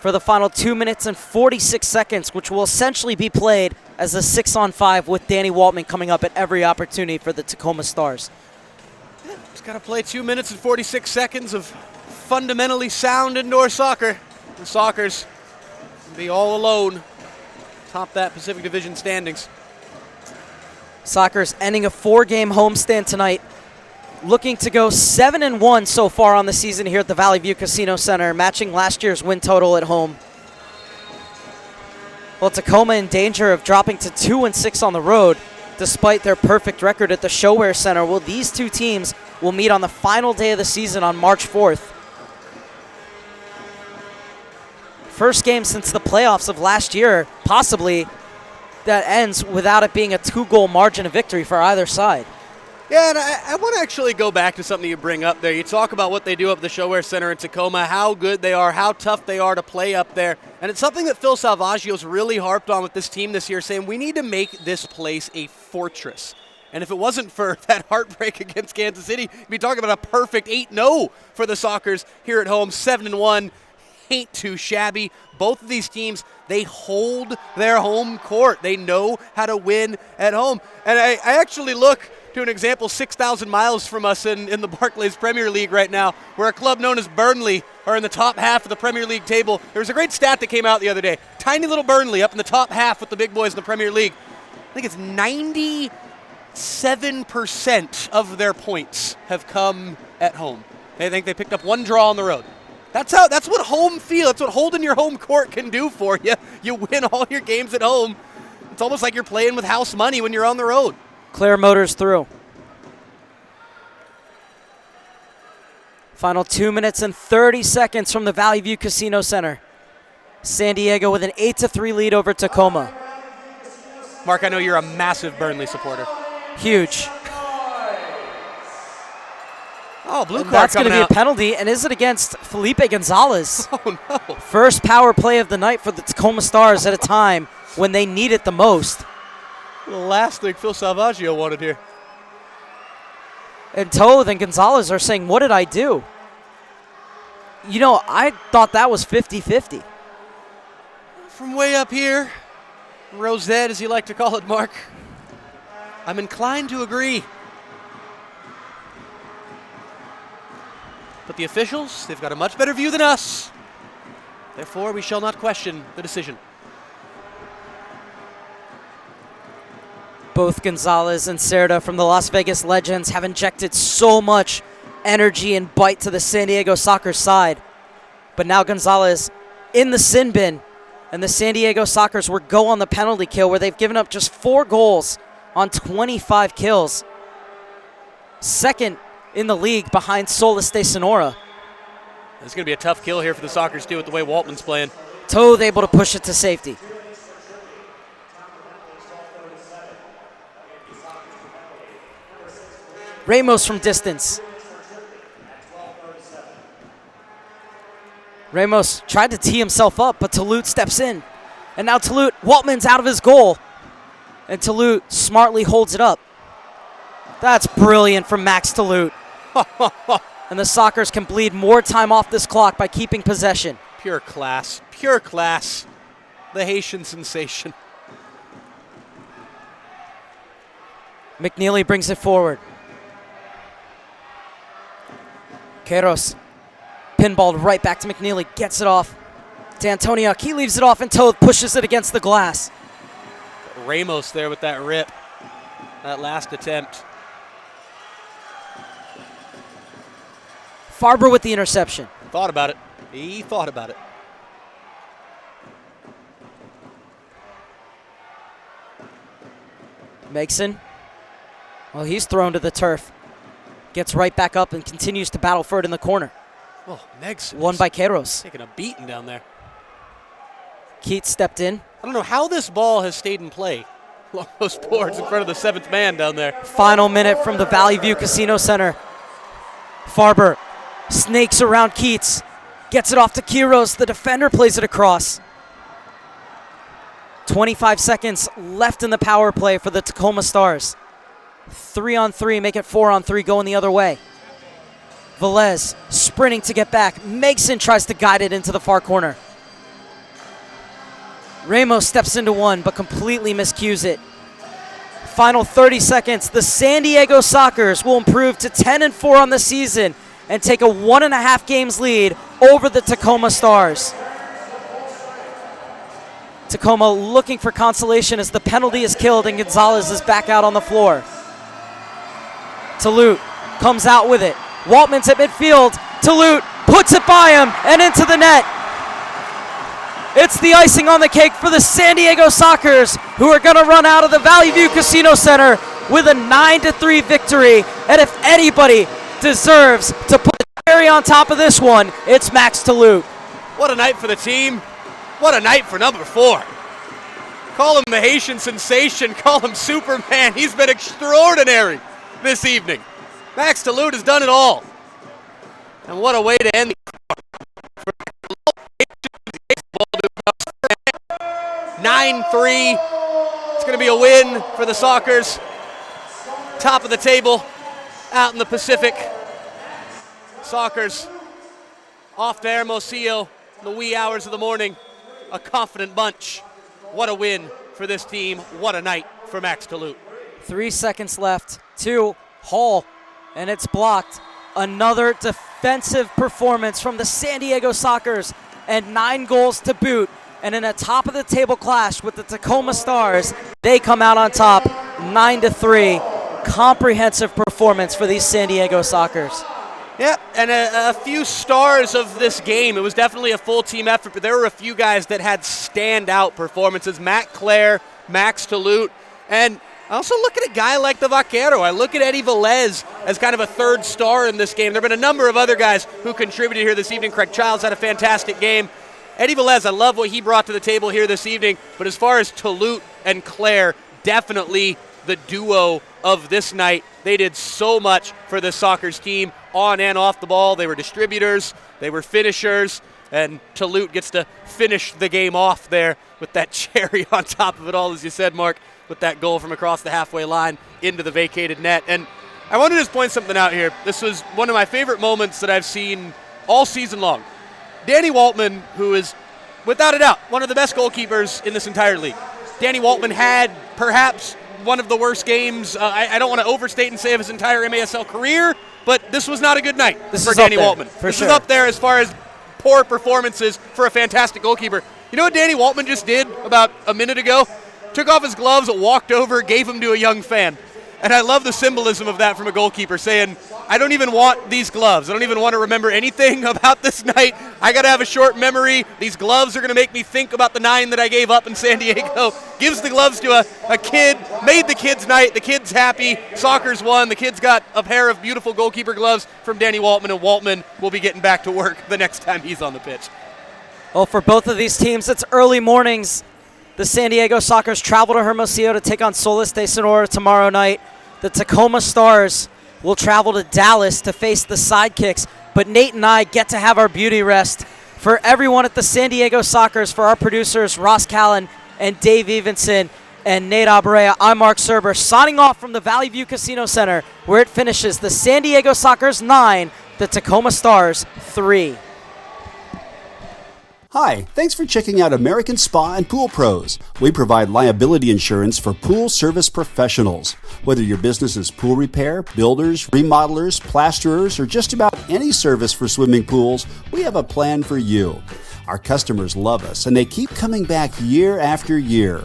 for the final 2 minutes and 46 seconds, which will essentially be played as a 6-on-5 with Danny Waltman coming up at every opportunity for the Tacoma Stars. Just got to play 2 minutes and 46 seconds of fundamentally sound indoor soccer. The Sockers will be all alone top that Pacific Division standings. Sockers ending a 4-game homestand tonight, looking to go 7-1 so far on the season here at the Valley View Casino Center, matching last year's win total at home. Well, Tacoma in danger of dropping to 2-6 on the road, despite their perfect record at the ShoWare Center. Well, these two teams will meet on the final day of the season on March 4th. First game since the playoffs of last year, possibly, that ends without it being a 2-goal margin of victory for either side. Yeah, and I want to actually go back to something you bring up there. You talk about what they do up at the ShoWare Center in Tacoma, how good they are, how tough they are to play up there. And it's something that Phil Salvaggio's really harped on with this team this year, saying we need to make this place a fortress. And if it wasn't for that heartbreak against Kansas City, you'd be talking about a perfect 8-0 for the Sockers here at home, 7-1. Ain't too shabby. Both of these teams, they hold their home court. They know how to win at home. And I actually look to an example 6,000 miles from us in the Barclays Premier League right now, where a club known as Burnley are in the top half of the Premier League table. There was a great stat that came out the other day. Tiny little Burnley up in the top half with the big boys in the Premier League. I think it's 97% of their points have come at home. I think they picked up one draw on the road. That's what home field, that's what holding your home court can do for you. You win all your games at home. It's almost like you're playing with house money when you're on the road. Clear Motors through. Final 2 minutes and 30 seconds from the Valley View Casino Center. San Diego with an 8-3 lead over Tacoma. Mark, I know you're a massive Burnley supporter. Huge. Oh, blue and card that's going to be out. a penalty, and is it against Felipe Gonzalez? Oh, no. First power play of the night for the Tacoma Stars at a time when they need it the most. The last thing Phil Salvaggio wanted here. And Toth and Gonzalez are saying, what did I do? You know, I thought that was 50-50. From way up here, Rosette, as you like to call it, Mark, I'm inclined to agree. But the officials, they've got a much better view than us. Therefore, we shall not question the decision. Both Gonzalez and Cerda from the Las Vegas Legends have injected so much energy and bite to the San Diego Soccer side. But now Gonzalez in the sin bin, and the San Diego Sockers will go on the penalty kill, where they've given up just 4 goals on 25 kills. Second in the league behind Solis de Sonora. It's going to be a tough kill here for the Sockers, too, with the way Waltman's playing. Toth able to push it to safety. Ramos from distance. Ramos tried to tee himself up, but Talut steps in. And now Talut, Waltman's out of his goal. And Talut smartly holds it up. That's brilliant from Max Talut. And the Sockers can bleed more time off this clock by keeping possession. Pure class. Pure class. The Haitian sensation. McNeely brings it forward. Queiroz, pinballed right back to McNeely, gets it off. D'Antoniuk, he leaves it off, and Toth pushes it against the glass. Ramos there with that rip. That last attempt. Farber with the interception. Thought about it. He thought about it. Megson, well, he's thrown to the turf. Gets right back up and continues to battle for it in the corner. Oh, Megson. Won by Queiroz. Taking a beating down there. Keats stepped in. I don't know how this ball has stayed in play along those boards in front of the 7th man down there. Final minute from the Valley View Casino Center. Farber snakes around Keats. Gets it off to Queiroz. The defender plays it across. 25 seconds left in the power play for the Tacoma Stars. 3-on-3, make it 4-on-3, going the other way. Velez sprinting to get back. Megson tries to guide it into the far corner. Ramos steps into one, but completely miscues it. Final 30 seconds. The San Diego Sockers will improve to 10-4 on the season and take a 1.5 games lead over the Tacoma Stars. Tacoma looking for consolation as the penalty is killed and Gonzalez is back out on the floor. Talut comes out with it. Waltman's at midfield. Talut puts it by him and into the net. It's the icing on the cake for the San Diego Sockers, who are going to run out of the Valley View Casino Center with a 9-3 victory. And if anybody deserves to put the cherry on top of this one, it's Max Talut. What a night for the team. What a night for number 4. Call him the Haitian sensation. Call him Superman. He's been extraordinary this evening. Max Talut has done it all. And what a way to end the 9-3. It's going to be a win for the Sockers. Top of the table out in the Pacific. Sockers off to Hermosillo in the wee hours of the morning. A confident bunch. What a win for this team. What a night for Max Talut. 3 seconds left. 2, Hall, and it's blocked. Another defensive performance from the San Diego Sockers, and 9 goals to boot. And in a top-of-the-table clash with the Tacoma Stars, they come out on top, 9-3. Comprehensive performance for these San Diego Sockers. Yeah, and a few stars of this game. It was definitely a full team effort, but there were a few guys that had standout performances. Matt Clare, Max Talut, and I also look at a guy like the Vaquero. I look at Eddie Velez as kind of a third star in this game. There have been a number of other guys who contributed here this evening. Craig Childs had a fantastic game. Eddie Velez, I love what he brought to the table here this evening, but as far as Talut and Clare, definitely the duo of this night. They did so much for this Sockers team on and off the ball. They were distributors, they were finishers, and Talut gets to finish the game off there with that cherry on top of it all, as you said, Mark, with that goal from across the halfway line into the vacated net. And I want to just point something out here. This was one of my favorite moments that I've seen all season long. Danny Waltman, who is, without a doubt, one of the best goalkeepers in this entire league. Danny Waltman had perhaps one of the worst games, I don't want to overstate and say of his entire MASL career, but this was not a good night for Danny Waltman. This is up there as far as poor performances for a fantastic goalkeeper. You know what Danny Waltman just did about a minute ago? took off his gloves, walked over, gave them to a young fan. And I love the symbolism of that from a goalkeeper, saying, I don't even want these gloves. I don't even want to remember anything about this night. I got to have a short memory. These gloves are going to make me think about the 9 that I gave up in San Diego. Gives the gloves to a kid, made the kid's night. The kid's happy. Soccer's won. The kid's got a pair of beautiful goalkeeper gloves from Danny Waltman, and Waltman will be getting back to work the next time he's on the pitch. Well, for both of these teams, it's early mornings. The San Diego Sockers travel to Hermosillo to take on Solis de Sonora tomorrow night. The Tacoma Stars will travel to Dallas to face the Sidekicks. But Nate and I get to have our beauty rest. For everyone at the San Diego Sockers, for our producers, Ross Callan and Dave Evenson and Nate Abrea, I'm Mark Serber, signing off from the Valley View Casino Center, where it finishes the San Diego Sockers 9, the Tacoma Stars 3. Hi, thanks for checking out American Spa and Pool Pros. We provide liability insurance for pool service professionals. Whether your business is pool repair, builders, remodelers, plasterers, or just about any service for swimming pools, we have a plan for you. Our customers love us, and they keep coming back year after year.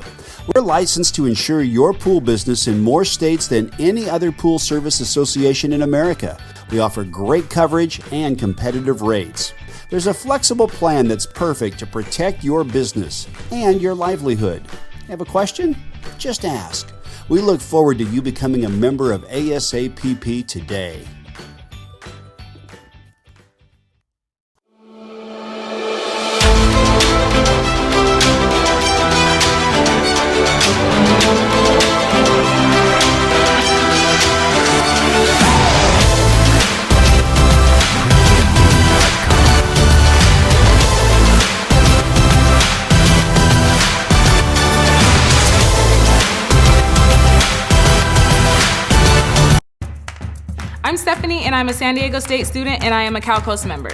We're licensed to insure your pool business in more states than any other pool service association in America. We offer great coverage and competitive rates. There's a flexible plan that's perfect to protect your business and your livelihood. Have a question? Just ask. We look forward to you becoming a member of ASAPP today. I'm Stephanie, and I'm a San Diego State student, and I am a Cal Coast member.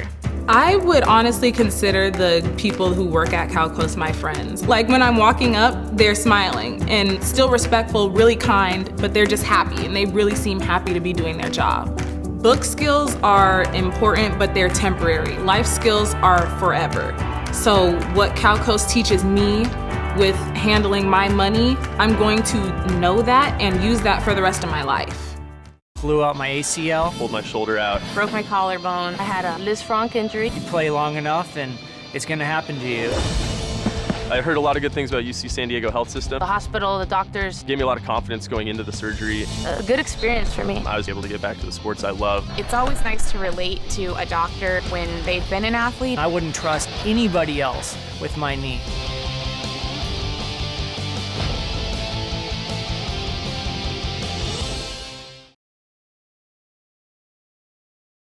I would honestly consider the people who work at Cal Coast my friends. Like when I'm walking up, they're smiling and still respectful, really kind, but they're just happy, and they really seem happy to be doing their job. Book skills are important, but they're temporary. Life skills are forever. So what Cal Coast teaches me with handling my money, I'm going to know that and use that for the rest of my life. Blew out my ACL. Pulled my shoulder out. Broke my collarbone. I had a Liz Frank injury. You play long enough and it's going to happen to you. I heard a lot of good things about UC San Diego health system. The hospital, the doctors, Gave me a lot of confidence going into the surgery. a good experience for me. I was able to get back to the sports I love. It's always nice to relate to a doctor when they've been an athlete. I wouldn't trust anybody else with my knee.